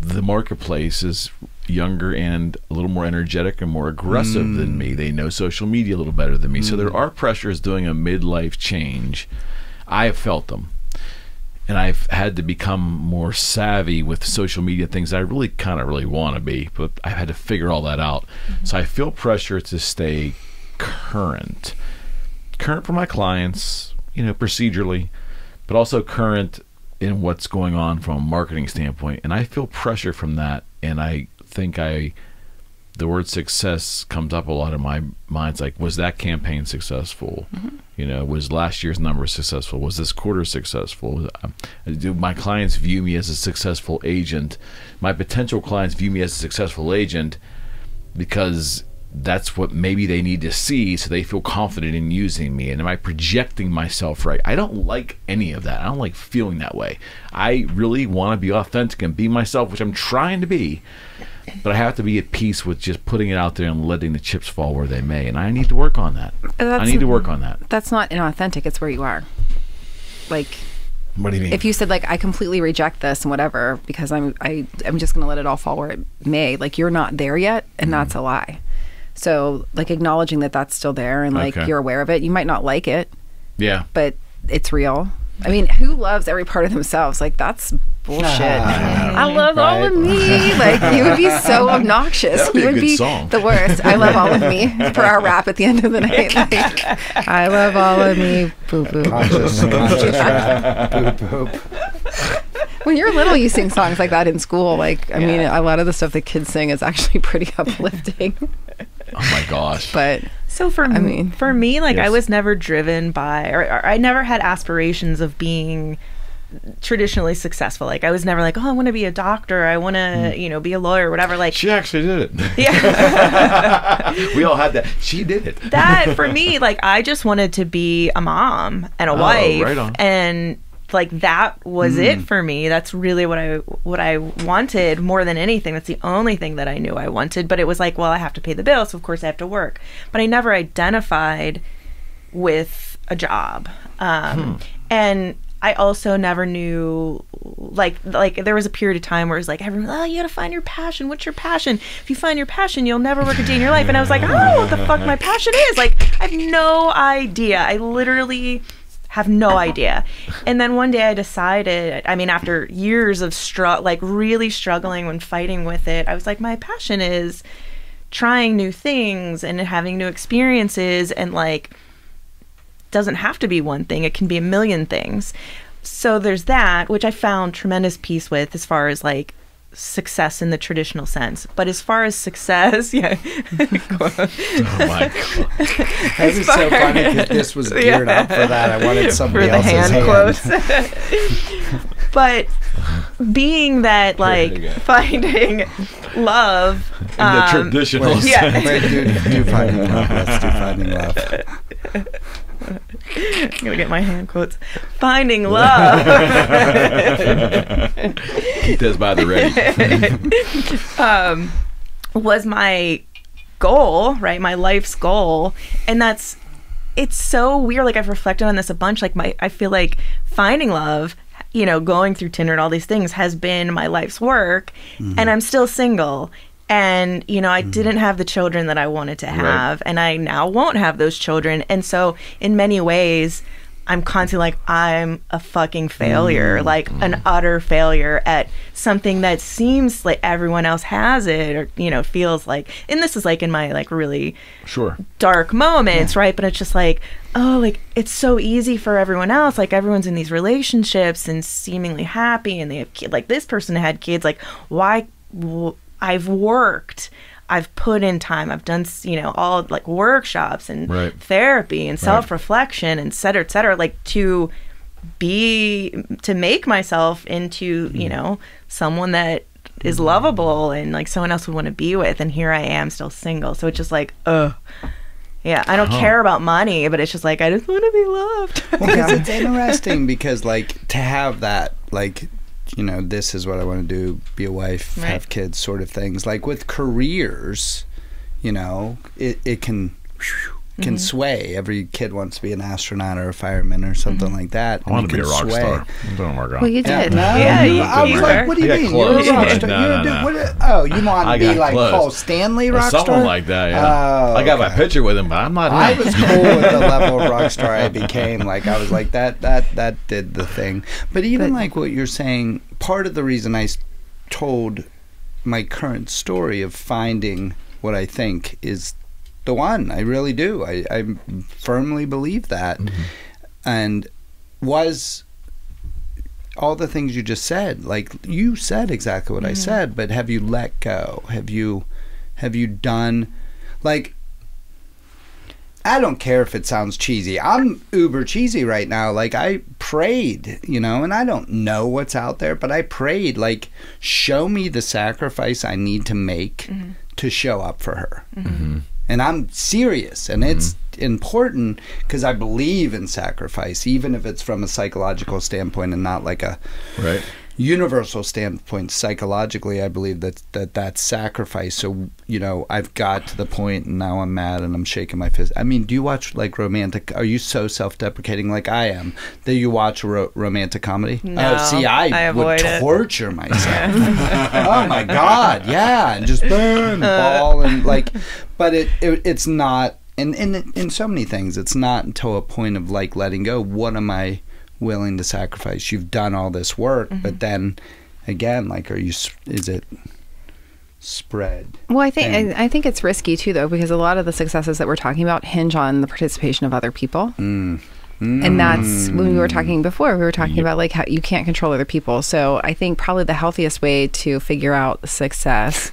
the marketplace is younger and a little more energetic and more aggressive than me. They know social media a little better than me. So there are pressures doing a midlife change. I have felt them. And I've had to become more savvy with social media things I really want to be, but I've had to figure all that out. So I feel pressure to stay current for my clients, you know, procedurally, but also current in what's going on from a marketing standpoint. And I feel pressure from that. And I think the word success comes up a lot in my mind. It's like, was that campaign successful? You know, was last year's number successful? Was this quarter successful? Do my clients view me as a successful agent? My potential clients view me as a successful agent because that's what maybe they need to see so they feel confident in using me. And am I projecting myself right? I don't like any of that. I don't like feeling that way. I really want to be authentic and be myself, which I'm trying to be. But I have to be at peace with just putting it out there and letting the chips fall where they may. And I need to work on that. I need to work on that. That's not inauthentic. It's where you are. Like, what do you mean? If you said, like, I completely reject this and whatever because I'm just going to let it all fall where it may, like, you're not there yet, and that's a lie. So, like, acknowledging that that's still there and, like, you're aware of it. You might not like it. Yeah. But it's real. I mean, who loves every part of themselves? Like, that's bullshit. I love all of me. Like, you would be so obnoxious. That would be you a would good be song. The worst. I love all of me for our rap at the end of the night. Like, I love all of me. Boop, boop. Conscious rap. Boop, boop. When you're little, you sing songs like that in school. Like, I mean, a lot of the stuff the kids sing is actually pretty uplifting. Oh my gosh. But so for me, like, I was never driven by, or I never had aspirations of being traditionally successful. Like, I was never like, oh, I want to be a doctor, I want to you know, be a lawyer or whatever. Like, she actually did it. Yeah. We all had that. She did it. That for me, like, I just wanted to be a mom and a wife. Right on. And like that was it for me. That's really what I wanted more than anything. That's the only thing that I knew I wanted. But it was like, well, I have to pay the bills, so of course I have to work. But I never identified with a job. And I also never knew, like there was a period of time where it was like, everyone, oh, you gotta find your passion. What's your passion? If you find your passion, you'll never work a day in your life. And I was like, oh, what the fuck my passion is? Like, I have no idea. I literally have no idea. And then one day I decided, I mean, after years of really struggling and fighting with it, I was like, my passion is trying new things and having new experiences, and like, doesn't have to be one thing. It can be a million things. So there's that, which I found tremendous peace with as far as like success in the traditional sense. But as far as success, yeah. Oh my God. That was so funny because this was geared up for that. I wanted somebody else's hand. Quotes. But being that, like, finding love in the traditional sense. Wait, do finding love. Let's do finding love. I'm gonna get my hand quotes. Finding love. Keep this by the ready. Was my goal, right? My life's goal, and it's so weird. Like, I've reflected on this a bunch. Like, I feel like finding love, you know, going through Tinder and all these things has been my life's work, and I'm still single. And, you know, I didn't have the children that I wanted to have, and I now won't have those children. And so in many ways, I'm constantly like, I'm a fucking failure, like an utter failure at something that seems like everyone else has it, or, you know, feels like, and this is like in my like really dark moments, right? But it's just like, oh, like, it's so easy for everyone else. Like, everyone's in these relationships and seemingly happy, and they have kids. Like, this person had kids. Like, why? I've worked, I've put in time, I've done, you know, all like workshops and therapy and self-reflection and et cetera, like to make myself into, you know, someone that is lovable and like someone else would want to be with. And here I am still single. So it's just like, yeah, I don't care about money, but it's just like, I just want to be loved. Well, because it's interesting because like to have that, like, you know, this is what I want to do, be a wife, have kids, sort of things. Like with careers, you know, it can sway. Every kid wants to be an astronaut or a fireman or something like that. I want to be a rock star. It don't work out. Well, you did. I was like, what do you mean? You're a rock star. You want to be like Paul Stanley rock star? Someone like that, yeah. I got my picture with him, but I'm not him. I was cool with the level of rock star I became. Like, I was like, that did the thing. But even like what you're saying, part of the reason I told my current story of finding what I think is the one, I really do. I firmly believe that. And was all the things you just said, like you said exactly what I said, but have you let go? Have you done, like, I don't care if it sounds cheesy. I'm uber cheesy right now. Like, I prayed, you know, and I don't know what's out there, but I prayed, like, show me the sacrifice I need to make to show up for her. And I'm serious, and it's important because I believe in sacrifice, even if it's from a psychological standpoint and not like a universal standpoint. Psychologically, I believe that's sacrifice. So, you know, I've got to the point, and now I'm mad and I'm shaking my fist. I mean, do you watch like romantic? Are you so self-deprecating like I am that you watch romantic comedy? No, see, I would avoid torture myself. Oh my God, yeah, and just burn, ball, and like. But it's not, and in so many things, it's not until a point of like letting go. What am I willing to sacrifice? You've done all this work, but then again, like, is it spread? Well, I think it's risky too, though, because a lot of the successes that we're talking about hinge on the participation of other people. And that's when we were talking before, we were talking about like how you can't control other people. So I think probably the healthiest way to figure out success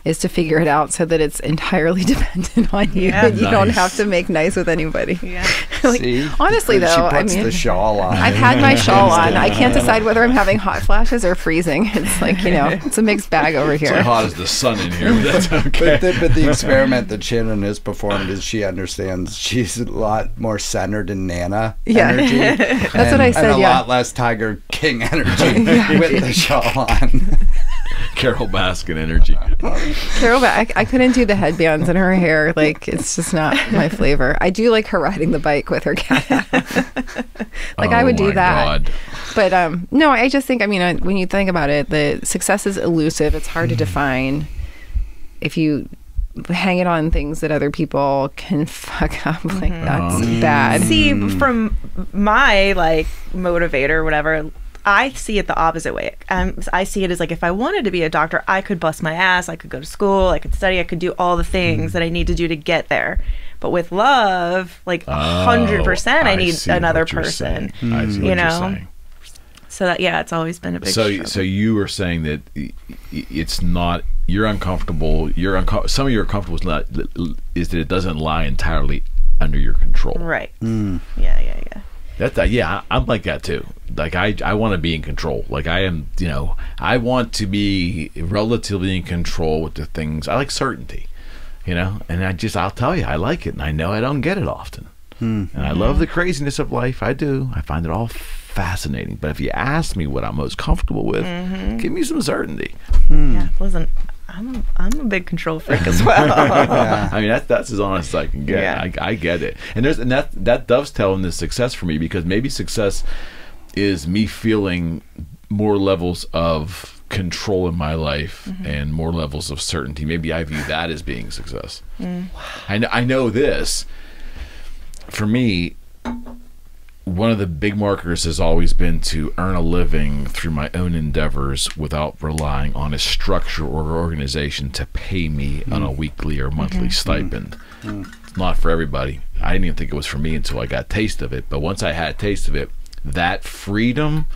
is to figure it out so that it's entirely dependent on you. Yeah. You don't Nice. have to make nice with anybody. Yeah. Like, See? honestly, And though, she puts the shawl on. I've had my shawl on. I can't decide whether I'm having hot flashes or freezing. It's like, it's a mixed bag over It's here. like hot as the sun in here, but that's okay. But the experiment that Shannon has performed is she understands she's a lot more centered in Nana Yeah. energy. That's what I said, And a yeah. lot less Tiger King energy with the shawl on. Carol Baskin energy. Carol, I couldn't do the headbands in her hair. Like, it's just not my flavor. I do like her riding the bike with her cat. Like, I would do that. God. But no, I just think, when you think about it, the success is elusive. It's hard to define. If you hang it on things that other people can fuck up, like that's bad. See, from my motivator or whatever, I see it the opposite way. I see it as if I wanted to be a doctor, I could bust my ass, I could go to school, I could study, I could do all the things that I need to do to get there. But with love, 100%, I need another person. I see what you're saying. So that, it's always been a big struggle. So you were saying that it's not, you're uncomfortable. Some of your uncomfortable is that it doesn't lie entirely under your control. Right. Yeah. I'm like that too. Like I want to be in control. Like I am, I want to be relatively in control with the things. I like certainty, and I'll tell you, I like it, and I know I don't get it often. And I love the craziness of life. I do. I find it all fascinating. But if you ask me what I'm most comfortable with, give me some certainty. Yeah, listen, I'm a big control freak as well. I mean, that's as honest as I can get. Yeah. I get it, and that dovetails in the success for me, because maybe success is me feeling more levels of control in my life and more levels of certainty. Maybe I view that as being success. I know this. For me, one of the big markers has always been to earn a living through my own endeavors without relying on a structure or organization to pay me on a weekly or monthly stipend. It's not for everybody. I didn't even think it was for me until I got a taste of it. But once I had a taste of it, that freedom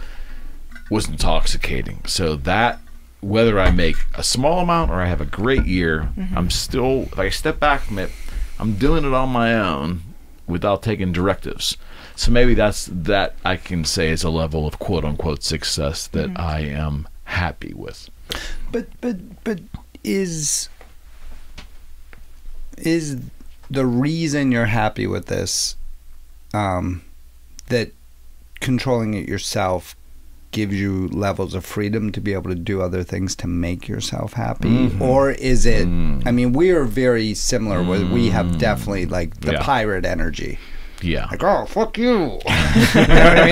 was intoxicating. So that, whether I make a small amount or I have a great year, I'm still, if I step back from it, I'm doing it on my own without taking directives. So maybe that I can say is a level of quote unquote success that I am happy with. But is the reason you're happy with this that controlling it yourself gives you levels of freedom to be able to do other things to make yourself happy? Or is it, we are very similar. We have definitely the pirate energy. Yeah. Like, oh, fuck you. You know what I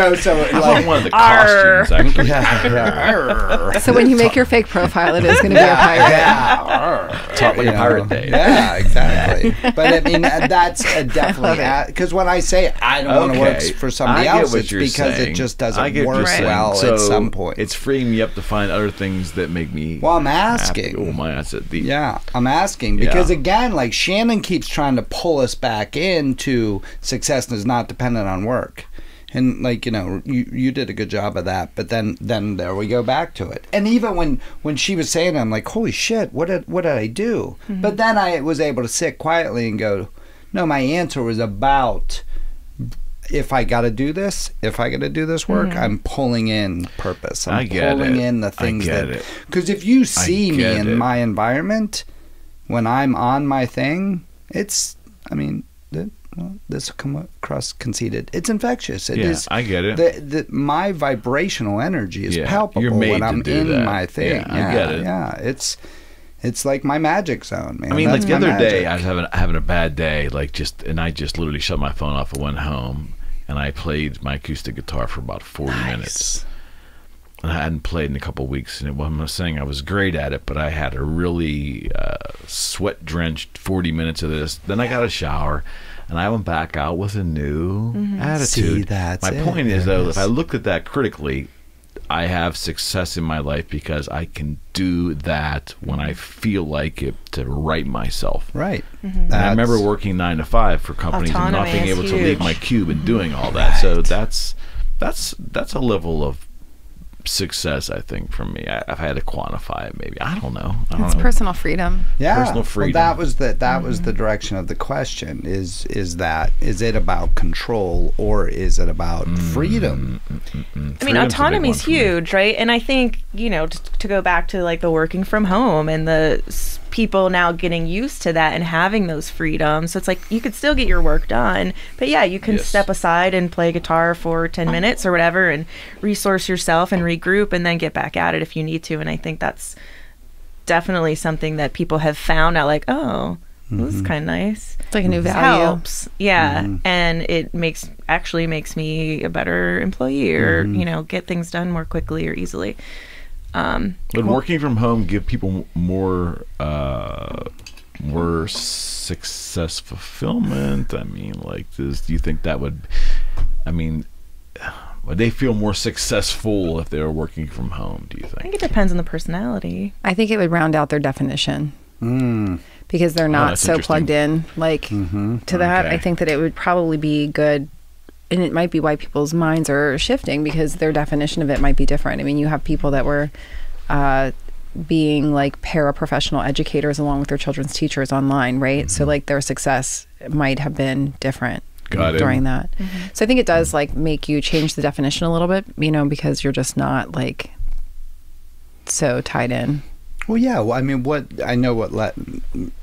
mean? So I want one of the costumes, actually. So when you make your fake profile, it is going to be a pirate. Talk like a pirate day. Yeah, exactly. But that's definitely, because when I say I don't want to work for somebody else, it's because it just doesn't work well so at some point. It's freeing me up to find other things that make me I'm asking. happy. Oh my, that's it. I'm asking because again, Shannon keeps trying to pull us back into success is not dependent on work. And you did a good job of that, but then there we go back to it. And even when she was saying it, I'm like, holy shit, what did I do? But then I was able to sit quietly and go, no, my answer was about, if I got to do this work, I'm pulling in purpose. I'm pulling in the things because if you see me in my environment when I'm on my thing, it's, this will come across conceited. It's infectious. It is. I get it. My vibrational energy is palpable when I'm in my thing. I get it. Yeah, it's like my magic zone, man. That's the other day, I was having a bad day, and I just literally shut my phone off and went home, and I played my acoustic guitar for about 40 minutes. And I hadn't played in a couple of weeks, and I'm not saying I was great at it, but I had a really sweat-drenched 40 minutes of this. Then I got a shower, and I went back out with a new attitude. See, that's my point is, though, if I looked at that critically, I have success in my life because I can do that when I feel like it to right myself. Right. And I remember working 9 to 5 for companies and not being able to leave my cube and doing all that. So that's a level of success, I think, for me. I've had to quantify it. Maybe I don't know. It's personal freedom. Yeah, personal freedom. Well, that was the direction of the question. Is it about control or is it about freedom? I mean, autonomy is huge, right? And I think, to go back to like the working from home and the people now getting used to that and having those freedoms. So it's like you could still get your work done, but yeah, you can step aside and play guitar for 10 minutes or whatever and resource yourself and regroup and then get back at it if you need to. And I think that's definitely something that people have found out, like, oh, this is kind of nice. It's like a new value. Helps. Yeah. And it makes me a better employee or, get things done more quickly or easily. Would working from home give people more success fulfillment? I mean, like, do you think that would they feel more successful if they were working from home, do you think? I think it depends on the personality. I think it would round out their definition. Because they're not so plugged in to that. I think that it would probably be good, and it might be why people's minds are shifting, because their definition of it might be different. I mean, you have people that were being like paraprofessional educators along with their children's teachers online, right? So like their success might have been different during that. So I think it does like make you change the definition a little bit, because you're just not like so tied in. Well, yeah. Well, I mean, what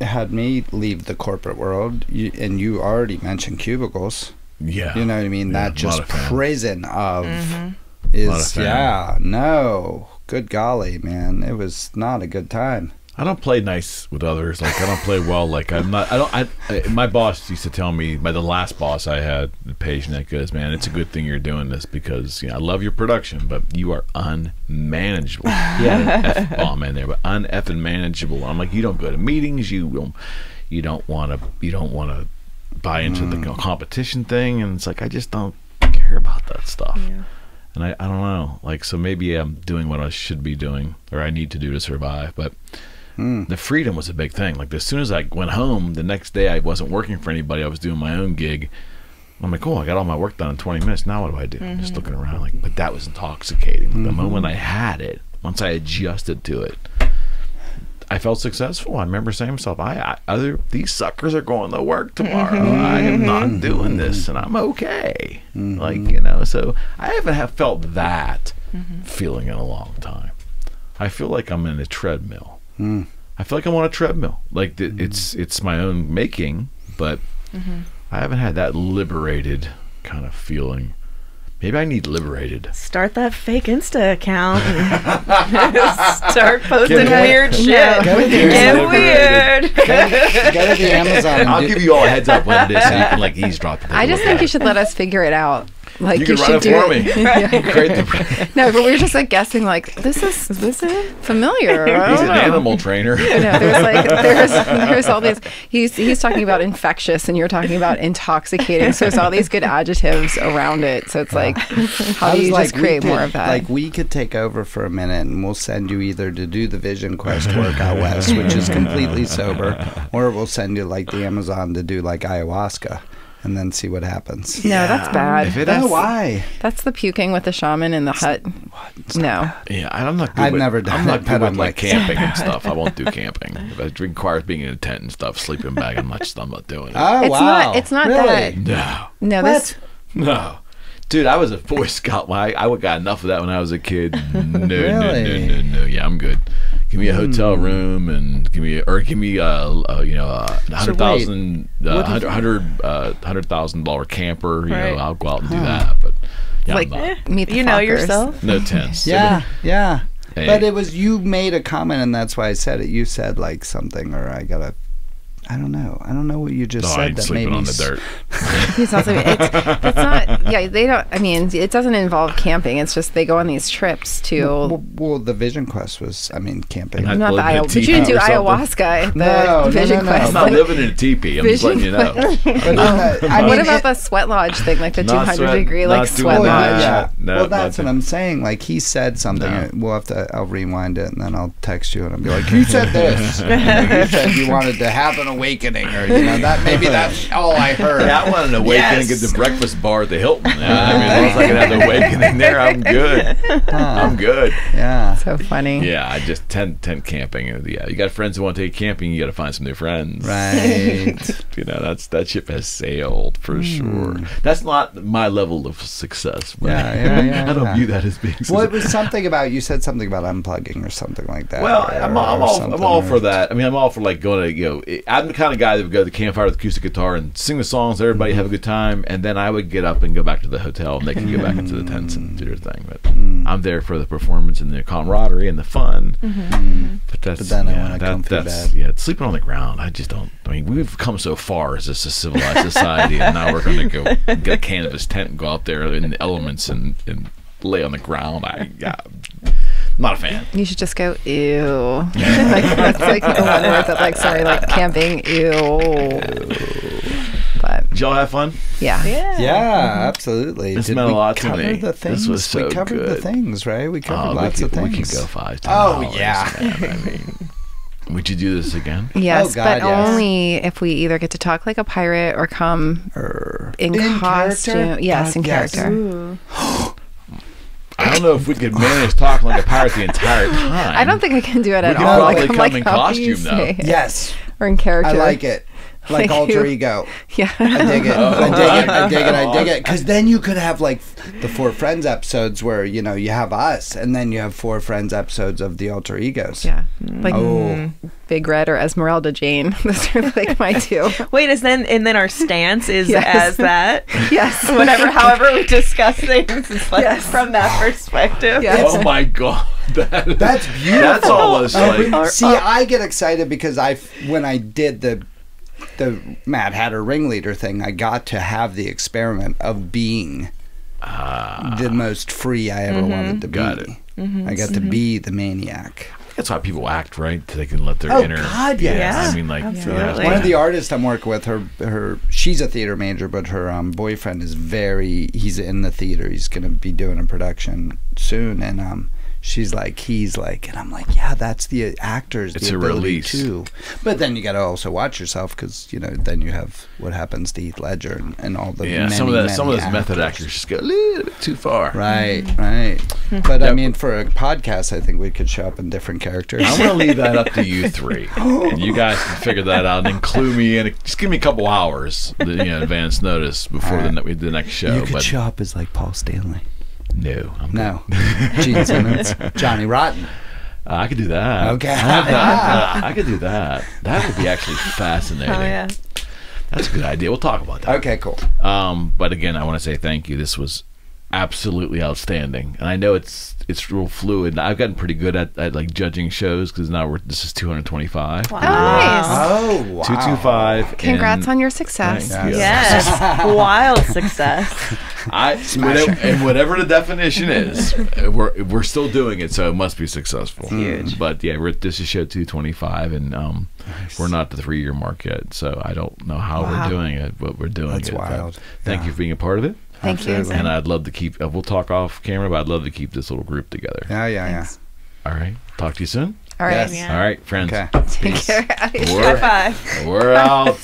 had me leave the corporate world, and you already mentioned cubicles. Yeah. You know what I mean? Yeah, that just prison of is, no. Good golly, man. It was not a good time. I don't play nice with others. Like, I don't play well. Like, my boss used to tell me, the last boss I had, the patient that goes, man, it's a good thing you're doing this because, I love your production, but you are unmanageable. Yeah, F-bomb in there, but un-effing manageable. I'm like, you don't go to meetings. You don't want to buy into the competition thing. And it's like, I just don't care about that stuff. Yeah. And I don't know. Like, so maybe I'm doing what I should be doing or I need to do to survive, but the freedom was a big thing. Like, as soon as I went home, the next day I wasn't working for anybody. I was doing my own gig. I'm like, I got all my work done in 20 minutes. Now what do I do? I'm just looking around. Like, but that was intoxicating. The moment I had it, once I adjusted to it, I felt successful. I remember saying to myself, these suckers are going to work tomorrow. I am not doing this, and I'm okay. So I haven't felt that feeling in a long time. I feel like I'm in a treadmill. I feel like I'm on a treadmill. Like it's my own making, but I haven't had that liberated kind of feeling. Maybe I need liberated. Start that fake Insta account and start posting weird shit. Get weird. Go to the Amazon. I'll give you all a heads up when it is, so you can like eavesdrop. I just think you should let us figure it out. Like, you should do it. No, but we were just like guessing. Like, is this familiar? He's an animal trainer. No, there's all these. He's talking about infectious, and you're talking about intoxicating. So there's all these good adjectives around it. So it's like, how do you just create more of that? Like, we could take over for a minute, and we'll send you either to do the Vision Quest work out west, which is completely sober, or we'll send you like the Amazon to do like ayahuasca. And then see what happens. No, that's bad. Why? That's the puking with the shaman in the hut. No. Yeah, I'm not good I've never done I'm not that, good with like camping and stuff. I won't do camping. If it requires being in a tent and stuff, sleeping bag, I'm not doing it. Oh, wow. It's not really? that. No. What? No. Dude, I was a Boy Scout. I got enough of that when I was a kid. No. Yeah, I'm good. Give me a hotel room and give me $100,000 camper. Right. I'll go out and do that. But yeah, like, meet the you fuckers. know yourself. No tents. Yeah. Hey. But it was, you made a comment, and that's why I said it. You said like something, or I don't know what you just said. I ain't sleeping on the dirt. It's not. Yeah, they don't. I mean, it doesn't involve camping. It's just they go on these trips to. Well, the Vision Quest was, camping. Not the ayahuasca. But you didn't do ayahuasca at the Vision Quest. I'm not living in a teepee. I'm just letting you know. What about the sweat lodge thing, like the 200-degree like sweat lodge? Yeah. Well, that's what I'm saying. Like, he said something. No. I'll rewind it, and then I'll text you, and I'll be like, "You said this. You said you wanted to have an awakening, or that maybe that's all I heard. Yeah, I want an awakening. Get the breakfast bar at the Hilton. I mean, as long as I can have the awakening there, I'm good. I'm good. Yeah. So funny. Yeah, I just tent camping. Yeah, you got friends who want to take camping. You got to find some new friends. Right. That ship has sailed for sure. That's not my level of success. But Yeah. I don't view that as being success. Well, it was something about, you said something about unplugging or something like that. Well, I'm all for that. I mean, I'm all for like going to, I'm the kind of guy that would go to the campfire with acoustic guitar and sing the songs, everybody have a good time, and then I would get up and go back to the hotel, and they can go back into the tents and do their thing. But I'm there for the performance and the camaraderie and the fun. But then I want to come to bed. Yeah, sleeping on the ground, I just don't. I mean, we've come so far as a civilized society, and now we're going to go get a canvas tent and go out there in the elements and lay on the ground. I'm not a fan. You should just go, ew. That's like the one word that camping, ew. But did y'all have fun? yeah. Yeah, absolutely. This Did meant a we lot to cover me. the things? This was so we covered the good. things, right? We covered lots of things. We could go 5 times. Oh, yeah. I mean, would you do this again? Yes, Oh, God, but yes. only if we either get to talk like a pirate or come in costume. character? Yes, in Yes. character. I don't know if we could manage talking like a pirate the entire time. I don't think I can do it We at could all. probably I'm come in how do you costume, though. say it? Yes, Or in character. I like it. Like Like alter you- ego. Yeah. I dig it. I dig it. Because then you could have like the 4 Friends episodes where, you have us, and then you have 4 Friends episodes of the alter egos. Yeah. Like Oh. Big Red or Esmeralda Jane. Those are like my 2. Wait, and then our stance is Yes. as that. Yes. However we discuss things, it's like Yes. from that perspective. Yes. Oh my god, That's beautiful. That's almost like See, I get excited because when I did the Mad Hatter ringleader thing, I got to have the experiment of being the most free I ever wanted to be. Got it. I got to be the maniac. that's how people act, right? They can let their Oh, inner. God, yes. Yeah. I mean, like Absolutely. One of the artists I'm working with, her she's a theater major, but her boyfriend is he's in the theater. He's going to be doing a production soon, and he's like, and I'm like, yeah, that's the actors. It's the a ability release. too. But then you got to also watch yourself because then you have what happens to Heath Ledger and all the Yeah, many, some of those many method actors just go a little bit too far. Right. But I mean, for a podcast, I think we could show up in different characters. I'm going to leave that up to you 3. And you guys can figure that out and include me in. Just give me a couple hours, advance notice before the next show. You could but show up as like Paul Stanley. no, I'm No, Gene Simmons, Johnny Rotten. I could do that. Okay. I could do that. That would be actually fascinating. Oh yeah. That's a good idea. We'll talk about that. Okay, cool. But again, I want to say thank you. This was absolutely outstanding, and I know it's real fluid. I've gotten pretty good at like judging shows because now this is 225. Wow. Oh, nice. Oh, wow. 225. Congrats on your success. Thank you. Yes. Wild success. Whatever the definition is, we're still doing it, so it must be successful. Huge. But yeah, this is show 225, and we're not at the 3-year mark yet, so I don't know how we're doing it, but we're doing That's it. wild. But thank you for being a part of it. Thank you. And I'd love to keep. We'll talk off camera, but I'd love to keep this little group together. Yeah. All right. Talk to you soon. All right. Yes. All right, friends. Okay. Take care. High five. We're out.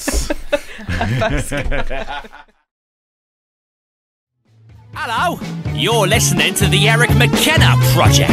Hello, you're listening to the Eric McKenna Project.